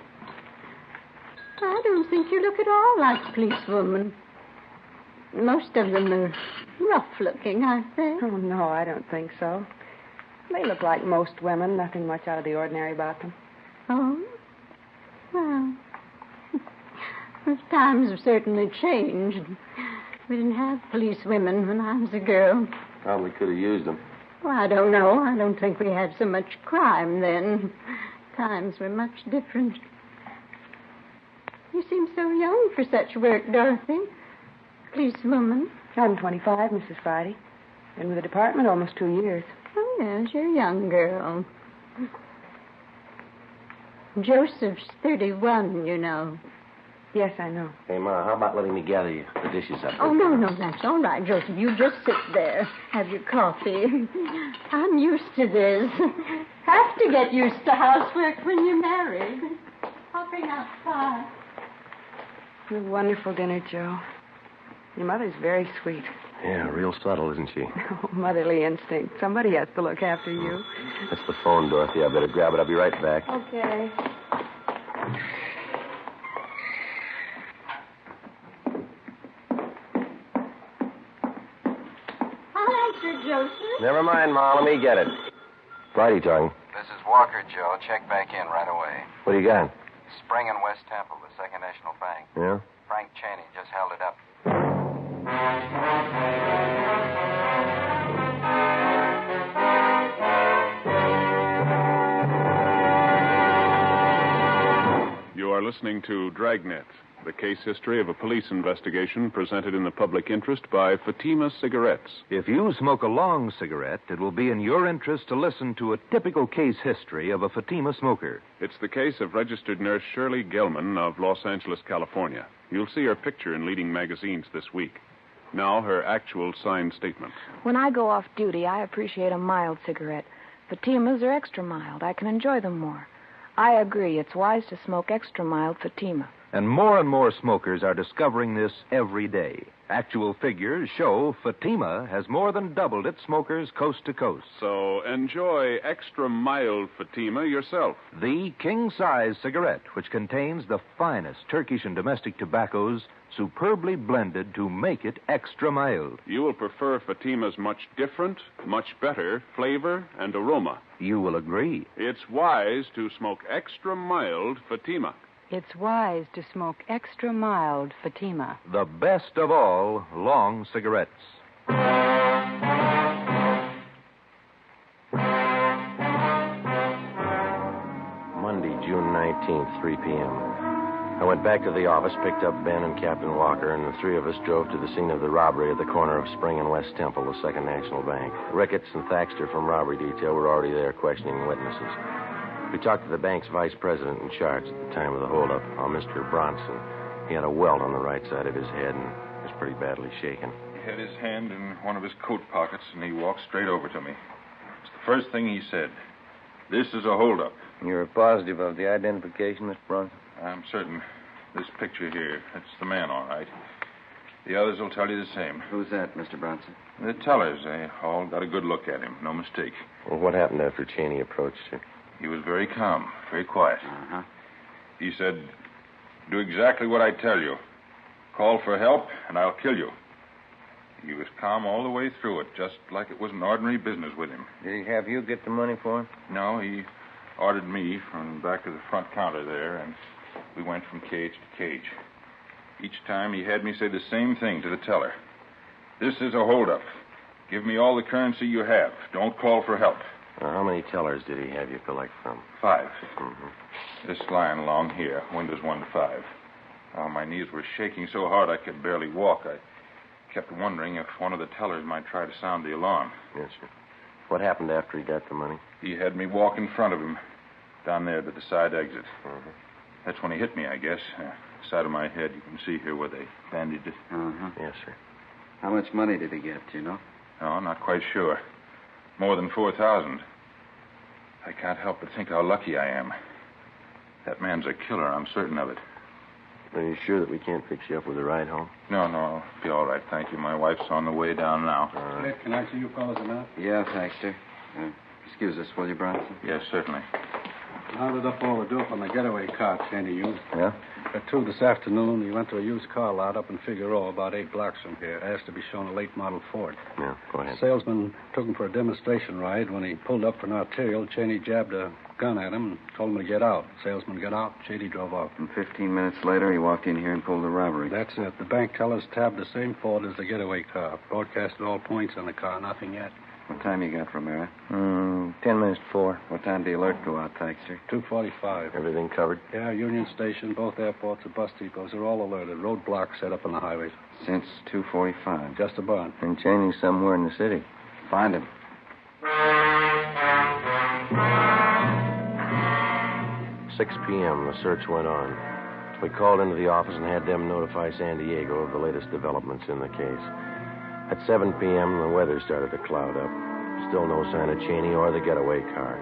I don't think you look at all like a policewoman. Most of them are rough-looking, aren't they? Oh, no, I don't think so. They look like most women, nothing much out of the ordinary about them. Oh? Well, Well, times have certainly changed. We didn't have policewomen when I was a girl. Probably could have used them. Well, I don't know. I don't think we had so much crime then. Times were much different. You seem so young for such work, Dorothy. Policewoman. I'm 25, Mrs. Friday. Been with the department almost 2 years. Oh, yes, you're a young girl. Joseph's 31, you know. Yes, I know. Hey, Ma, how about letting me gather you the dishes up? Oh, no, that's all right, Joseph. You just sit there. Have your coffee. I'm used to this. Have to get used to housework when you're married. I'll bring out pie. A wonderful dinner, Joe. Your mother's very sweet. Yeah, real subtle, isn't she? Oh, motherly instinct. Somebody has to look after you. That's the phone, Dorothy. I better grab it. I'll be right back. Okay. Joseph? Never mind, Ma. Let me get it. Friday talking. This is Walker, Joe. Check back in right away. What do you got? Spring and West Temple, the Second National Bank. Yeah? Frank Cheney just held it up. You are listening to Dragnet, the case history of a police investigation presented in the public interest by Fatima Cigarettes. If you smoke a long cigarette, it will be in your interest to listen to a typical case history of a Fatima smoker. It's the case of registered nurse Shirley Gelman of Los Angeles, California. You'll see her picture in leading magazines this week. Now, her actual signed statement. When I go off duty, I appreciate a mild cigarette. Fatimas are extra mild. I can enjoy them more. I agree. It's wise to smoke extra mild Fatima. And more smokers are discovering this every day. Actual figures show Fatima has more than doubled its smokers coast to coast. So enjoy extra mild Fatima yourself. The king-size cigarette, which contains the finest Turkish and domestic tobaccos, superbly blended to make it extra mild. You will prefer Fatima's much different, much better flavor and aroma. You will agree. It's wise to smoke extra mild Fatima. It's wise to smoke extra mild Fatima. The best of all long cigarettes. Monday, June 19th, 3 p.m. I went back to the office, picked up Ben and Captain Walker, and the three of us drove to the scene of the robbery at the corner of Spring and West Temple, the Second National Bank. Ricketts and Thaxter from robbery detail were already there questioning witnesses. We talked to the bank's vice president in charge at the time of the holdup, Mr. Bronson. He had a welt on the right side of his head and was pretty badly shaken. He had his hand in one of his coat pockets, and he walked straight over to me. It's the first thing he said. This is a holdup. You're positive of the identification, Mr. Bronson? I'm certain. This picture here, that's the man, all right. The others will tell you the same. Who's that, Mr. Bronson? The tellers. They all got a good look at him. No mistake. Well, what happened after Cheney approached you? He was very calm, very quiet. Uh-huh. He said, do exactly what I tell you. Call for help, and I'll kill you. He was calm all the way through it, just like it was an ordinary business with him. Did he have you get the money for him? No, he ordered me from back of the front counter there, and we went from cage to cage. Each time he had me say the same thing to the teller. This is a holdup. Give me all the currency you have. Don't call for help. How many tellers did he have you collect from? 5. Mm-hmm. This line along here, windows 1 to 5. Oh, my knees were shaking so hard I could barely walk. I kept wondering if one of the tellers might try to sound the alarm. Yes, sir. What happened after he got the money? He had me walk in front of him, down there to the side exit. Mm-hmm. That's when he hit me, I guess. Side of my head, you can see here where they bandaged it. Uh-huh. Yes, sir. How much money did he get, do you know? No, not quite sure. More than 4,000. I can't help but think how lucky I am. That man's a killer, I'm certain of it. Are you sure that we can't fix you up with a ride home? No, I'll be all right, thank you. My wife's on the way down now. All right. Can I see you fellas a minute? Yeah, Thaxter. Excuse us, will you, Bronson? Yes, certainly. Rounded up all the dope on the getaway car Cheney used. Yeah? At 2 this afternoon, he went to a used car lot up in Figueroa, about 8 blocks from here. Asked to be shown a late model Ford. Yeah, go ahead. Salesman took him for a demonstration ride. When he pulled up for an arterial, Cheney jabbed a gun at him and told him to get out. Salesman got out. Cheney drove off. And 15 minutes later, he walked in here and pulled the robbery. That's it. The bank tellers tabbed the same Ford as the getaway car. Broadcasted all points on the car. Nothing yet. What time you got, Romero? 10 minutes to 4. What time did the alert go out, Taxter? 2:45. Everything covered? Yeah, Union Station, both airports, and bus depots are all alerted. Roadblocks set up on the highways. Since 2:45. Just about. And Cheney's somewhere in the city. Find him. 6 p.m., the search went on. We called into the office and had them notify San Diego of the latest developments in the case. At 7 p.m., the weather started to cloud up. Still no sign of Cheney or the getaway car.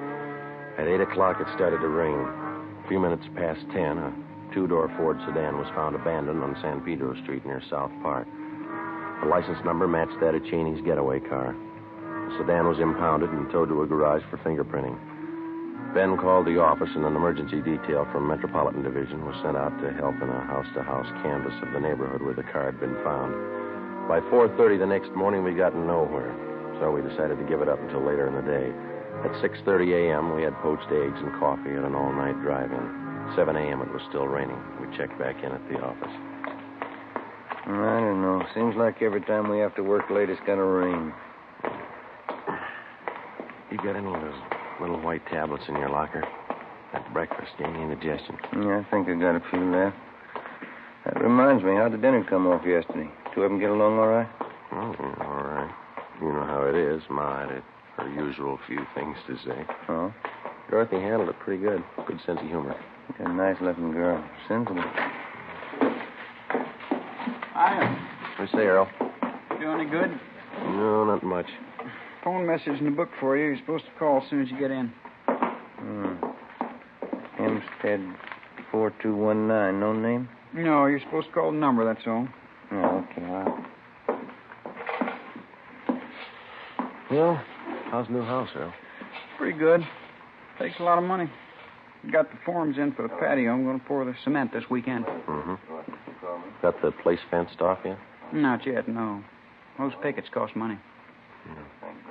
At 8 o'clock, it started to rain. A few minutes past 10, a 2-door Ford sedan was found abandoned on San Pedro Street near South Park. The license number matched that of Cheney's getaway car. The sedan was impounded and towed to a garage for fingerprinting. Ben called the office, and an emergency detail from Metropolitan Division was sent out to help in a house-to-house canvass of the neighborhood where the car had been found. By 4:30 the next morning, we got nowhere, so we decided to give it up until later in the day. At 6:30 a.m., we had poached eggs and coffee at an all-night drive-in. 7 a.m., it was still raining. We checked back in at the office. I don't know. Seems like every time we have to work late, it's going to rain. You got any of those little white tablets in your locker? That breakfast, any indigestion? Yeah, I think I got a few left. That reminds me, how'd the dinner come off yesterday? 2 of them get along all right? Oh, yeah, all right. You know how it is. Ma had her usual few things to say. Oh? Dorothy handled it pretty good. Good sense of humor. A nice-looking girl. Sensible. Hiya. What do you say, Earl? You any good? No, not much. Phone message in the book for you. You're supposed to call as soon as you get in. Hempstead 4219. No name? No, you're supposed to call the number, that's all. Oh, okay. Well, Well, how's the new house, Earl? Pretty good. Takes a lot of money. Got the forms in for the patio. I'm going to pour the cement this weekend. Mm-hmm. Got the place fenced off yet? Not yet, no. Those pickets cost money.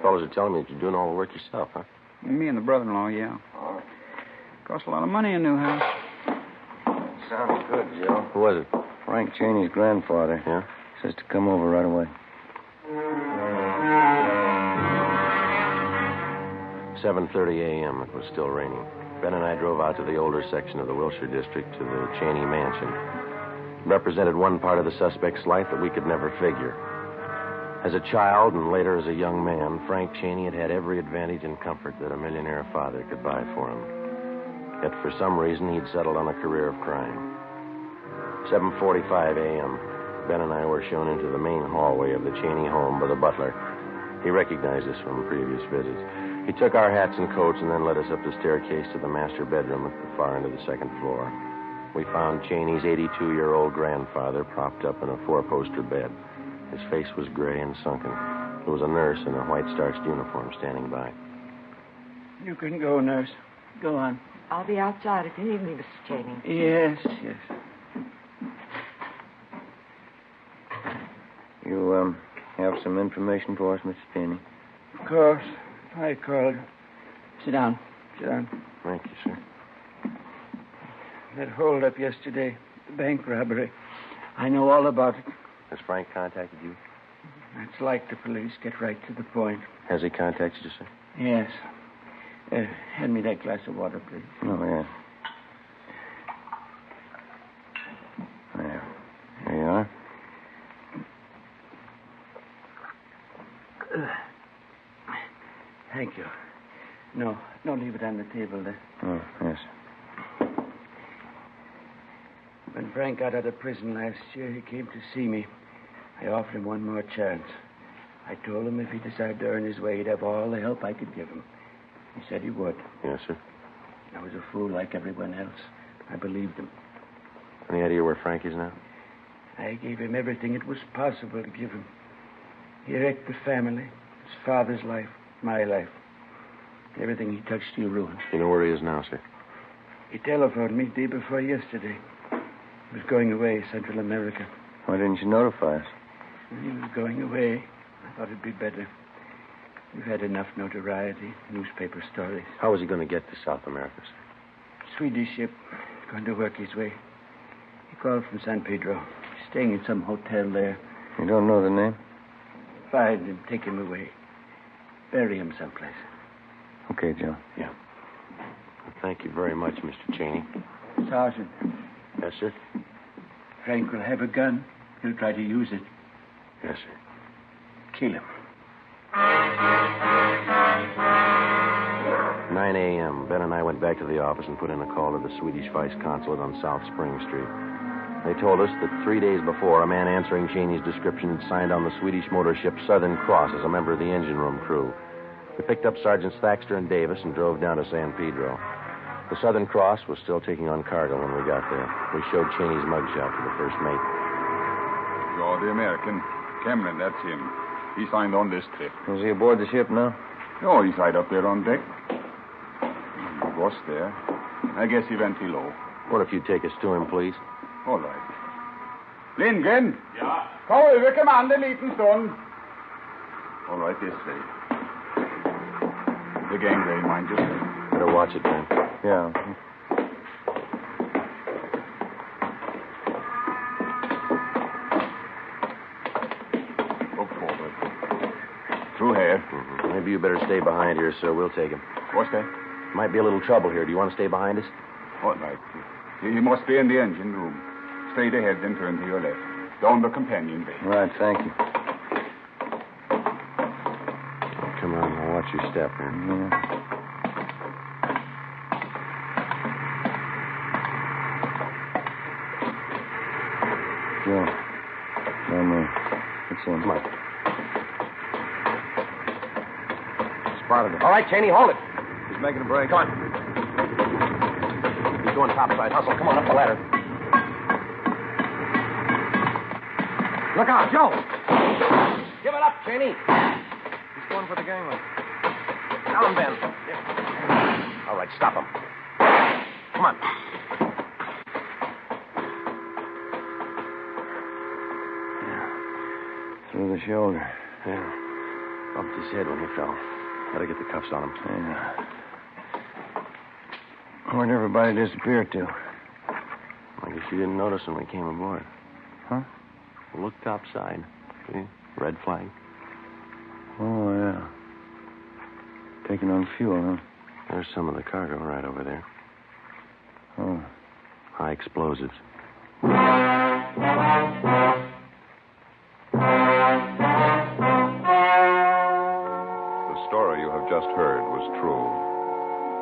Fellas are telling me that you're doing all the work yourself, huh? Me and the brother-in-law, yeah. Costs a lot of money in a new house. sounds good, Joe. Who was it? Frank Cheney's grandfather. Yeah? Says to come over right away. 7:30 a.m. It was still raining. Ben and I drove out to the older section of the Wilshire district to the Cheney mansion. It represented one part of the suspect's life that we could never figure. As a child and later as a young man, Frank Cheney had had every advantage and comfort that a millionaire father could buy for him. Yet for some reason, he'd settled on a career of crime. 7:45 a.m. Ben and I were shown into the main hallway of the Cheney home by the butler. He recognized us from previous visits. He took our hats and coats and then led us up the staircase to the master bedroom at the far end of the second floor. We found Cheney's 82-year-old grandfather propped up in a four-poster bed. His face was gray and sunken. There was a nurse in a white-starched uniform standing by. You can go, nurse. Go on. I'll be outside if you need me, Mrs. Cheney. Yes. You, have some information for us, Mr. Cheney? Of course. Hi, Carl. Sit down. Thank you, sir. That hold-up yesterday, the bank robbery. I know all about it. Has Frank contacted you? It's like the police. Get right to the point. Has he contacted you, sir? Yes. Hand me that glass of water, please. Oh, yeah. There. Here you are. Thank you. No, leave it on the table there. Oh, yes. When Frank got out of prison last year, he came to see me. I offered him one more chance. I told him if he decided to earn his way, he'd have all the help I could give him. He said he would. Yes, sir. I was a fool like everyone else. I believed him. Any idea where Frank is now? I gave him everything it was possible to give him. He wrecked the family, his father's life, my life. Everything he touched, he ruined. You know where he is now, sir? He telephoned me day before yesterday. He was going away, Central America. Why didn't you notify us? When he was going away, I thought it'd be better. We've had enough notoriety, newspaper stories. How was he going to get to South America? Swedish ship, going to work his way. He called from San Pedro, staying in some hotel there. You don't know the name? Find him, take him away. Bury him someplace. Okay, Joe. Yeah. Well, thank you very much, Mr. Cheney. Sergeant. Yes, sir? Frank will have a gun. He'll try to use it. Yes, sir. Kill him. 9 a.m. Ben and I went back to the office and put in a call to the Swedish Vice Consulate on South Spring Street. They told us that 3 days before, a man answering Cheney's description had signed on the Swedish motor ship Southern Cross as a member of the engine room crew. We picked up Sergeants Thaxter and Davis and drove down to San Pedro. The Southern Cross was still taking on cargo when we got there. We showed Cheney's mugshot to the first mate. You're the American. Cameron, that's him. He signed on this trip. Is he aboard the ship now? No, he's right up there on deck. The boss there. I guess he went below. What if you take us to him, please? All right. Lindgren! Ja? Kom över kommando en liten stund. All right, this way. The gangway, mind you. Better watch it, Ben. Yeah. Up forward. Through here. Mm-hmm. Maybe you better stay behind here, sir. We'll take him. What's that? Might be a little trouble here. Do you want to stay behind us? All right. You must be in the engine room. Straight ahead, then turn to your left. Down the companion way. Right, thank you. Come on, now watch your step here. Yeah. Joe. Down there. It's in. Come on. Spotted him. All right, Cheney, hold it. He's making a break. Come on. He's going topside. Hustle. Come on, up the ladder. Look out, Joe. Give it up, Cheney. He's going for the gangway. Down, Ben. Yeah. All right, stop him. Come on. Through the shoulder. Yeah. Bumped his head when he fell. Better get the cuffs on him. Yeah. Where'd everybody disappear to? I guess you didn't notice when we came aboard. Huh? Look topside. See? Red flag. Oh, yeah. Taking on fuel, huh? There's some of the cargo right over there. Oh. High explosives. The story you have just heard was true.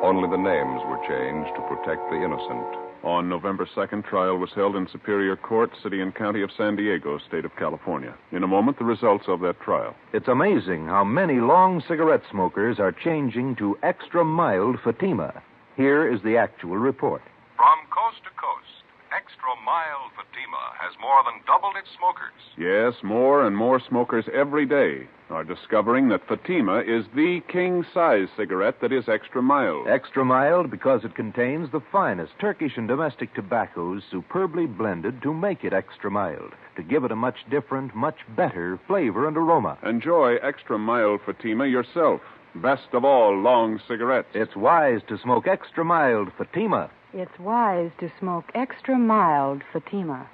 Only the names were changed to protect the innocent. On November 2nd, trial was held in Superior Court, City and County of San Diego, State of California. In a moment, the results of that trial. It's amazing how many long cigarette smokers are changing to extra mild Fatima. Here is the actual report. From coast to coast, extra mild Fatima has more than doubled its smokers. Yes, more and more smokers every day are discovering that Fatima is the king-size cigarette that is extra mild. Extra mild because it contains the finest Turkish and domestic tobaccos superbly blended to make it extra mild, to give it a much different, much better flavor and aroma. Enjoy extra mild Fatima yourself. Best of all long cigarettes. It's wise to smoke extra mild Fatima. It's wise to smoke extra mild Fatima.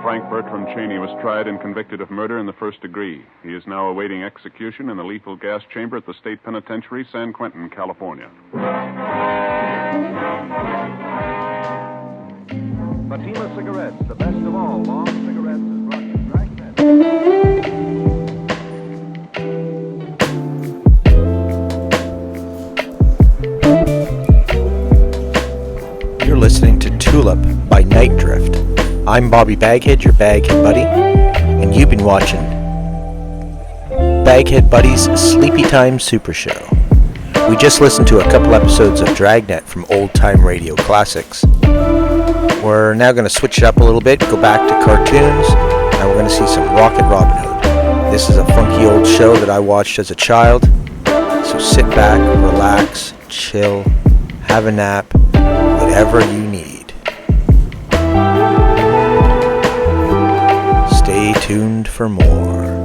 Frank Bertram Cheney was tried and convicted of murder in the first degree. He is now awaiting execution in the lethal gas chamber at the State Penitentiary, San Quentin, California. Fatima cigarettes, the best of all long cigarettes, is brought to Dragnet. You're listening to Tulip by Night Drift. I'm Bobby BagHead, your BagHead buddy, and you've been watching BagHead Buddy's SleepyTime SuperShow. We just listened to a couple episodes of Dragnet from Old Time Radio Classics. We're now going to switch it up a little bit, go back to cartoons, and we're going to see some Rocket Robin Hood. This is a funky old show that I watched as a child. So sit back, relax, chill, have a nap, whatever you need. Stay tuned for more.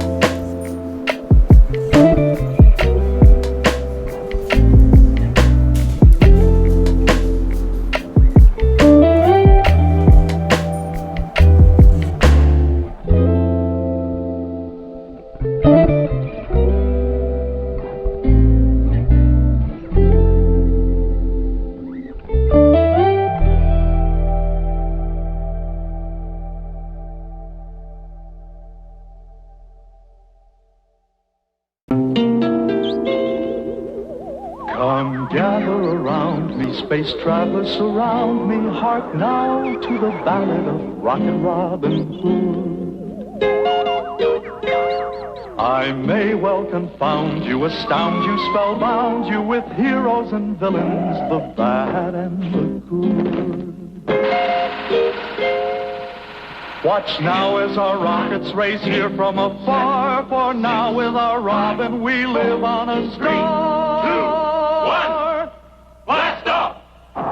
Space travelers surround me, hark now to the ballad of Rocket Robin Hood. I may well confound you, astound you, spellbound you with heroes and villains, the bad and the good. Watch now as our rockets race here from afar, for now with our Robin we live on a star. 3, 2, 1, blast off!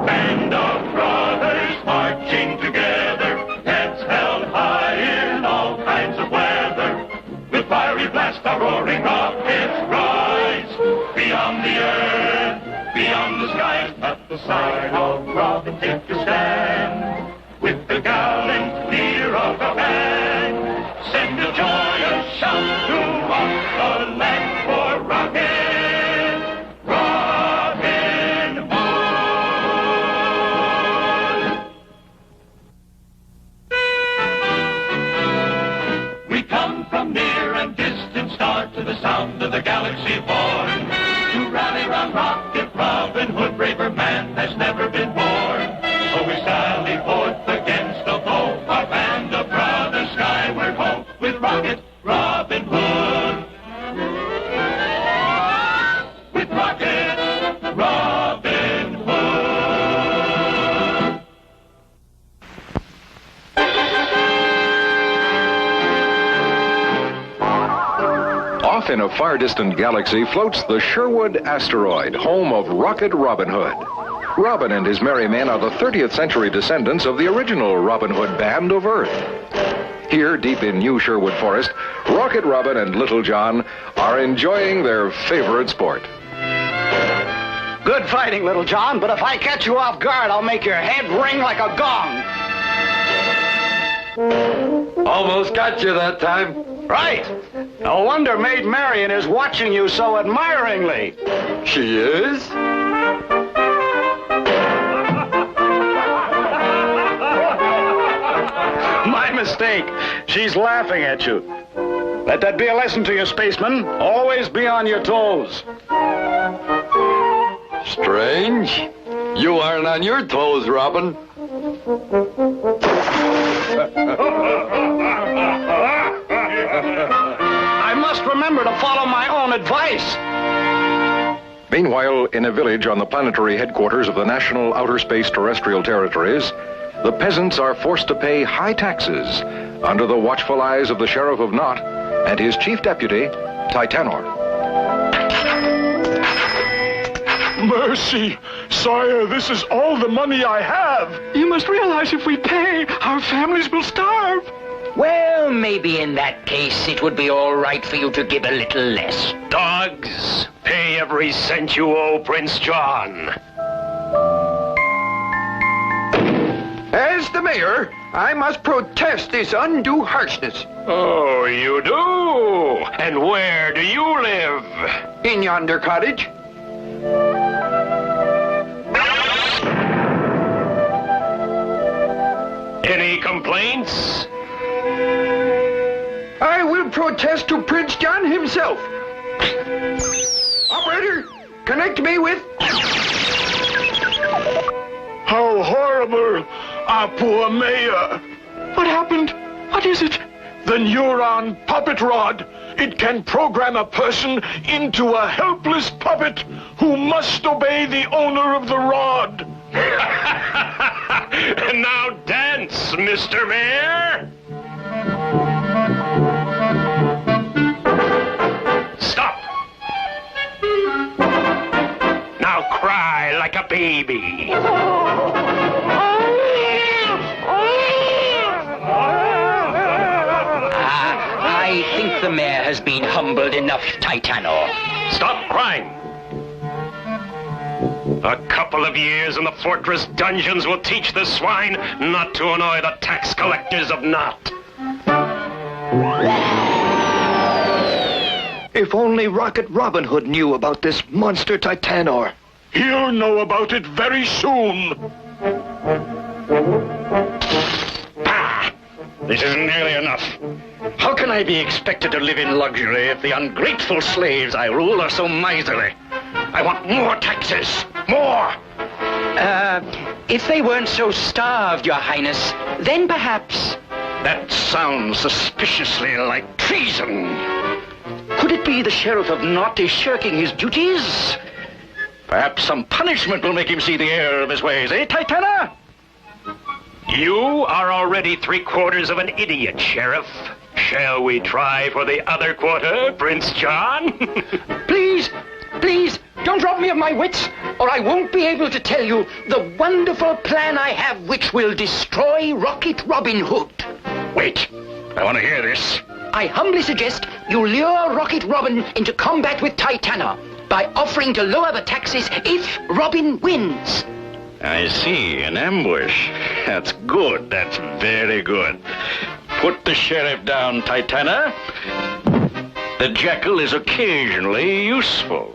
Band of brothers marching together, heads held high in all kinds of weather. With fiery blast our roaring rockets rise. Beyond the earth, beyond the skies, at the side of Robin take a stand. With the gallant leader of the band, send a joyous shout to all the land for Rocket. To the sound of the galaxy born, to rally round Rocket Robin Hood, braver man has never been born. So we sally forth against the foe, our band of brothers skyward ho, with Rocket Robin Hood. With Rocket Robin Hood. Off in a far-distant galaxy floats the Sherwood asteroid, home of Rocket Robin Hood. Robin and his merry men are the 30th century descendants of the original Robin Hood band of Earth. Here, deep in New Sherwood Forest, Rocket Robin and Little John are enjoying their favorite sport. Good fighting, Little John, but if I catch you off guard, I'll make your head ring like a gong. Almost got you that time. Right. No wonder Maid Marian is watching you so admiringly. She is? My mistake. She's laughing at you. Let that be a lesson to you, spaceman. Always be on your toes. Strange. You aren't on your toes, Robin. I must remember to follow my own advice. Meanwhile, in a village on the planetary headquarters of the National Outer Space Terrestrial Territories, the peasants are forced to pay high taxes under the watchful eyes of the Sheriff of Knot and his chief deputy, Titanor. Mercy! Sire, this is all the money I have. You must realize if we pay, our families will starve. Well, maybe in that case it would be all right for you to give a little less. Dogs, pay every cent you owe Prince John. As the mayor, I must protest this undue harshness. Oh, you do? And where do you live? In yonder cottage. Any complaints? I will protest to Prince John himself. Operator, connect me with... How horrible! Our poor mayor. What happened? What is it? The neuron puppet rod. It can program a person into a helpless puppet who must obey the owner of the rod. And now dance, Mr. Mayor. like a baby. I think the mayor has been humbled enough, Titano. Stop crying. A couple of years in the fortress dungeons will teach the swine not to annoy the tax collectors of Knot. If only Rocket Robin Hood knew about this monster Titanor. He'll know about it very soon. This isn't nearly enough. How can I be expected to live in luxury if the ungrateful slaves I rule are so miserly? I want more taxes. More! If they weren't so starved, Your Highness, then perhaps... That sounds suspiciously like treason. Could it be the Sheriff of Knot is shirking his duties? Perhaps some punishment will make him see the error of his ways, eh, Titana? You are already 3/4 of an idiot, Sheriff. Shall we try for the other quarter, Prince John? Please, don't rob me of my wits, or I won't be able to tell you the wonderful plan I have which will destroy Rocket Robin Hood. Wait, I want to hear this. I humbly suggest you lure Rocket Robin into combat with Titana by offering to lower the taxes if Robin wins. I see, an ambush. That's good, that's very good. Put the sheriff down, Titana. The jackal is occasionally useful.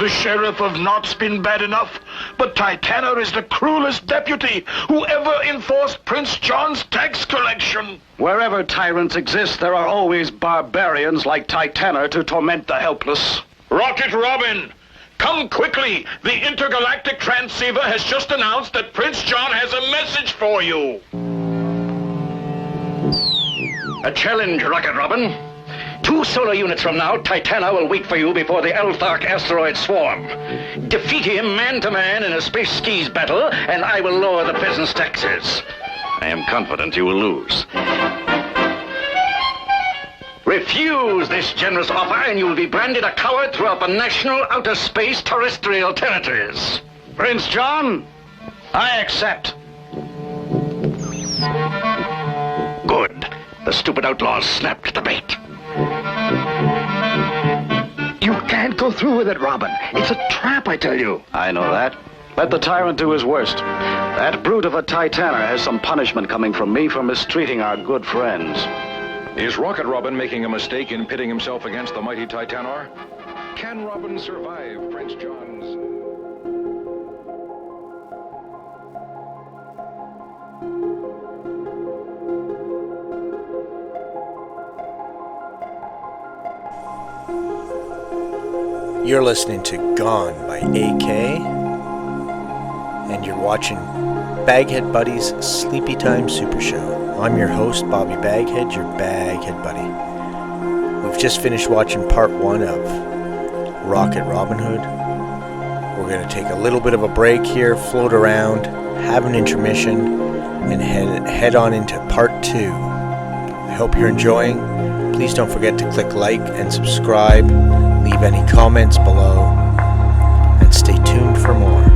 The Sheriff of Knot's been bad enough, but Titana is the cruelest deputy who ever enforced Prince John's tax collection. Wherever tyrants exist, there are always barbarians like Titana to torment the helpless. Rocket Robin! Come quickly! The intergalactic transceiver has just announced that Prince John has a message for you. A challenge, Rocket Robin. 2 solar units from now, Titana will wait for you before the Elthark asteroid swarm. Defeat him man-to-man in a space skis battle, and I will lower the peasants' taxes. I am confident you will lose. Refuse this generous offer, and you will be branded a coward throughout the national outer space terrestrial territories. Prince John, I accept. Good. The stupid outlaws snapped the bait. You can't go through with it, Robin. It's a trap, I tell you. I know that. Let the tyrant do his worst. That brute of a Titana has some punishment coming from me for mistreating our good friends. Is Rocket Robin making a mistake in pitting himself against the mighty Titanor? Can Robin survive Prince John's... You're listening to Gone by AK, and you're watching BagHead Buddy's SleepyTime SuperShow. I'm your host, Bobby BagHead, your BagHead Buddy. We've just finished watching part 1 of Rocket Robin Hood. We're going to take a little bit of a break here, float around, have an intermission, and head on into part 2. I hope you're enjoying. Please don't forget to click like and subscribe. Leave any comments below, and stay tuned for more.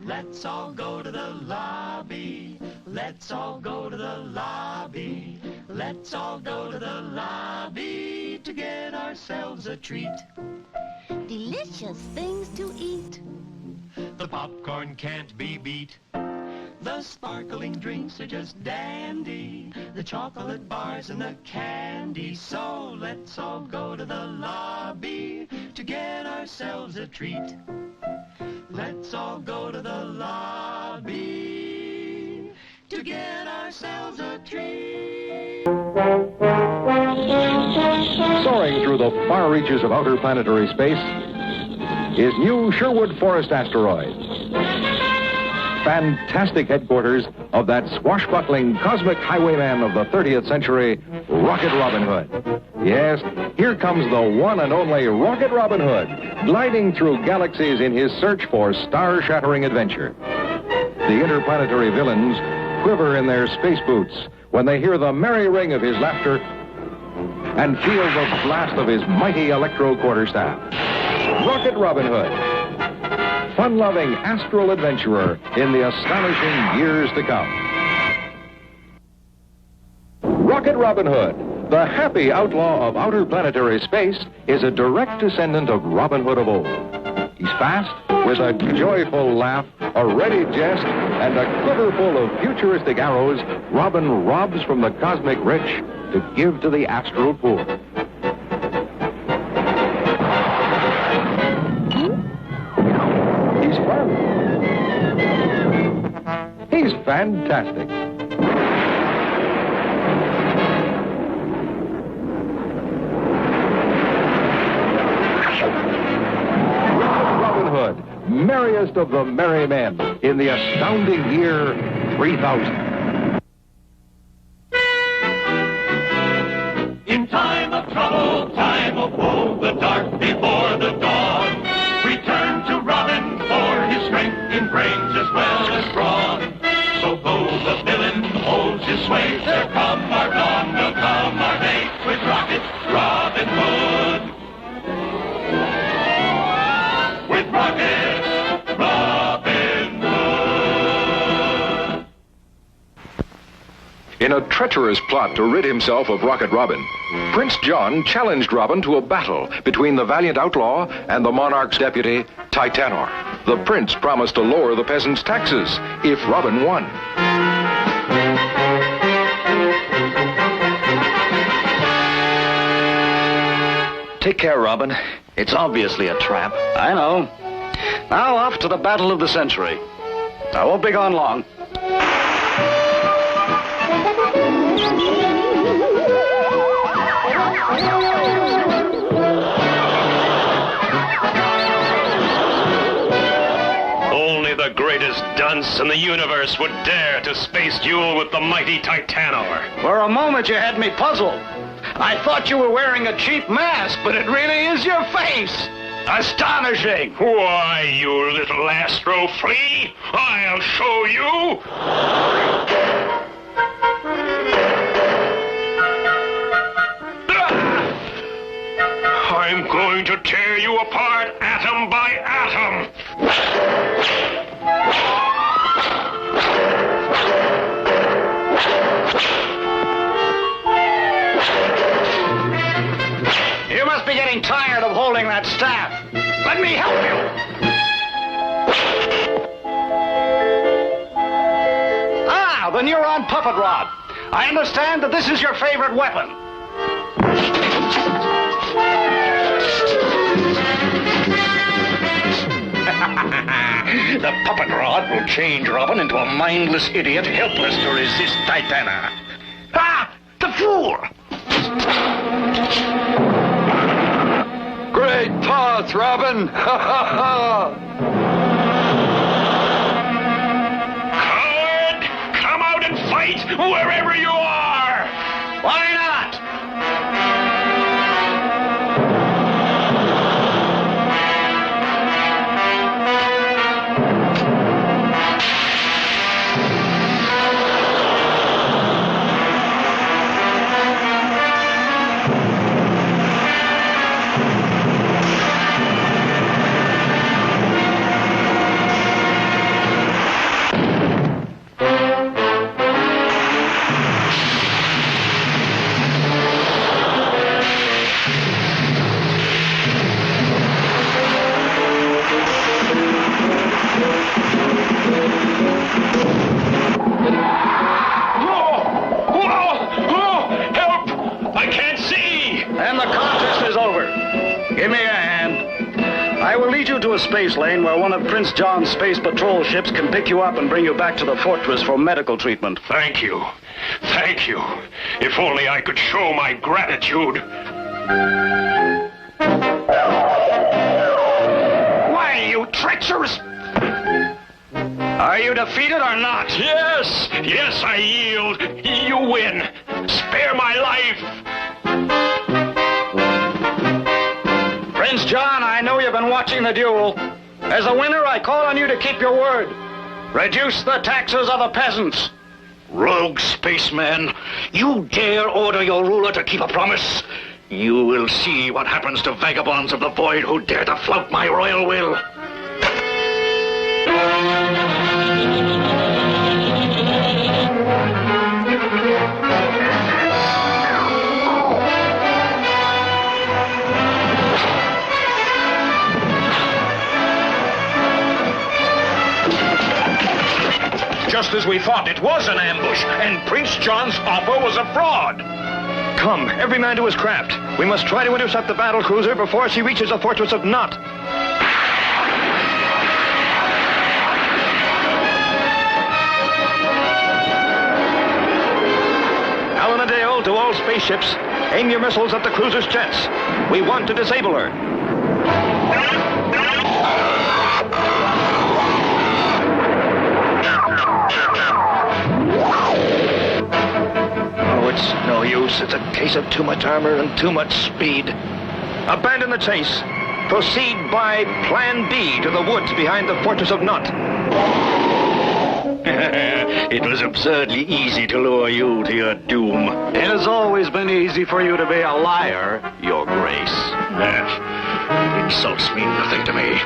Let's all go to the lobby. Let's all go to the lobby. Let's all go to the lobby to get ourselves a treat. Delicious things to eat. The popcorn can't be beat. The sparkling drinks are just dandy. The chocolate bars and the candy. So let's all go to the lobby to get ourselves a treat. Let's all go to the lobby to get ourselves a treat. Soaring through the far reaches of outer planetary space is new Sherwood Forest asteroid. Fantastic headquarters of that swashbuckling cosmic highwayman of the 30th century, Rocket Robin Hood. Yes, here comes the one and only Rocket Robin Hood, gliding through galaxies in his search for star-shattering adventure. The interplanetary villains quiver in their space boots when they hear the merry ring of his laughter and feel the blast of his mighty electro quarterstaff. Rocket Robin Hood, fun-loving astral adventurer in the astonishing years to come. Rocket Robin Hood, the happy outlaw of outer planetary space, is a direct descendant of Robin Hood of old. He's fast, with a joyful laugh, a ready jest, and a quiver full of futuristic arrows. Robin robs from the cosmic rich to give to the astral poor. He's fun. He's fantastic. Robin Hood, merriest of the merry men in the astounding year 3000. In time of trouble, time of woe, the dark before the dawn, we turn to Robin for his strength in brains as well as brawn. So though the villain holds his sway, there come our dawn, will come our day, with Rocket Robin Hood. With Rocket Robin Hood. In a treacherous plot to rid himself of Rocket Robin, Prince John challenged Robin to a battle between the valiant outlaw and the monarch's deputy, Titanor. The prince promised to lower the peasants' taxes if Robin won. Take care, Robin. It's obviously a trap. I know. Now off to the battle of the century. I won't be gone long. Only the greatest dunce in the universe would dare to space duel with the mighty Titanor. For a moment you had me puzzled. I thought you were wearing a cheap mask, but it really is your face. Astonishing. Why, you little astro flea, I'll show you. I'm going to tear you apart atom by atom. You must be getting tired of holding that staff. Let me help you. Ah, the neuron puppet rod. I understand that this is your favorite weapon. The puppet rod will change Robin into a mindless idiot helpless to resist Titana. Ah! The fool! Great paws, Robin! Ha ha ha! Coward! Come out and fight wherever you are! Why not? Give me a hand. I will lead you to a space lane where one of Prince John's space patrol ships can pick you up and bring you back to the fortress for medical treatment. Thank you. Thank you. If only I could show my gratitude. Why, you treacherous... Are you defeated or not? Yes! Yes, I yield. You win. Spare my life. Prince John, I know you've been watching the duel. As a winner, I call on you to keep your word. Reduce the taxes of the peasants. Rogue spaceman, you dare order your ruler to keep a promise? You will see what happens to vagabonds of the void who dare to flout my royal will. Just as we thought, it was an ambush, and Prince John's offer was a fraud. Come, every man to his craft. We must try to intercept the battle cruiser before she reaches the fortress of Nott. Alanadale, to all spaceships, aim your missiles at the cruiser's jets. We want to disable her. It's no use. It's a case of too much armor and too much speed. Abandon the chase. Proceed by Plan B to the woods behind the fortress of Nott. It was absurdly easy to lure you to your doom. It has always been easy for you to be a liar, Your Grace. That insults mean nothing to me.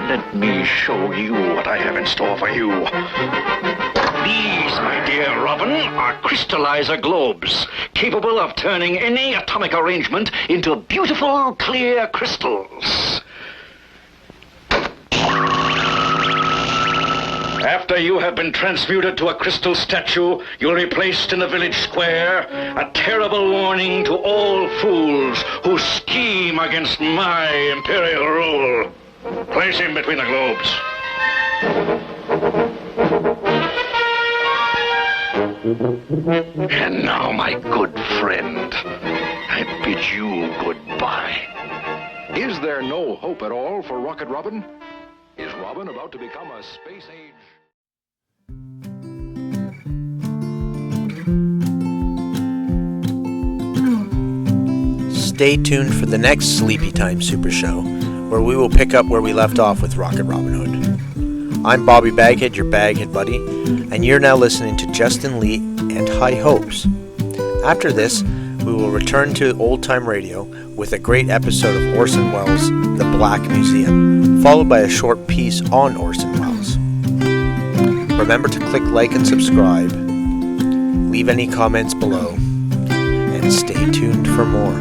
Let me show you what I have in store for you. These, my dear Robin, are crystallizer globes, capable of turning any atomic arrangement into beautiful, clear crystals. After you have been transmuted to a crystal statue, you'll be placed in the village square, a terrible warning to all fools who scheme against my imperial rule. Place him between the globes. And now, my good friend, I bid you goodbye. Is there no hope at all for Rocket Robin? Is Robin about to become a space age? Stay tuned for the next SleepyTime SuperShow, where we will pick up where we left off with Rocket Robin Hood. I'm Bobby BagHead, your BagHead buddy, and you're now listening to Justin Lee and High Hopes. After this, we will return to Old Time Radio with a great episode of Orson Welles' The Black Museum, followed by a short piece on Orson Welles. Remember to click like and subscribe, leave any comments below, and stay tuned for more.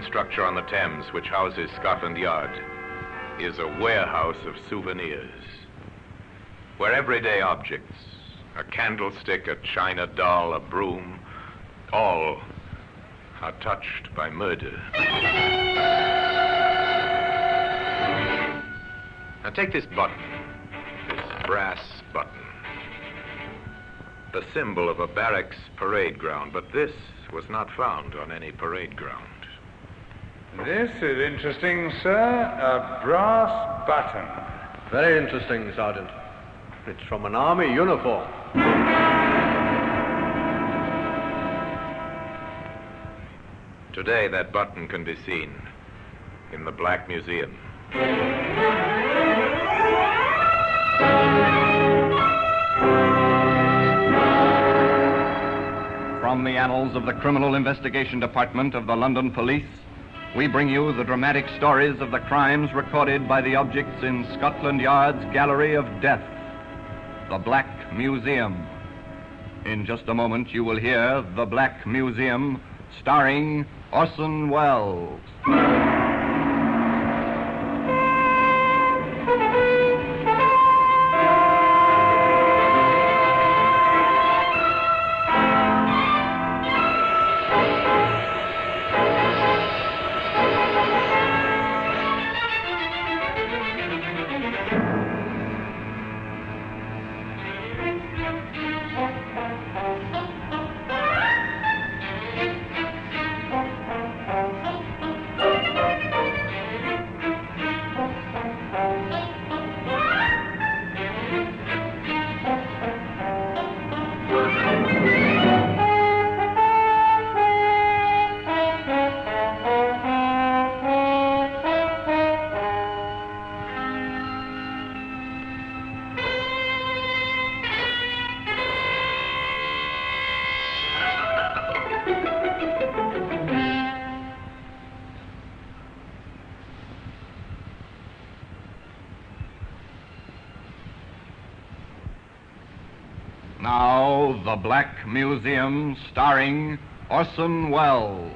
structure on the Thames, which houses Scotland Yard, is a warehouse of souvenirs, where everyday objects, a candlestick, a china doll, a broom, all are touched by murder. Now take this button, this brass button, the symbol of a barracks parade ground, but this was not found on any parade ground. This is interesting, sir. A brass button. Very interesting, Sergeant. It's from an army uniform. Today, that button can be seen in the Black Museum. From the annals of the Criminal Investigation Department of the London Police, we bring you the dramatic stories of the crimes recorded by the objects in Scotland Yard's Gallery of Death, the Black Museum. In just a moment, you will hear The Black Museum, starring Orson Welles. Now, The Black Museum, starring Orson Welles.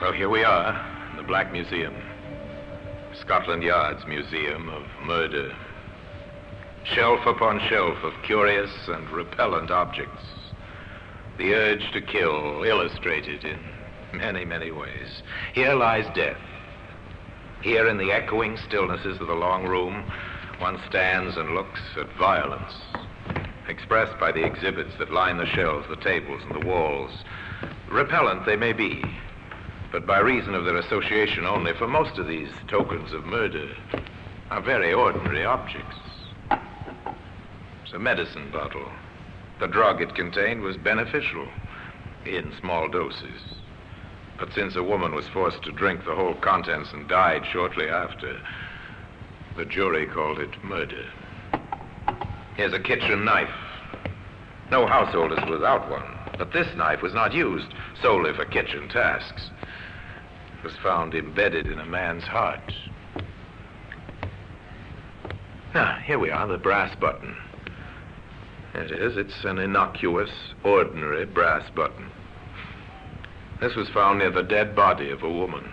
Well, here we are, in the Black Museum. Scotland Yard's Museum of Murder. Shelf upon shelf of curious and repellent objects. The urge to kill, illustrated in many, many ways. Here lies death. Here in the echoing stillnesses of the long room, one stands and looks at violence, expressed by the exhibits that line the shelves, the tables, and the walls. Repellent they may be, but by reason of their association only, for most of these tokens of murder are very ordinary objects. It's a medicine bottle. The drug it contained was beneficial in small doses. But since a woman was forced to drink the whole contents and died shortly after, the jury called it murder. Here's a kitchen knife. No household is without one, but this knife was not used solely for kitchen tasks. It was found embedded in a man's heart. Now, here we are, the brass button. It is. It's an innocuous, ordinary brass button. This was found near the dead body of a woman.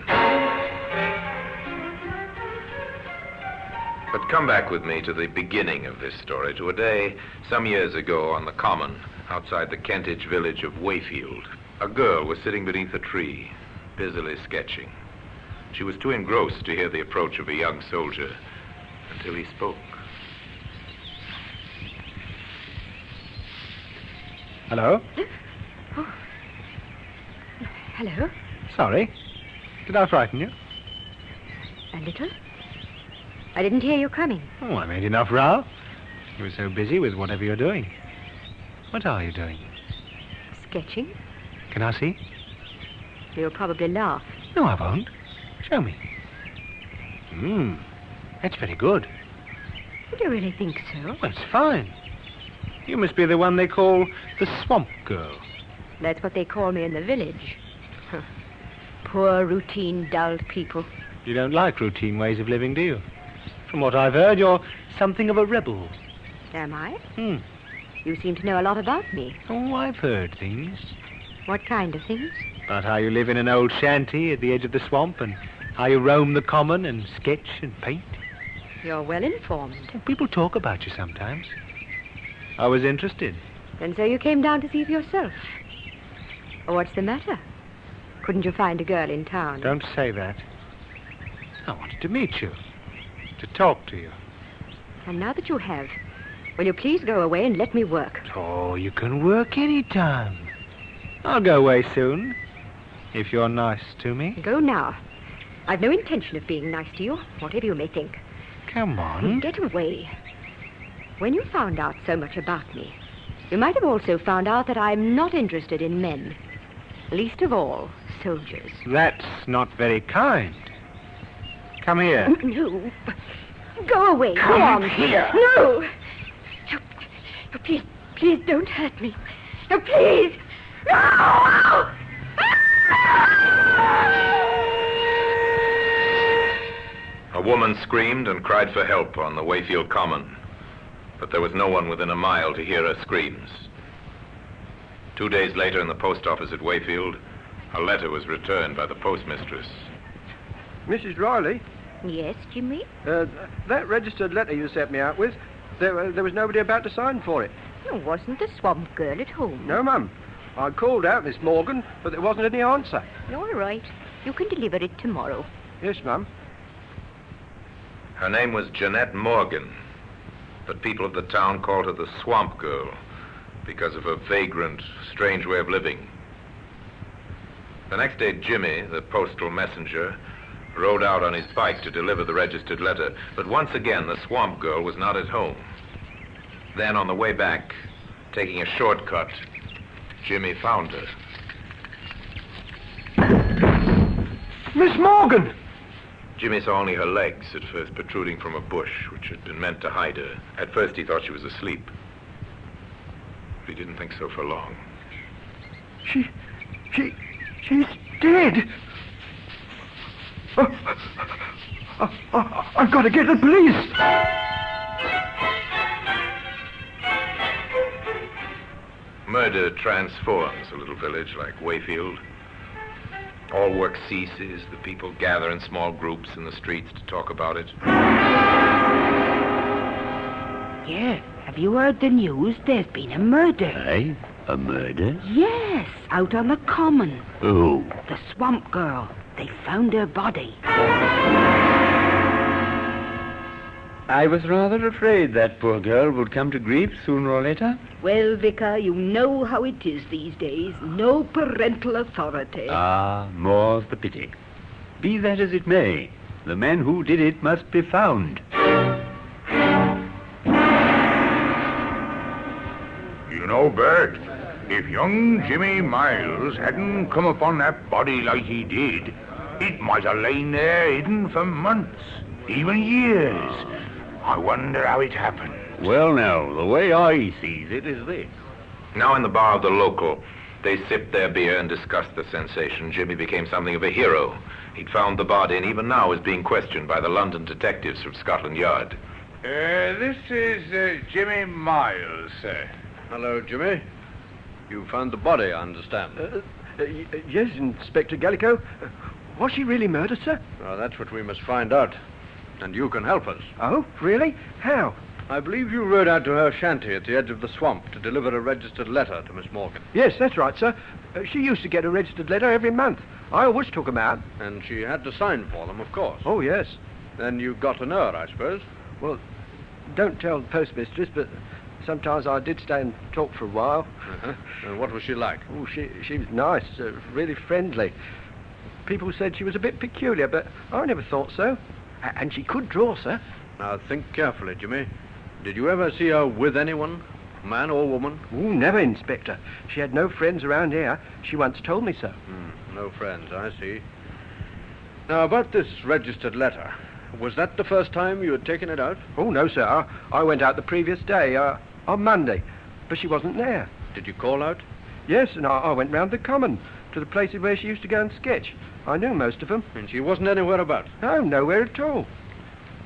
But come back with me to the beginning of this story, to a day some years ago on the common outside the Kentish village of Wayfield. A girl was sitting beneath a tree, busily sketching. She was too engrossed to hear the approach of a young soldier until he spoke. Hello? Oh. Hello? Sorry. Did I frighten you? A little. I didn't hear you coming. Oh, I made enough row. You were so busy with whatever you're doing. What are you doing? Sketching? Can I see? You'll probably laugh. No, I won't. Show me. That's very good. Do you really think so? Well, it's fine. You must be the one they call the Swamp Girl. That's what they call me in the village. Huh. Poor, routine, dull people. You don't like routine ways of living, do you? From what I've heard, you're something of a rebel. Am I? Hmm. You seem to know a lot about me. Oh, I've heard things. What kind of things? About how you live in an old shanty at the edge of the swamp and how you roam the common and sketch and paint. You're well informed. People talk about you sometimes. I was interested. And so you came down to see for yourself. Oh, what's the matter? Couldn't you find a girl in town? Don't say that. I wanted to meet you. To talk to you. And now that you have, will you please go away and let me work? Oh, you can work any time. I'll go away soon, if you're nice to me. Go now. I've no intention of being nice to you, whatever you may think. Come on. Get away. When you found out so much about me, you might have also found out that I'm not interested in men. Least of all, soldiers. That's not very kind. Come here. No. Go away. Come Go on. here. No. No, please don't hurt me. No, please. No! A woman screamed and cried for help on the Wayfield Common, but there was no one within a mile to hear her screams. 2 days later, in the post office at Wayfield, a letter was returned by the postmistress. Mrs. Riley? Yes, Jimmy? That registered letter you sent me out with, there was nobody about to sign for it. Wasn't the swamp girl at home? No, Mum. I called out Miss Morgan, but there wasn't any answer. All right. You can deliver it tomorrow. Yes, Mum. Her name was Jeanette Morgan, but people of the town called her the Swamp Girl because of her vagrant, strange way of living. The next day, Jimmy, the postal messenger, rode out on his bike to deliver the registered letter, but once again the Swamp Girl was not at home. Then, on the way back, taking a shortcut, Jimmy found her. Miss Morgan! Jimmy saw only her legs at first protruding from a bush, which had been meant to hide her. At first he thought she was asleep. But he didn't think so for long. She's dead! I've got to get the police! Murder transforms a little village like Wayfield. All work ceases. The people gather in small groups in the streets to talk about it. Yeah, have you heard the news? There's been a murder. Aye? A murder? Yes, out on the common. Who? The swamp girl. They found her body. I was rather afraid that poor girl would come to grief sooner or later. Well, Vicar, you know how it is these days. No parental authority. Ah, more's the pity. Be that as it may, the man who did it must be found. You know, Bert, if young Jimmy Miles hadn't come upon that body like he did, it might have lain there hidden for months, even years. I wonder how it happened. Well, now, the way I sees it is this. Now in the bar of the local, they sipped their beer and discussed the sensation. Jimmy became something of a hero. He'd found the body and even now is being questioned by the London detectives from Scotland Yard. This is Jimmy Miles, sir. Hello, Jimmy. You found the body, I understand. Yes, Inspector Gallico. Was she really murdered, sir? Well, that's what we must find out. And you can help us. Oh, really? How? I believe you rode out to her shanty at the edge of the swamp to deliver a registered letter to Miss Morgan. Yes, that's right, sir. She used to get a registered letter every month. I always took them out. And she had to sign for them, of course. Oh, yes. Then you got to know her, I suppose. Well, don't tell the postmistress, but sometimes I did stay and talk for a while. Uh-huh. And what was she like? Oh, she was nice, really friendly. People said she was a bit peculiar, but I never thought so. And she could draw, sir. Now, think carefully, Jimmy. Did you ever see her with anyone, man or woman? Oh, never, Inspector. She had no friends around here. She once told me so. No friends, I see. Now, about this registered letter, was that the first time you had taken it out? Oh, no, sir. I went out the previous day, on Monday, but she wasn't there. Did you call out? Yes, and I went round the common, to the places where she used to go and sketch. I knew most of them. And she wasn't anywhere about? No, nowhere at all.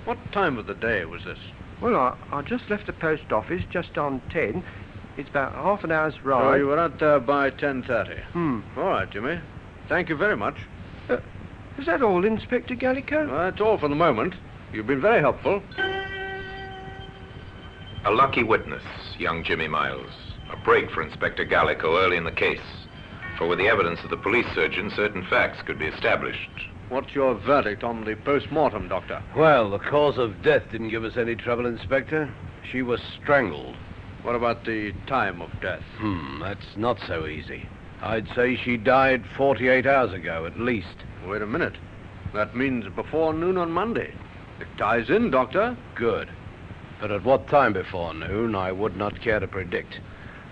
What time of the day was this? Well, I just left the post office just on 10. It's about half an hour's ride. So you were out there by 10:30? All right, Jimmy. Thank you very much. Is that all, Inspector Gallico? Well, that's all for the moment. You've been very helpful. A lucky witness, young Jimmy Miles. A break for Inspector Gallico early in the case. For with the evidence of the police surgeon, certain facts could be established. What's your verdict on the post-mortem, Doctor? Well, the cause of death didn't give us any trouble, Inspector. She was strangled. What about the time of death? That's not so easy. I'd say she died 48 hours ago, at least. Wait a minute. That means before noon on Monday. It ties in, Doctor. Good. But at what time before noon, I would not care to predict.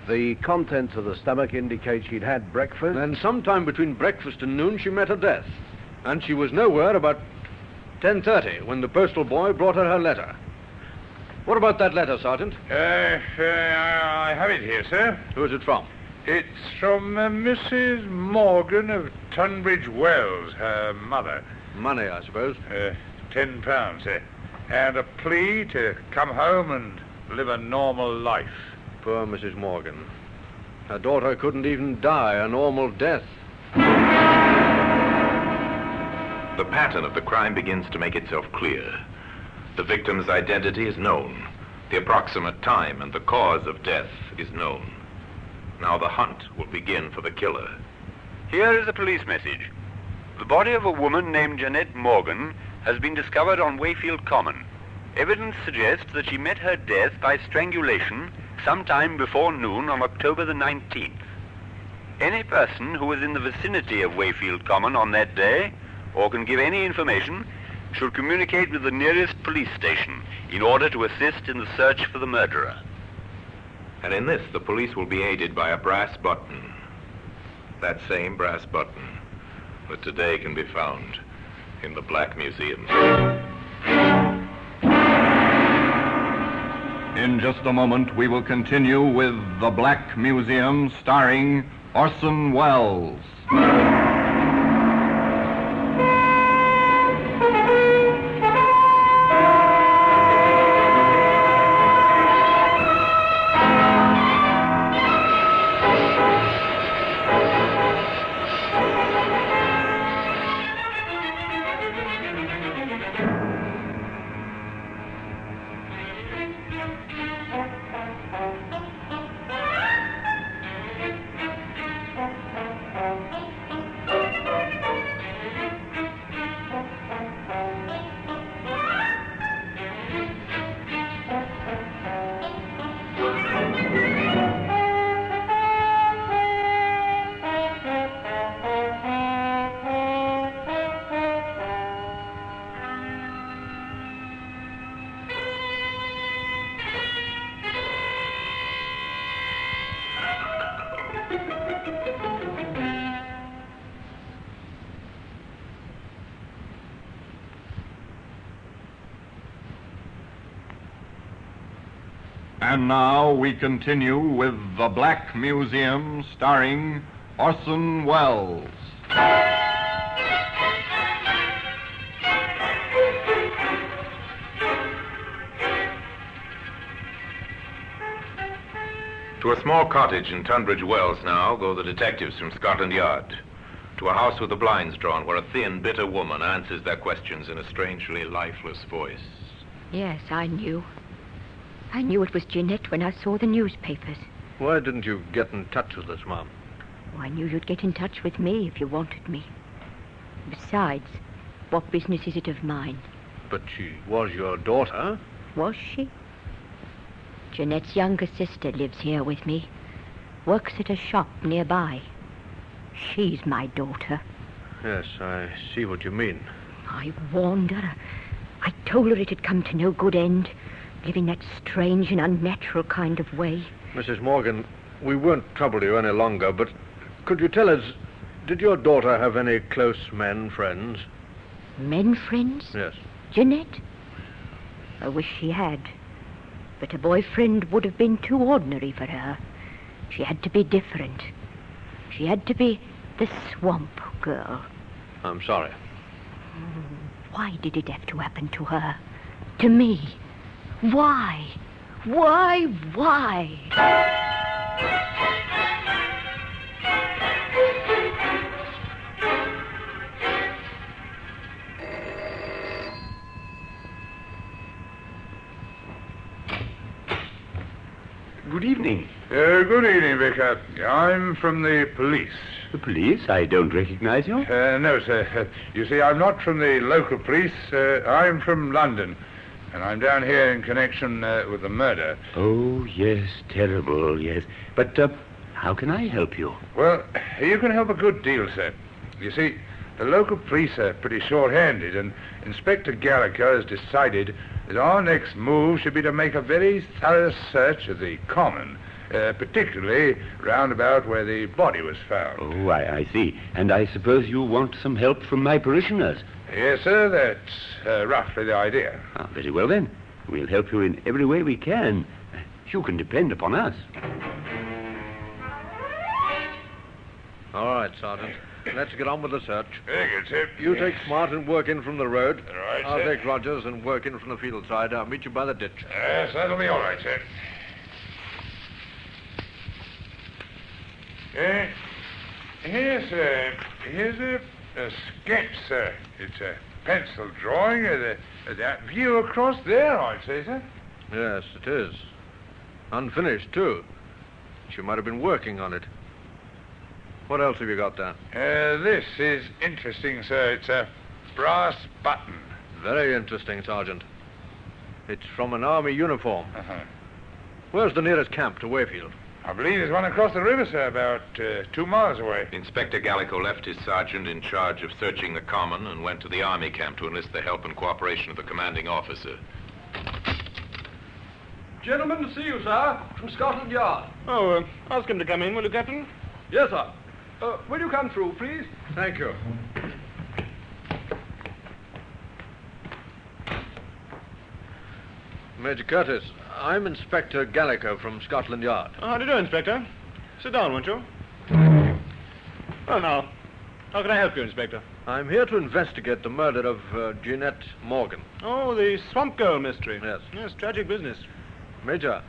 The contents of the stomach indicate she'd had breakfast. Then sometime between breakfast and noon, she met her death. And she was nowhere about 10:30 when the postal boy brought her letter. What about that letter, Sergeant? I have it here, sir. Who is it from? It's from Mrs. Morgan of Tunbridge Wells, her mother. Money, I suppose. £10, sir. And a plea to come home and live a normal life. Poor Mrs. Morgan. Her daughter couldn't even die a normal death. The pattern of the crime begins to make itself clear. The victim's identity is known. The approximate time and the cause of death is known. Now the hunt will begin for the killer. Here is a police message. The body of a woman named Jeanette Morgan has been discovered on Wayfield Common. Evidence suggests that she met her death by strangulation sometime before noon on October the 19th. Any person who was in the vicinity of Wayfield Common on that day, or can give any information, should communicate with the nearest police station in order to assist in the search for the murderer. And in this, the police will be aided by a brass button. That same brass button that today can be found in the Black Museum. In just a moment, we will continue with The Black Museum, starring Orson Welles. And now we continue with The Black Museum, starring Orson Welles. To a small cottage in Tunbridge Wells now go the detectives from Scotland Yard. To a house with the blinds drawn where a thin, bitter woman answers their questions in a strangely lifeless voice. Yes, I knew. I knew it was Jeanette when I saw the newspapers. Why didn't you get in touch with us, Mom? Oh, I knew you'd get in touch with me if you wanted me. Besides, what business is it of mine? But she was your daughter. Was she? Jeanette's younger sister lives here with me. Works at a shop nearby. She's my daughter. Yes, I see what you mean. I warned her. I told her it had come to no good end, living that strange and unnatural kind of way. Mrs. Morgan, we won't trouble you any longer, but could you tell us, did your daughter have any close men friends? Men friends? Yes. Jeanette? I wish she had. But a boyfriend would have been too ordinary for her. She had to be different. She had to be The swamp girl. I'm sorry. Why did it have to happen to her? To me? Why? Why? Good evening. Good evening, Vicar. I'm from the police. The police? I don't recognize you. No, sir. You see, I'm not from the local police. I'm from London. And I'm down here in connection with the murder. Oh, yes, terrible, yes. But how can I help you? Well, you can help a good deal, sir. You see, the local police are pretty short-handed, and Inspector Gallagher has decided that our next move should be to make a very thorough search of the common, particularly round about where the body was found. Oh, I see. And I suppose you want some help from my parishioners? Yes, sir, that's roughly the idea. Ah, very well, then. We'll help you in every way we can. You can depend upon us. All right, Sergeant. Let's get on with the search. Very good, sir. You take Smart and work in from the road. All right, I'll sir. take Rogers and work in from the field side. I'll meet you by the ditch. Yes, that'll be all right, sir. Here's a sketch, sir. It's a pencil drawing of that view across there, I'd say, sir. Yes, it is. Unfinished, too. She might have been working on it. What else have you got there? This is interesting, sir. It's a brass button. Very interesting, Sergeant. It's from an army uniform. Uh-huh. Where's the nearest camp to Wayfield? I believe there's one across the river, sir, about 2 miles away. Inspector Gallico left his sergeant in charge of searching the common and went to the army camp to enlist the help and cooperation of the commanding officer. Gentlemen to see you, sir, from Scotland Yard. Oh, ask him to come in, will you, Captain? Yes, sir. Will you come through, please? Thank you. Major Curtis, I'm Inspector Gallico from Scotland Yard. How do you do, Inspector? Sit down, won't you? Well, now, how can I help you, Inspector? I'm here to investigate the murder of Jeanette Morgan. Oh, the swamp girl mystery. Yes. Yes, tragic business. Major,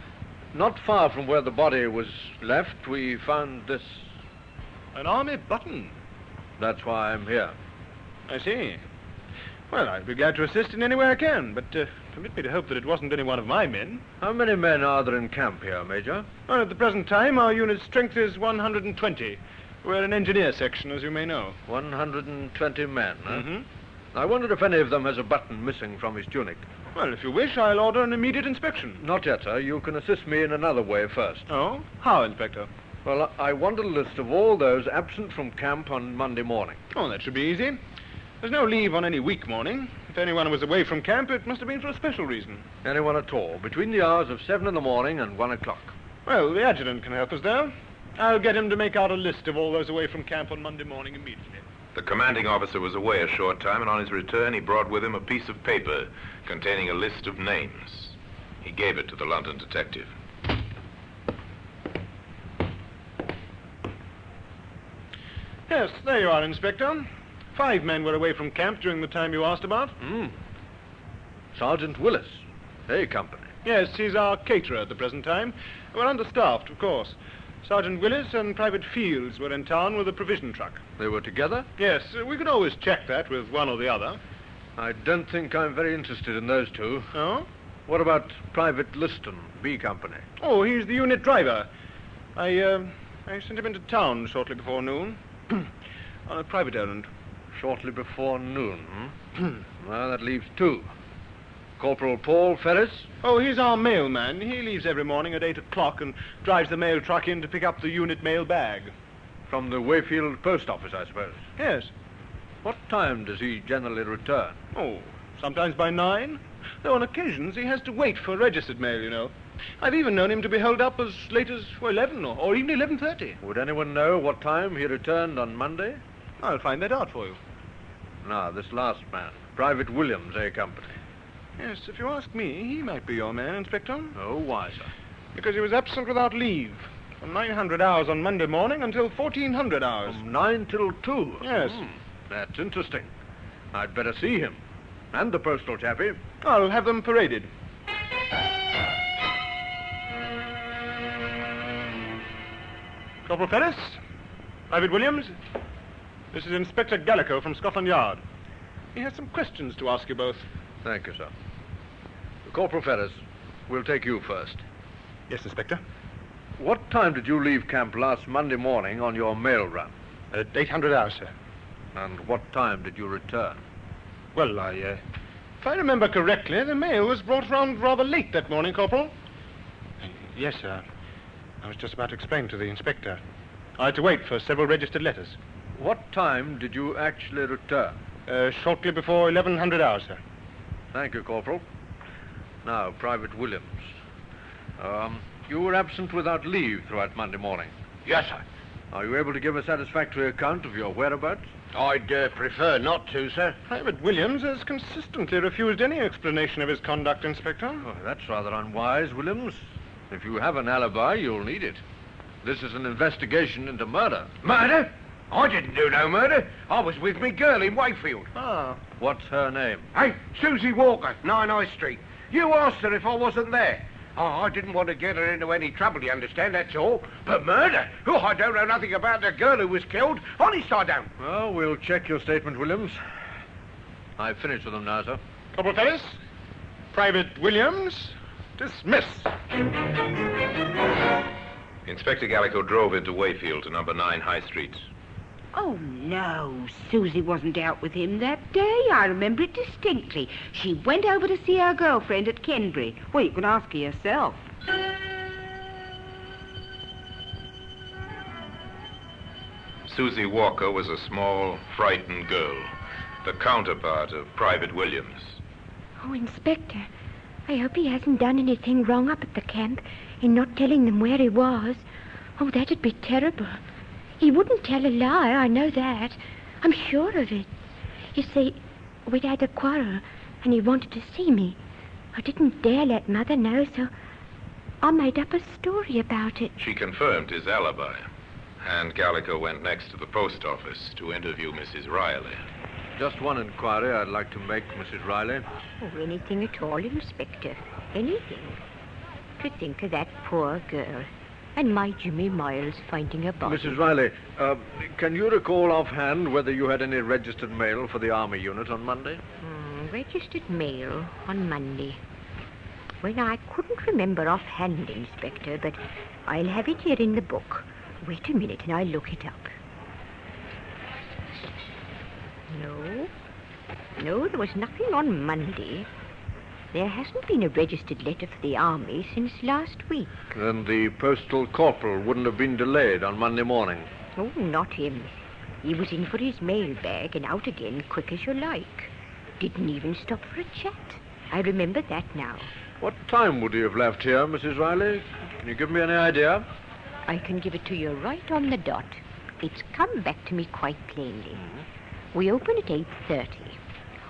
not far from where the body was left, we found this. An army button. That's why I'm here. I see. Well, I'd be glad to assist in any way I can, but permit me to hope that it wasn't any one of my men. How many men are there in camp here, Major? Well, at the present time, our unit's strength is 120. We're an engineer section, as you may know. 120 men, huh? Mm-hmm. I wondered if any of them has a button missing from his tunic. Well, if you wish, I'll order an immediate inspection. Not yet, sir. You can assist me in another way first. Oh? How, Inspector? Well, I want a list of all those absent from camp on Monday morning. Oh, that should be easy. There's no leave on any week morning. If anyone was away from camp, it must have been for a special reason. Anyone at all, between the hours of 7 in the morning and 1 o'clock. Well, the adjutant can help us there. I'll get him to make out a list of all those away from camp on Monday morning immediately. The commanding officer was away a short time, and on his return he brought with him a piece of paper containing a list of names. He gave it to the London detective. Yes, there you are, Inspector. 5 men were away from camp during the time you asked about. Sergeant Willis, A Company. Yes, he's our caterer at the present time. We're understaffed, of course. Sergeant Willis and Private Fields were in town with a provision truck. They were together? Yes, we can always check that with one or the other. I don't think I'm very interested in those two. Oh? What about Private Liston, B Company? Oh, he's the unit driver. I sent him into town shortly before noon. On a private errand. Shortly before noon, Well, that leaves 2. Corporal Paul Ferris? Oh, he's our mailman. He leaves every morning at 8 o'clock and drives the mail truck in to pick up the unit mail bag. From the Wayfield post office, I suppose? Yes. What time does he generally return? Oh, sometimes by 9. Though on occasions he has to wait for registered mail, you know. I've even known him to be held up as late as 11 or even 11:30. Would anyone know what time he returned on Monday? I'll find that out for you. Now, this last man, Private Williams, A Company. Yes, if you ask me, he might be your man, Inspector. Oh, why, sir? Because he was absent without leave. From 900 hours on Monday morning until 1400 hours. From 9 till 2? Yes. That's interesting. I'd better see him. And the postal chappie. I'll have them paraded. Corporal Ferris, Private Williams, this is Inspector Gallico from Scotland Yard. He has some questions to ask you both. Thank you, sir. Corporal Ferris, we'll take you first. Yes, Inspector. What time did you leave camp last Monday morning on your mail run? At 800 hours, sir. And what time did you return? Well, if I remember correctly, the mail was brought round rather late that morning, Corporal. Yes, sir. I was just about to explain to the inspector. I had to wait for several registered letters. What time did you actually return? Shortly before 1100 hours, sir. Thank you, Corporal. Now, Private Williams. You were absent without leave throughout Monday morning. Yes, sir. Are you able to give a satisfactory account of your whereabouts? I'd prefer not to, sir. Private Williams has consistently refused any explanation of his conduct, Inspector. Oh, that's rather unwise, Williams. If you have an alibi, you'll need it. This is an investigation into murder. Murder? I didn't do no murder. I was with me girl in Wakefield. Ah. What's her name? Hey, Susie Walker, 9 High Street. You asked her if I wasn't there. Oh, I didn't want to get her into any trouble, you understand, that's all. But murder? Oh, I don't know nothing about the girl who was killed. Honest, I don't. Well, we'll check your statement, Williams. I've finished with them now, sir. Corporal Ferris, Private Williams, dismiss. Inspector Gallico drove into Wayfield to number 9 High Street. Oh, no. Susie wasn't out with him that day. I remember it distinctly. She went over to see her girlfriend at Kenbury. Well, you can ask her yourself. Susie Walker was a small, frightened girl, the counterpart of Private Williams. Oh, Inspector, I hope he hasn't done anything wrong up at the camp in not telling them where he was. Oh, that'd be terrible. He wouldn't tell a lie, I know that. I'm sure of it. You see, we'd had a quarrel, and he wanted to see me. I didn't dare let Mother know, so I made up a story about it. She confirmed his alibi, and Gallico went next to the post office to interview Mrs. Riley. Just one inquiry I'd like to make, Mrs. Riley. Oh, anything at all, Inspector. Anything. To think of that poor girl. And my Jimmy Miles finding a body. Mrs. Riley, can you recall offhand whether you had any registered mail for the Army unit on Monday? Registered mail on Monday. Well, I couldn't remember offhand, Inspector, but I'll have it here in the book. Wait a minute and I'll look it up. No, there was nothing on Monday. There hasn't been a registered letter for the Army since last week. Then the postal corporal wouldn't have been delayed on Monday morning. Oh, not him. He was in for his mail bag and out again quick as you like. Didn't even stop for a chat. I remember that now. What time would he have left here, Mrs. Riley? Can you give me any idea? I can give it to you right on the dot. It's come back to me quite plainly. We open at 8:30.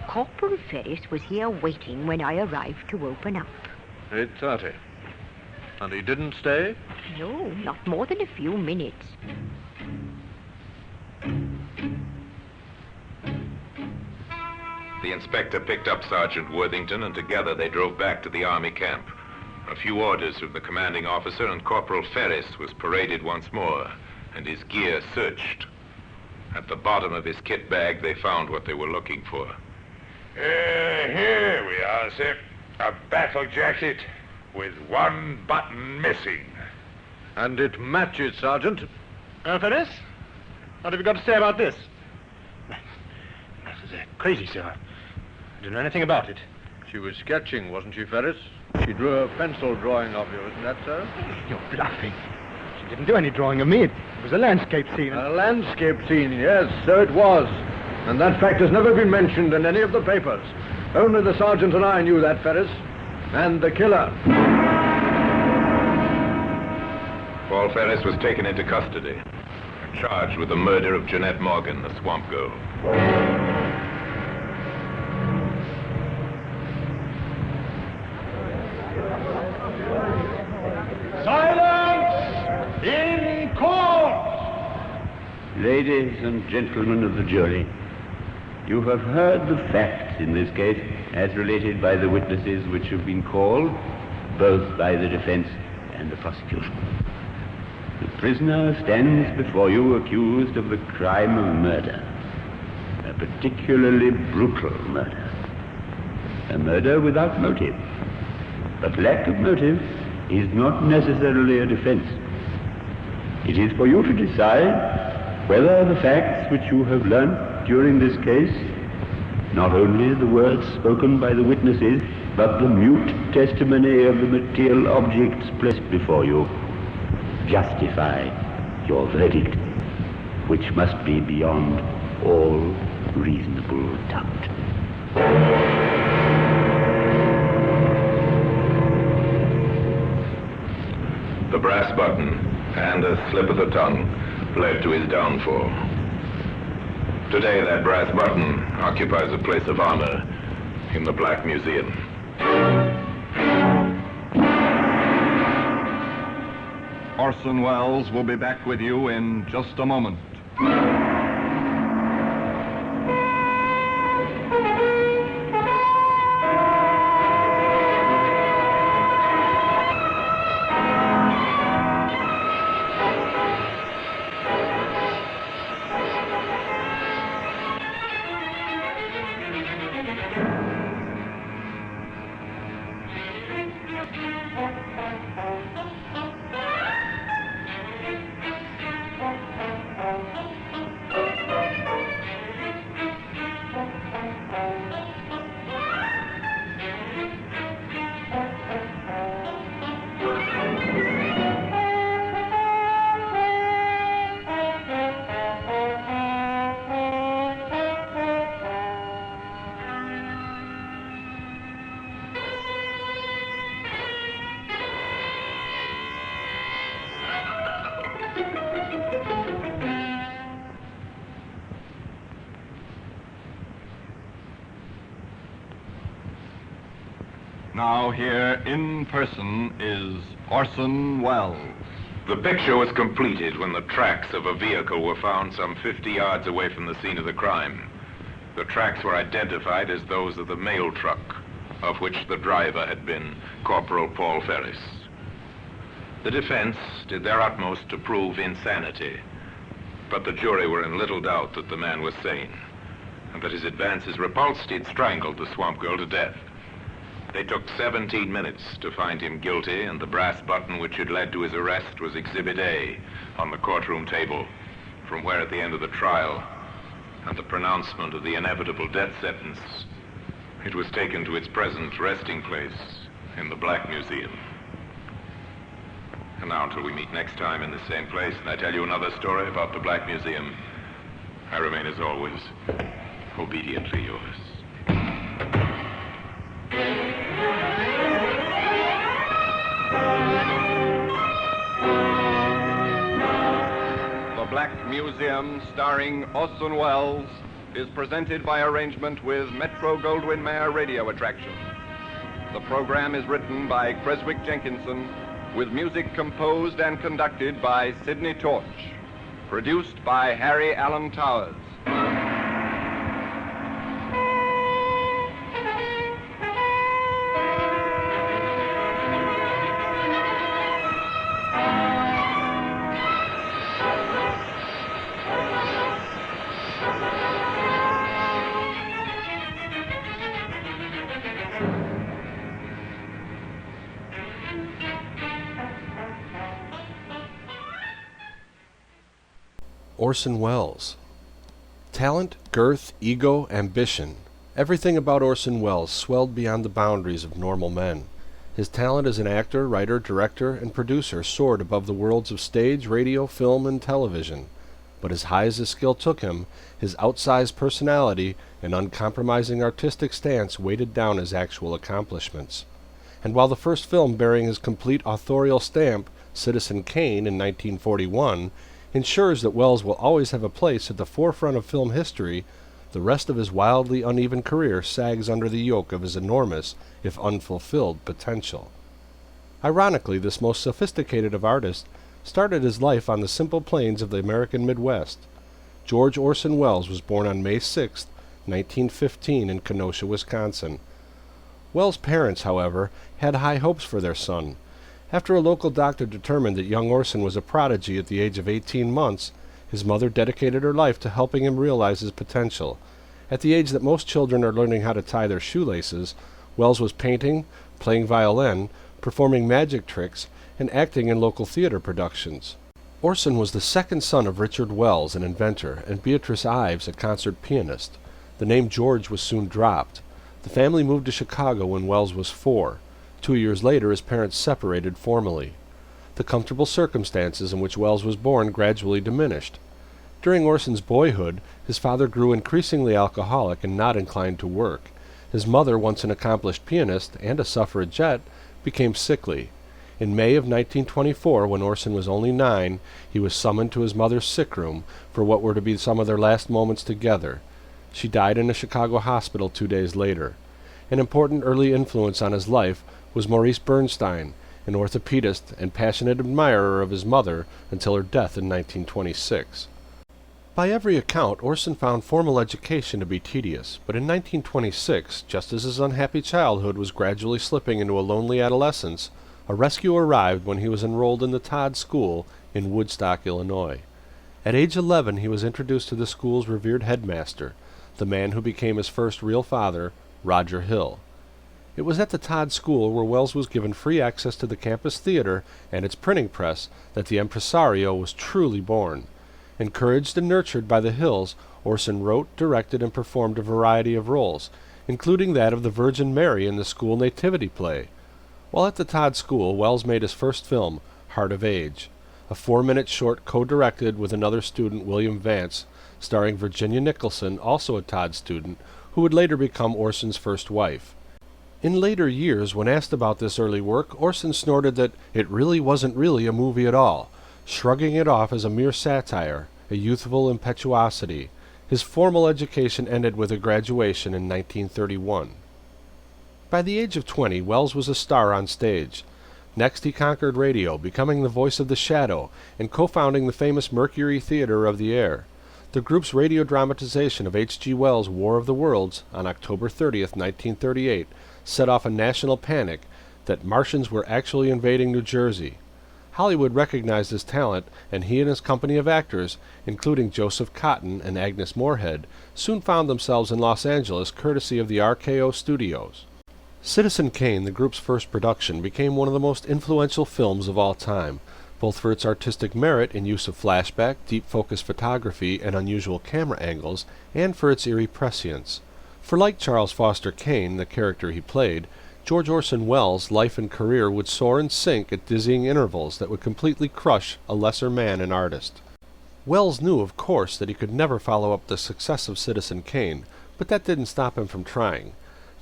Corporal Ferris was here waiting when I arrived to open up. 8:30. And he didn't stay? No, not more than a few minutes. The inspector picked up Sergeant Worthington, and together they drove back to the Army camp. A few orders from the commanding officer, and Corporal Ferris was paraded once more, and his gear searched. At the bottom of his kit bag, they found what they were looking for. Here we are, sir. A battle jacket with one button missing. And it matches, Sergeant. Ferris, what have you got to say about this? This is crazy, sir. I don't know anything about it. She was sketching, wasn't she, Ferris? She drew a pencil drawing of you, isn't that so? You're bluffing. She didn't do any drawing of me. It was a landscape scene. A landscape scene, yes, so it was. And that fact has never been mentioned in any of the papers. Only the sergeant and I knew that, Ferris. And the killer. Paul Ferris was taken into custody and charged with the murder of Jeanette Morgan, the swamp girl. Silence! Ladies and gentlemen of the jury, you have heard the facts in this case as related by the witnesses which have been called, both by the defense and the prosecution. The prisoner stands before you accused of the crime of murder, a particularly brutal murder. A murder without motive. But lack of motive is not necessarily a defense. It is for you to decide whether the facts which you have learnt during this case, not only the words spoken by the witnesses, but the mute testimony of the material objects placed before you, justify your verdict, which must be beyond all reasonable doubt. The brass button and a slip of the tongue led to his downfall. Today, that brass button occupies a place of honor in the Black Museum. Orson Welles will be back with you in just a moment. Now here in person is Orson Welles. The picture was completed when the tracks of a vehicle were found some 50 yards away from the scene of the crime. The tracks were identified as those of the mail truck, of which the driver had been Corporal Paul Ferris. The defense did their utmost to prove insanity, but the jury were in little doubt that the man was sane, and that his advances repulsed, he'd strangled the swamp girl to death. They took 17 minutes to find him guilty, and the brass button which had led to his arrest was Exhibit A on the courtroom table, from where at the end of the trial and the pronouncement of the inevitable death sentence, it was taken to its present resting place in the Black Museum. And now until we meet next time in the same place and I tell you another story about the Black Museum, I remain as always, obediently yours. The Black Museum, starring Orson Welles, is presented by arrangement with Metro-Goldwyn-Mayer Radio Attraction. The program is written by Creswick Jenkinson, with music composed and conducted by Sidney Torch. Produced by Harry Allen Towers. Orson Welles. Talent, girth, ego, ambition. Everything about Orson Welles swelled beyond the boundaries of normal men. His talent as an actor, writer, director, and producer soared above the worlds of stage, radio, film, and television. But as high as his skill took him, his outsized personality and uncompromising artistic stance weighted down his actual accomplishments. And while the first film bearing his complete authorial stamp, Citizen Kane in 1941, ensures that Welles will always have a place at the forefront of film history, the rest of his wildly uneven career sags under the yoke of his enormous, if unfulfilled, potential. Ironically, this most sophisticated of artists started his life on the simple plains of the American Midwest. George Orson Welles was born on May 6, 1915 in Kenosha, Wisconsin. Welles' parents, however, had high hopes for their son. After a local doctor determined that young Orson was a prodigy at the age of 18 months, his mother dedicated her life to helping him realize his potential. At the age that most children are learning how to tie their shoelaces, Welles was painting, playing violin, performing magic tricks, and acting in local theater productions. Orson was the second son of Richard Welles, an inventor, and Beatrice Ives, a concert pianist. The name George was soon dropped. The family moved to Chicago when Welles was 4. 2 years later, his parents separated formally. The comfortable circumstances in which Welles was born gradually diminished. During Orson's boyhood, his father grew increasingly alcoholic and not inclined to work. His mother, once an accomplished pianist and a suffragette, became sickly. In May of 1924, when Orson was only 9, he was summoned to his mother's sick room for what were to be some of their last moments together. She died in a Chicago hospital 2 days later. An important early influence on his life was Maurice Bernstein, an orthopedist and passionate admirer of his mother until her death in 1926. By every account, Orson found formal education to be tedious, but in 1926, just as his unhappy childhood was gradually slipping into a lonely adolescence, a rescue arrived when he was enrolled in the Todd School in Woodstock, Illinois. At age 11, he was introduced to the school's revered headmaster, the man who became his first real father, Roger Hill. It was at the Todd School where Welles was given free access to the campus theater and its printing press that the impresario was truly born. Encouraged and nurtured by the Hills, Orson wrote, directed, and performed a variety of roles, including that of the Virgin Mary in the school nativity play. While at the Todd School, Welles made his first film, Heart of Age, a 4-minute short co-directed with another student, William Vance, starring Virginia Nicholson, also a Todd student, who would later become Orson's first wife. In later years, when asked about this early work, Orson snorted that it really wasn't really a movie at all, shrugging it off as a mere satire, a youthful impetuosity. His formal education ended with a graduation in 1931. By the age of 20, Welles was a star on stage. Next, he conquered radio, becoming the voice of the Shadow and co-founding the famous Mercury Theater of the Air. The group's radio dramatization of H.G. Wells' War of the Worlds on October 30th, 1938, set off a national panic that Martians were actually invading New Jersey. Hollywood recognized his talent, and he and his company of actors, including Joseph Cotten and Agnes Moorehead, soon found themselves in Los Angeles courtesy of the RKO Studios. Citizen Kane, the group's first production, became one of the most influential films of all time, both for its artistic merit in use of flashback, deep-focus photography, and unusual camera angles, and for its eerie prescience. For like Charles Foster Kane, the character he played, George Orson Welles' life and career would soar and sink at dizzying intervals that would completely crush a lesser man and artist. Welles knew, of course, that he could never follow up the success of Citizen Kane, but that didn't stop him from trying.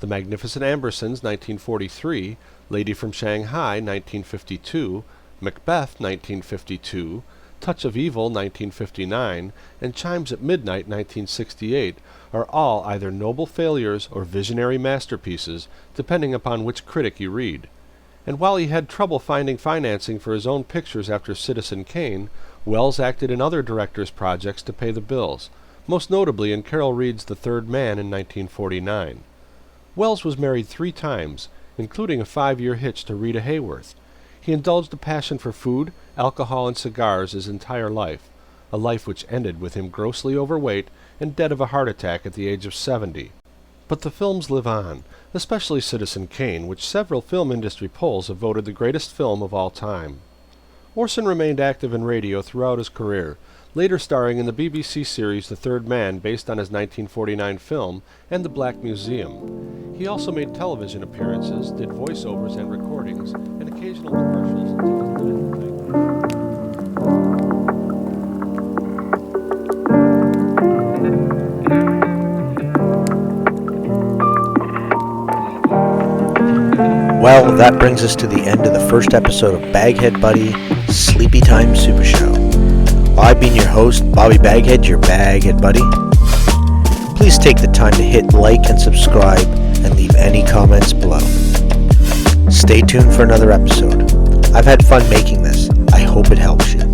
The Magnificent Ambersons, 1943, Lady from Shanghai, 1952, Macbeth, 1952, Touch of Evil, 1959, and Chimes at Midnight, 1968, are all either noble failures or visionary masterpieces, depending upon which critic you read. And while he had trouble finding financing for his own pictures after Citizen Kane, Welles acted in other directors' projects to pay the bills, most notably in Carol Reed's The Third Man in 1949. Welles was married 3 times, including a 5-year hitch to Rita Hayworth. He indulged a passion for food, alcohol, and cigars his entire life, a life which ended with him grossly overweight and dead of a heart attack at the age of 70. But the films live on, especially Citizen Kane, which several film industry polls have voted the greatest film of all time. Orson remained active in radio throughout his career, later starring in the BBC series The Third Man based on his 1949 film and The Black Museum. He also made television appearances, did voiceovers and recordings, and occasional commercials until his death. Well, that brings us to the end of the first episode of BagHead Buddy SleepyTime SuperShow. I've been your host, Bobby BagHead, your BagHead Buddy. Please take the time to hit like and subscribe and leave any comments below. Stay tuned for another episode. I've had fun making this. I hope it helps you.